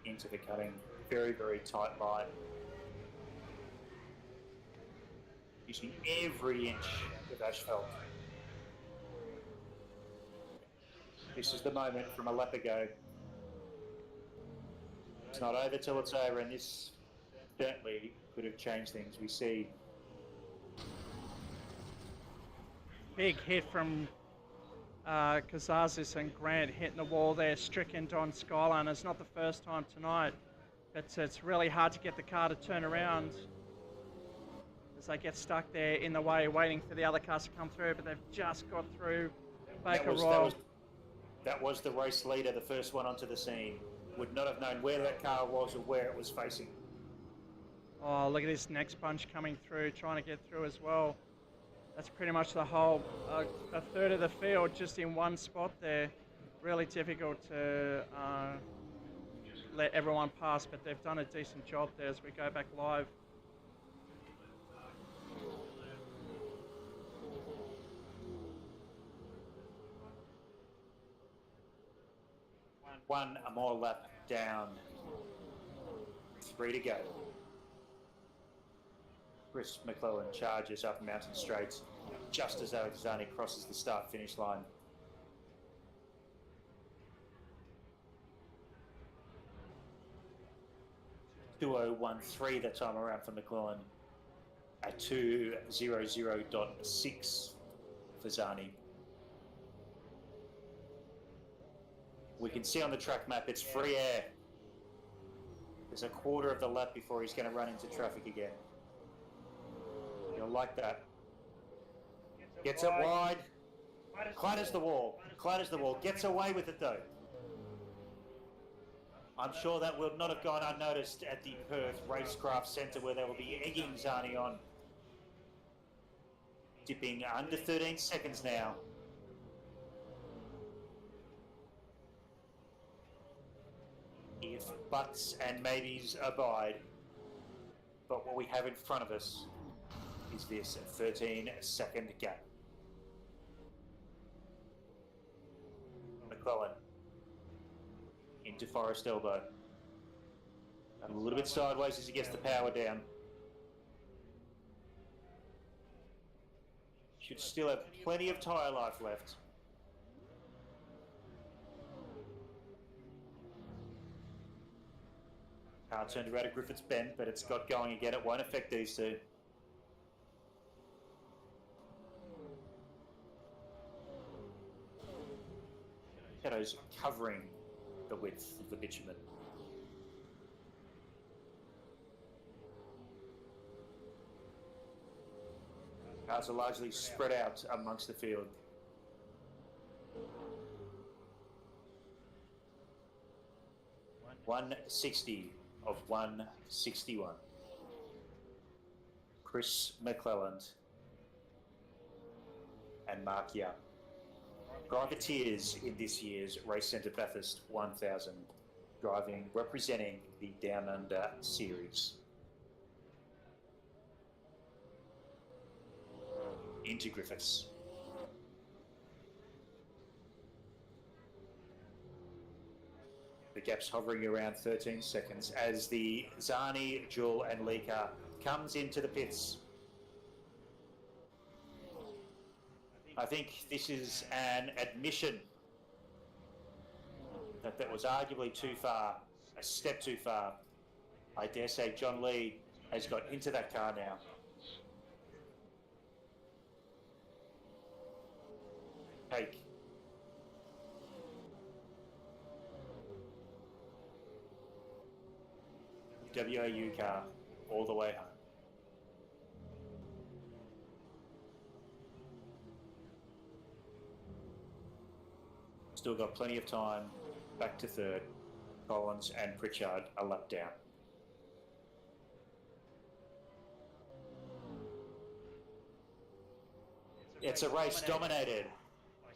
Into the cutting, very, very tight line. Using every inch of asphalt. This is the moment from a lap ago. It's not over till it's over, and this certainly could have changed things. We see
big hit from Kazazis and Grant hitting the wall there, stricken on Skyline. It's not the first time tonight, but it's really hard to get the car to turn around as they get stuck there in the way, waiting for the other cars to come through, but they've just got through Baker Royal.
That was the race leader, the first one onto the scene. Would not have known where that car was or where it was facing.
Oh, look at this next bunch coming through, trying to get through as well. That's pretty much the whole, a third of the field just in one spot there. Really difficult to let everyone pass, but they've done a decent job there as we go back live.
One more lap down. 3 to go. Chris McClellan charges up Mountain Straight just as Alexani crosses the start-finish line. .2013 that time around for McClellan. A 2:00.6 for Zani. We can see on the track map it's free air. There's a quarter of the lap before he's going to run into traffic again. You'll like that. Gets it wide. Clatters the wall. Clatters the wall. Gets away with it though. I'm sure that will not have gone unnoticed at the Perth Racecraft Centre where they will be egging Zani on. Dipping under 13 seconds now. If buts and maybes abide, but what we have in front of us is this 13-second gap. McClellan into Forest Elbow. A little bit sideways as he gets the power down. Should still have plenty of tyre life left. Car turned around at Griffiths Bend, but it's got going again. It won't affect these two. Shadows covering the width of the bitumen. Cars are largely spread out amongst the field. .160 of 161. Chris McClelland and Mark Young. Privateers in this year's Racecentre Bathurst 1000, driving, representing the Down Under Series. Into Griffiths. The gap's hovering around 13 seconds as the Zani, Jewel and Lee car comes into the pits. I think this is an admission that was arguably too far, a step too far. I dare say John Lee has got into that car now. Take. WAU car all the way home. Still got plenty of time. Back to third. Collins and Pritchard a lap down. It's a race dominated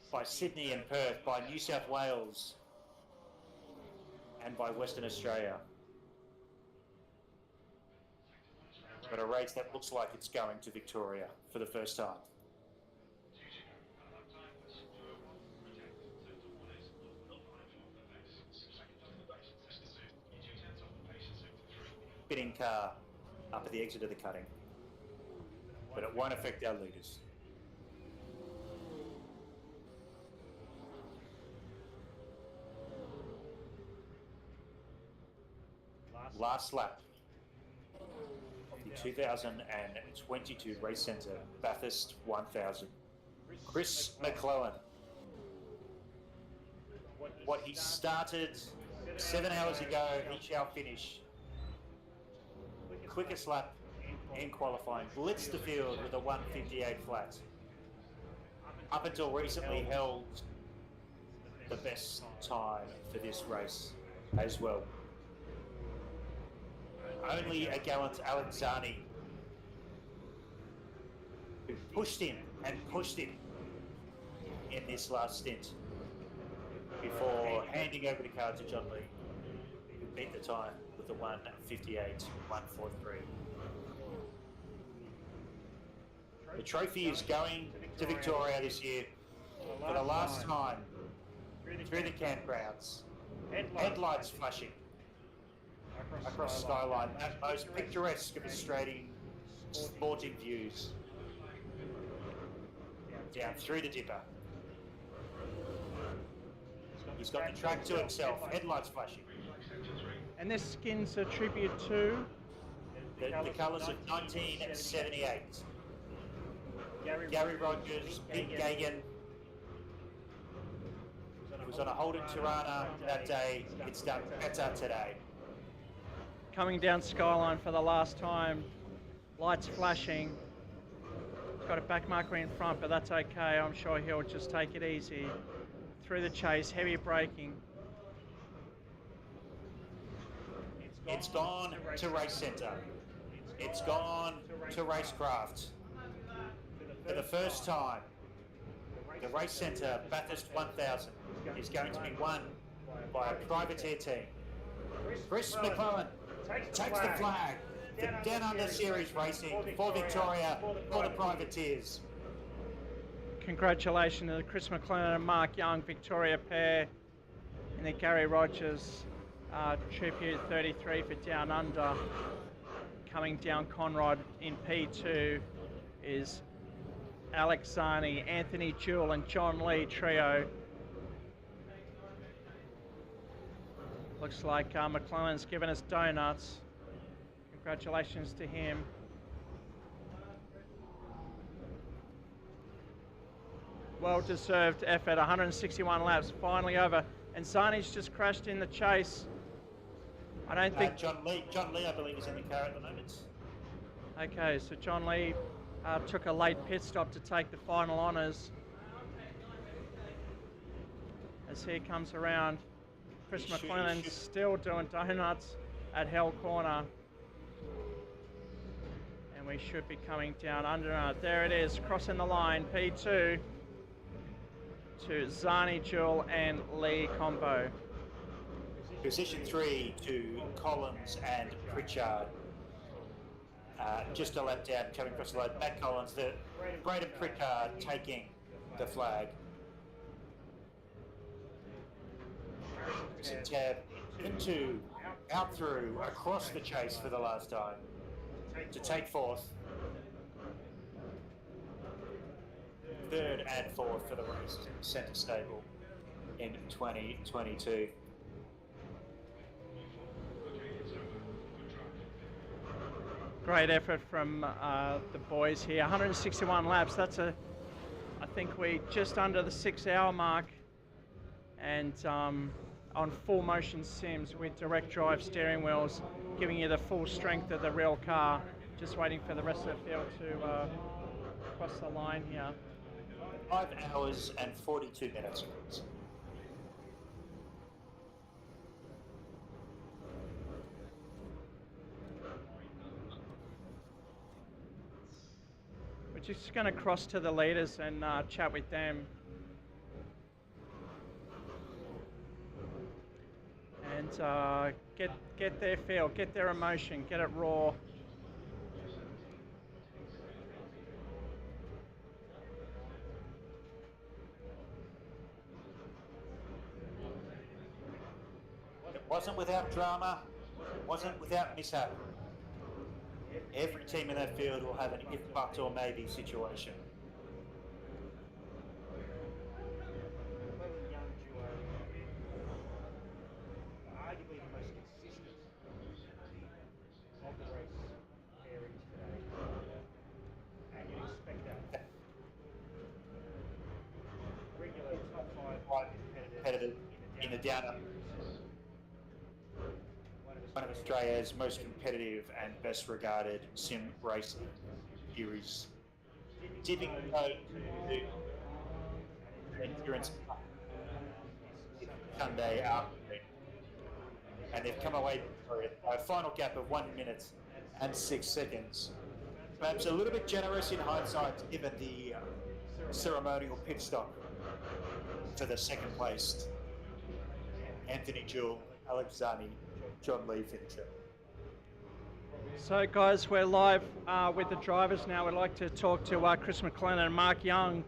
by Sydney and Perth, by New South Wales and by Western Australia. but a race that looks like it's going to Victoria for the first time. Spinning car up at the exit of the cutting, but it won't affect our leaders. Last lap of the 2022 Racecentre Bathurst 1000. Chris McClellan. What he started 7 hours ago, he shall finish. Quickest lap in qualifying. Blitzed the field with a 1:58 flat. Up until recently held the best time for this race as well. Only a gallant Alexani who pushed him and pushed him in this last stint before handing over the car to John Lee, who beat the time with the 1:58.143. The trophy is going to Victoria this year for the last time through the campgrounds. Headlights flashing across skyline, that most picturesque of Australian sporting views. Down through the dipper. He's got the track to himself, headlights flashing.
And this skin's a tribute to?
The colours of 1978. Gary Rogers, Pete Gagan. It was on a Holden Tirana that day. It's done better today.
Coming down skyline for the last time. Lights flashing. Got a back marker in front, but that's okay. I'm sure he'll just take it easy. Through the chase, heavy braking.
It's gone to Racecentre. It's gone to Racecraft. For the first time, the Racecentre Bathurst 1000 is going to be won by a privateer team. Chris McClellan takes the flag for Down Under Series Racing for Victoria for the privateers.
Congratulations to Chris McLennan and Mark Young, Victoria pair, and the Gary Rogers Tribute 33 for Down Under. Coming down Conrod in P2 is Alex Zani, Anthony Jewell and John Lee trio. Looks like McClellan's given us donuts. Congratulations to him. Well-deserved effort, 161 laps, finally over. And Zani's just crashed in the chase. I don't think...
John Lee, I believe, is in the car at the moment.
Okay, so John Lee took a late pit stop to take the final honours. As he comes around, Chris McClellan's still doing donuts at Hell Corner. And we should be coming down under. There it is, crossing the line, P2 to Zani, Jewell and Lee combo.
Position 3 to Collins and Pritchard. Just a lap down, coming across the line. Matt Collins, the Braden Pritchard taking the flag. Tab into, out through, across the chase for the last time to take fourth. Third and fourth for the Racecentre stable in 2022.
Great effort from the boys here. 161 laps. That's I think we just under the 6 hour mark. And on full motion sims with direct drive steering wheels, giving you the full strength of the real car. Just waiting for the rest of the field to cross the line here.
5 hours and 42 minutes.
We're just going to cross to the leaders and chat with them. And get their feel, get their emotion, get it raw.
Wasn't without drama, wasn't without mishap. Every team in that field will have an if, but, or maybe situation. Arguably the most consistent of the race pairings today. And you'd expect that. Regular top five competitive in the down. One of Australia's most competitive and best regarded sim racing series. Dipping into endurance Sunday afternoon. And they've come away with a final gap of 1 minute and 6 seconds. Perhaps a little bit generous in hindsight given the ceremonial pit stop for the second placed Anthony Jewell, Alex Zani, John Lee finisher.
So guys, we're live with the drivers now. We'd like to talk to Chris McLennan and Mark Young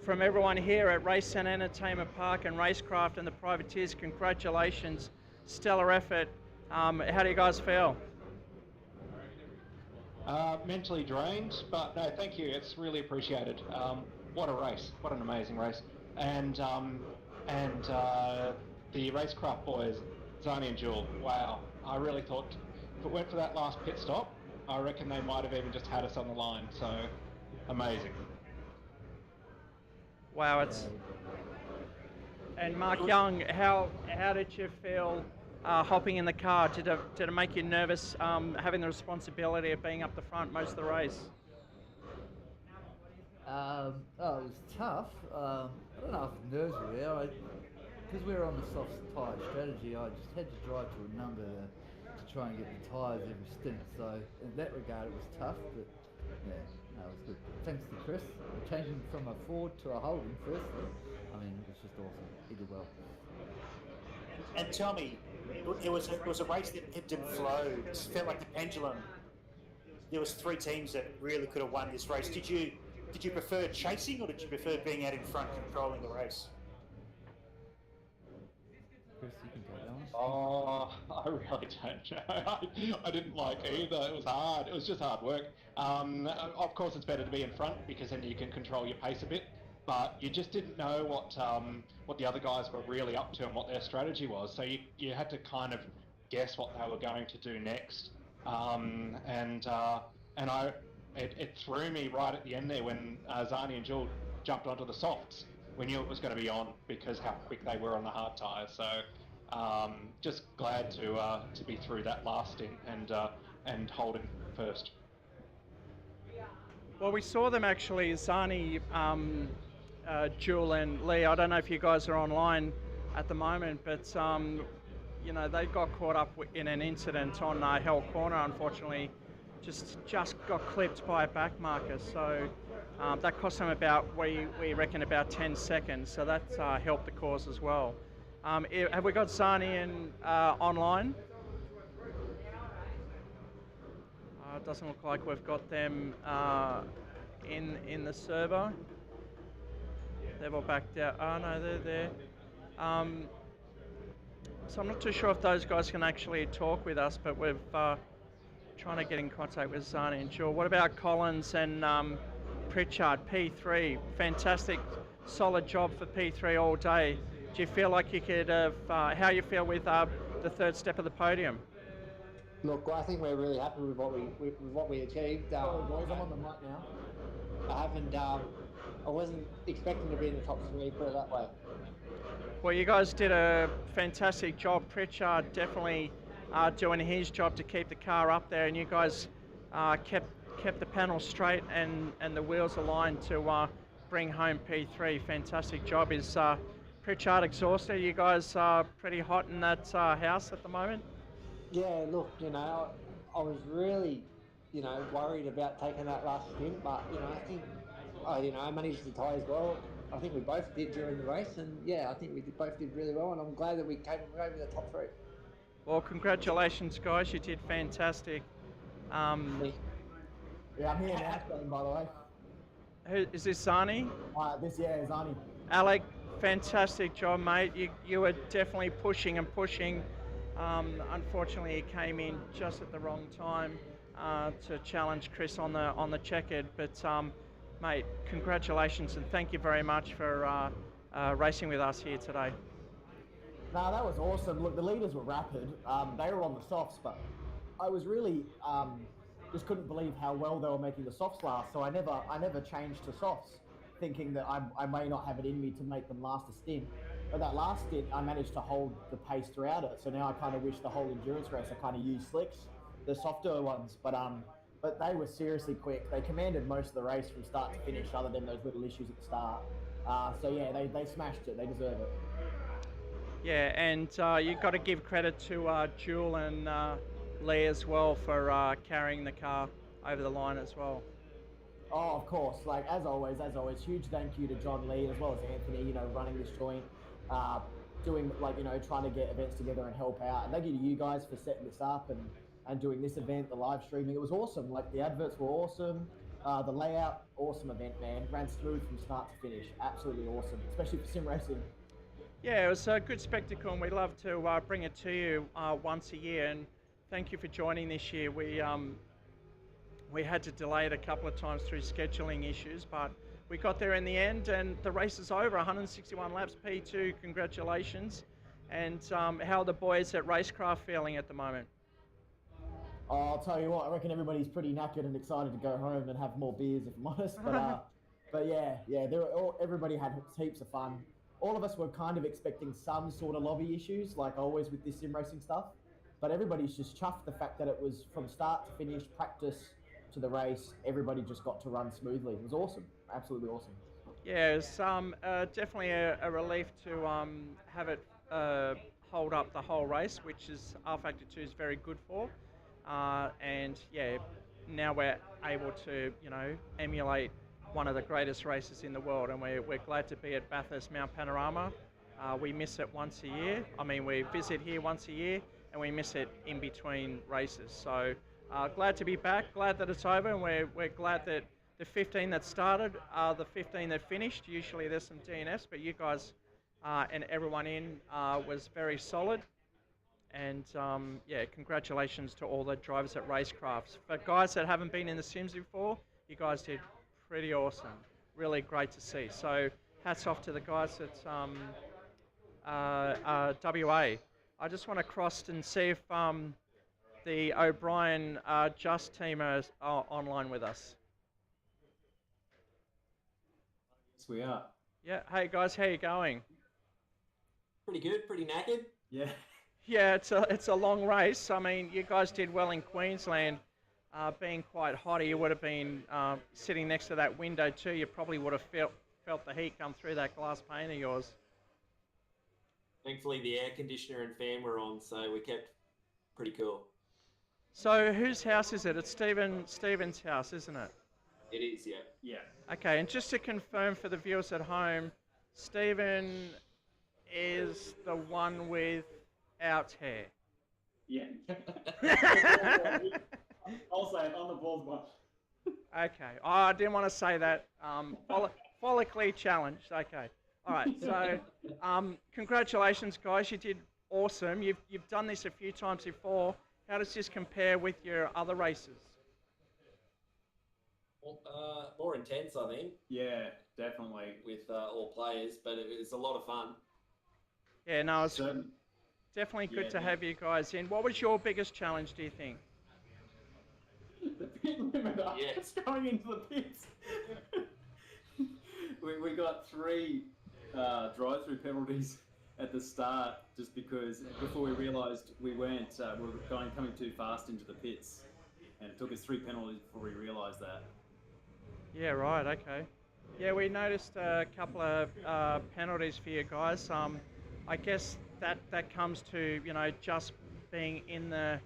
from everyone here at Racecentre Entertainment Park and Racecraft and the Privateers. Congratulations, stellar effort. How do you guys feel?
Mentally drained, but no, thank you. It's really appreciated. What a race! What an amazing race! And the Racecraft boys, Zani and Jewell. Wow! I really thought if it went for that last pit stop, I reckon they might have even just had us on the line. So amazing.
Wow! It's and Mark Young, how did you feel hopping in the car? Did it make you nervous having the responsibility of being up the front most of the race?
It was tough. I don't know if nerves were there. Because we were on the soft tyre strategy, I just had to drive to a number to try and get the tyres every stint. So in that regard, it was tough, but yeah, no, it was good. Thanks to Chris, changing from a Ford to a Holden firstly. I mean, it was just awesome. He did well.
And tell me, it was a race that ebbed and flowed. It felt like the pendulum. There was 3 teams that really could have won this race. Did you prefer chasing, or did you prefer being out in front controlling the race?
Chris, you can take that one.
Oh, I really don't know. I didn't like either. It was hard. It was just hard work. Of course, it's better to be in front because then you can control your pace a bit. But you just didn't know what the other guys were really up to and what their strategy was. So you had to kind of guess what they were going to do next. It threw me right at the end there when Zani and Jewell jumped onto the softs. We knew it was going to be on because how quick they were on the hard tyres. So just glad to be through that last stint and holding first.
Well, we saw them actually, Zani, Jewell and Lee. I don't know if you guys are online at the moment, but you know, they got caught up in an incident on Hell Corner, unfortunately. Just got clipped by a back marker, so that cost them about, we reckon, about 10 seconds, so that helped the cause as well. Have we got Zani online? It doesn't look like we've got them in the server. They've all backed out. Oh no, they're there. So I'm not too sure if those guys can actually talk with us, but we've trying to get in contact with Zani and Jewell. What about Collins and Pritchard, P3? Fantastic, solid job for P3 all day. Do you feel like you could have, how you feel with the third step of the podium?
Look, I think we're really happy with what we achieved. Boys, I'm on the mic now. I wasn't expecting to be in the top 3, put it that way.
Well, you guys did a fantastic job. Pritchard definitely doing his job to keep the car up there, and you guys kept the panel straight and the wheels aligned to bring home P3. Fantastic job. Is Pritchard exhausted? You guys are pretty hot in that house at the moment?
Yeah, look, you know, I was really, you know, worried about taking that last stint, but, you know, I think, I managed the tyres well. I think we both did during the race, and yeah, I think we both did really well, and I'm glad that we came away with the top 3.
Well, congratulations, guys. You did fantastic.
Yeah, I'm here now, by the way.
Who, is this Zani?
Zani.
Alec, fantastic job, mate. You were definitely pushing. Unfortunately, he came in just at the wrong time to challenge Chris on the checkered. But mate, congratulations and thank you very much for racing with us here today.
No, that was awesome. Look, the leaders were rapid. They were on the softs, but I was really just couldn't believe how well they were making the softs last. So I never changed to softs, thinking that I may not have it in me to make them last a stint. But that last stint, I managed to hold the pace throughout it. So now I kind of wish the whole endurance race I kind of used slicks, the softer ones. But they were seriously quick. They commanded most of the race from start to finish, other than those little issues at the start. So yeah, they smashed it. They deserve it.
Yeah, and you've got to give credit to Jewel and Lee as well for carrying the car over the line as well.
Oh, of course. Like, as always, huge thank you to John Lee as well as Anthony, running this joint, doing, trying to get events together and help out. And thank you to you guys for setting this up and doing this event, the live streaming. It was awesome. Like, the adverts were awesome. The layout, awesome event, man. Ran smooth from start to finish. Absolutely awesome, especially for sim racing.
Yeah, it was a good spectacle, and we love to bring it to you once a year. And thank you for joining this year. We had to delay it a couple of times through scheduling issues, but we got there in the end, and the race is over. 161 laps, P2. Congratulations. And how are the boys at Racecraft feeling at the moment?
Oh, I'll tell you what, I reckon everybody's pretty knackered and excited to go home and have more beers, if I'm honest. But yeah, everybody had heaps of fun. All of us were kind of expecting some sort of lobby issues, like always with this sim racing stuff. But everybody's just chuffed the fact that it was from start to finish, practice to the race. Everybody just got to run smoothly. It was awesome, absolutely awesome.
Yeah, it was definitely a relief to have it hold up the whole race, which is R Factor 2 is very good for. And yeah, now we're able to, emulate one of the greatest races in the world, and we're glad to be at Bathurst Mount Panorama. We miss it once a year. I mean, we visit here once a year, and we miss it in between races. So glad to be back, glad that it's over, and we're glad that the 15 that started are the 15 that finished. Usually there's some DNFs, but you guys and everyone in was very solid. And yeah, congratulations to all the drivers at Racecrafts. For guys that haven't been in the Sims before, you guys did pretty awesome. Really great to see. So hats off to the guys at WA. I just want to cross and see if the O'Brien Just team are online with us.
Yes, we are.
Yeah. Hey guys, how you going?
Pretty good. Pretty knackered. Yeah.
Yeah, it's a long race. I mean, you guys did well in Queensland. Being quite hot, you would have been sitting next to that window too. You probably would have felt the heat come through that glass pane of yours.
Thankfully, the air conditioner and fan were on, so we kept pretty cool.
So whose house is it? It's Stephen's house, isn't it?
It is, yeah.
Yeah. Okay, and just to confirm for the viewers at home, Stephen is the one without hair.
Yeah. I'll say it, on the balls one.
Okay. Oh, I didn't want to say that. Follically challenged. Okay. All right. So, congratulations, guys. You did awesome. You've done this a few times before. How does this compare with your other races?
Well, more intense, I think. Yeah, definitely. With all players, but it was a lot of fun.
Yeah, no, it's definitely good to have you guys in. What was your biggest challenge, do you think?
The pit limiter.
Yes.
Going into the pits.
we got 3 drive-through penalties at the start, just because before we realised we weren't we were coming too fast into the pits, and it took us 3 penalties before we realised that.
Yeah, right. Okay. Yeah, we noticed a couple of penalties for you guys. I guess that comes to just being in the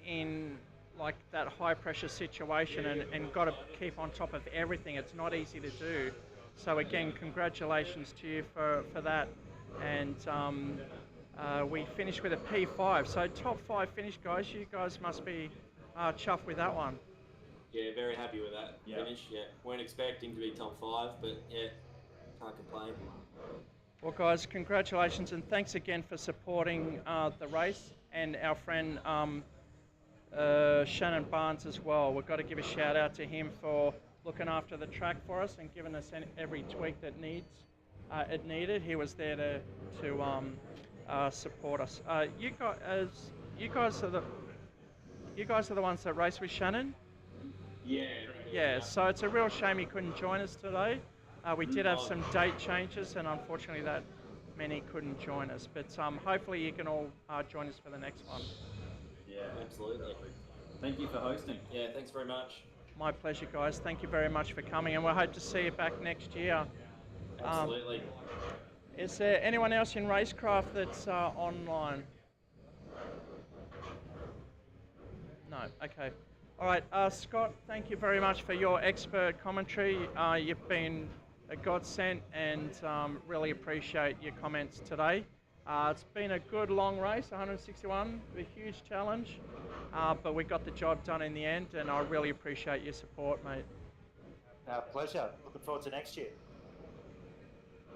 in like that high pressure situation and got to keep on top of everything. It's not easy to do. So again, congratulations to you for that. And we finished with a P5. So top 5 finish, guys. You guys must be chuffed with that one.
Yeah, very happy with that finish. Yeah, weren't expecting to be top 5, but yeah, can't complain.
Well, guys, congratulations and thanks again for supporting the race, and our friend Shannon Barnes as well. We've got to give a shout out to him for looking after the track for us and giving us every tweak that it needed. He was there to support us. You guys are the ones that race with Shannon.
Yeah.
Yeah. So it's a real shame he couldn't join us today. We did have some date changes, and unfortunately that many couldn't join us. But hopefully you can all join us for the next one.
Yeah, absolutely.
Thank you for hosting.
Yeah, thanks very much.
My pleasure, guys. Thank you very much for coming, and we hope to see you back next year.
Absolutely.
Is there anyone else in Racecraft that's online? No. Okay. All right, Scott, thank you very much for your expert commentary. You've been a godsend, and really appreciate your comments today. It's been a good long race, 161, a huge challenge, but we got the job done in the end, and I really appreciate your support, mate.
Our pleasure. Looking forward to next year.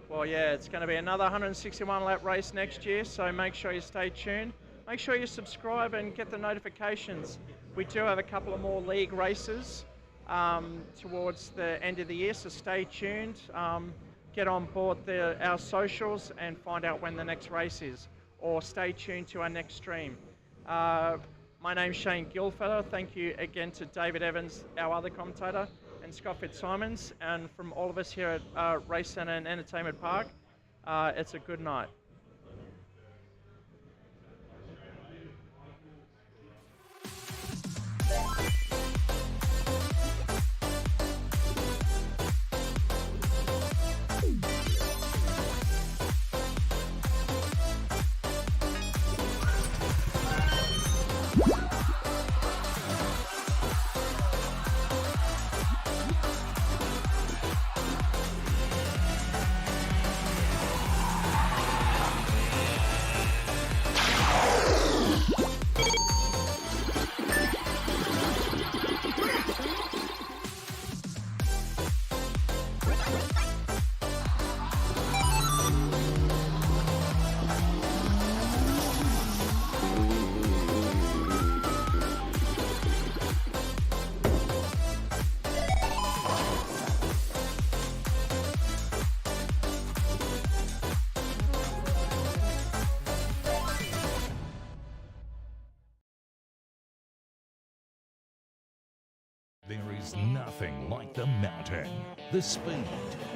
Well, yeah, it's going to be another 161 lap race next year, so make sure you stay tuned. Make sure you subscribe and get the notifications. We do have a couple of more league races towards the end of the year, so stay tuned. Get on board our socials and find out when the next race is, or stay tuned to our next stream. My name's Shane Gilfeather. Thank you again to David Evans, our other commentator, and Scott Fitzsimmons, and from all of us here at Racecentre and Entertainment Park, it's a good night.
There is nothing like the mountain, the speed,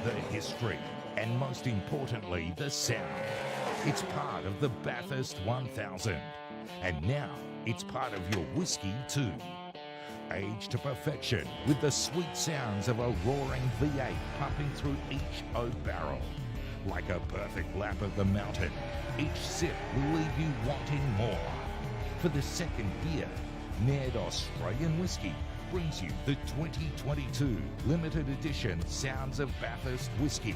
the history, and most importantly, the sound. It's part of the Bathurst 1000, and now it's part of your whiskey too. Aged to perfection with the sweet sounds of a roaring V8 pumping through each oak barrel. Like a perfect lap of the mountain, each sip will leave you wanting more. For the second year, Ned Australian Whiskey brings you the 2022 limited edition Sounds of Bathurst Whiskey.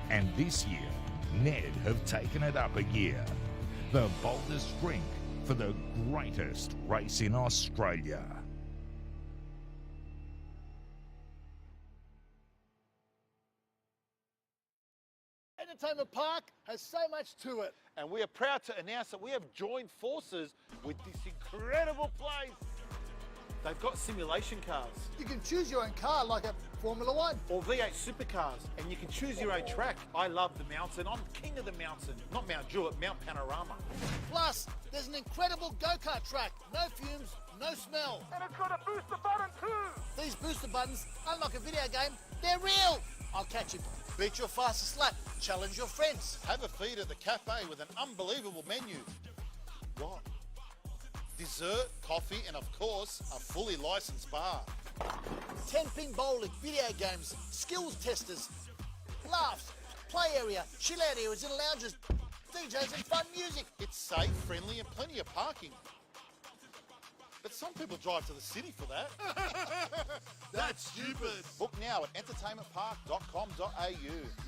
And this year, Ned have taken it up a gear. The boldest drink for the greatest race in Australia.
Entertainment Park has so much to it.
And we are proud to announce that we have joined forces with this incredible place. They've got simulation cars.
You can choose your own car like a Formula One.
Or V8 supercars, and you can choose your own track. I love the mountain. I'm king of the mountain. Not Mount Jewett, Mount Panorama.
Plus, there's an incredible go-kart track. No fumes, no smell.
And it's got a booster button too.
These booster buttons, unlike a video game, they're real. I'll catch you. Beat your fastest lap. Challenge your friends.
Have a feed at the cafe with an unbelievable menu. What? Dessert, coffee, and of course, a fully licensed bar.
10-pin bowling, video games, skills testers, laughs, play area, chill out areas and lounges, DJs and fun music.
It's safe, friendly, and plenty of parking. But some people drive to the city for that.
That's stupid.
Book now at entertainmentpark.com.au.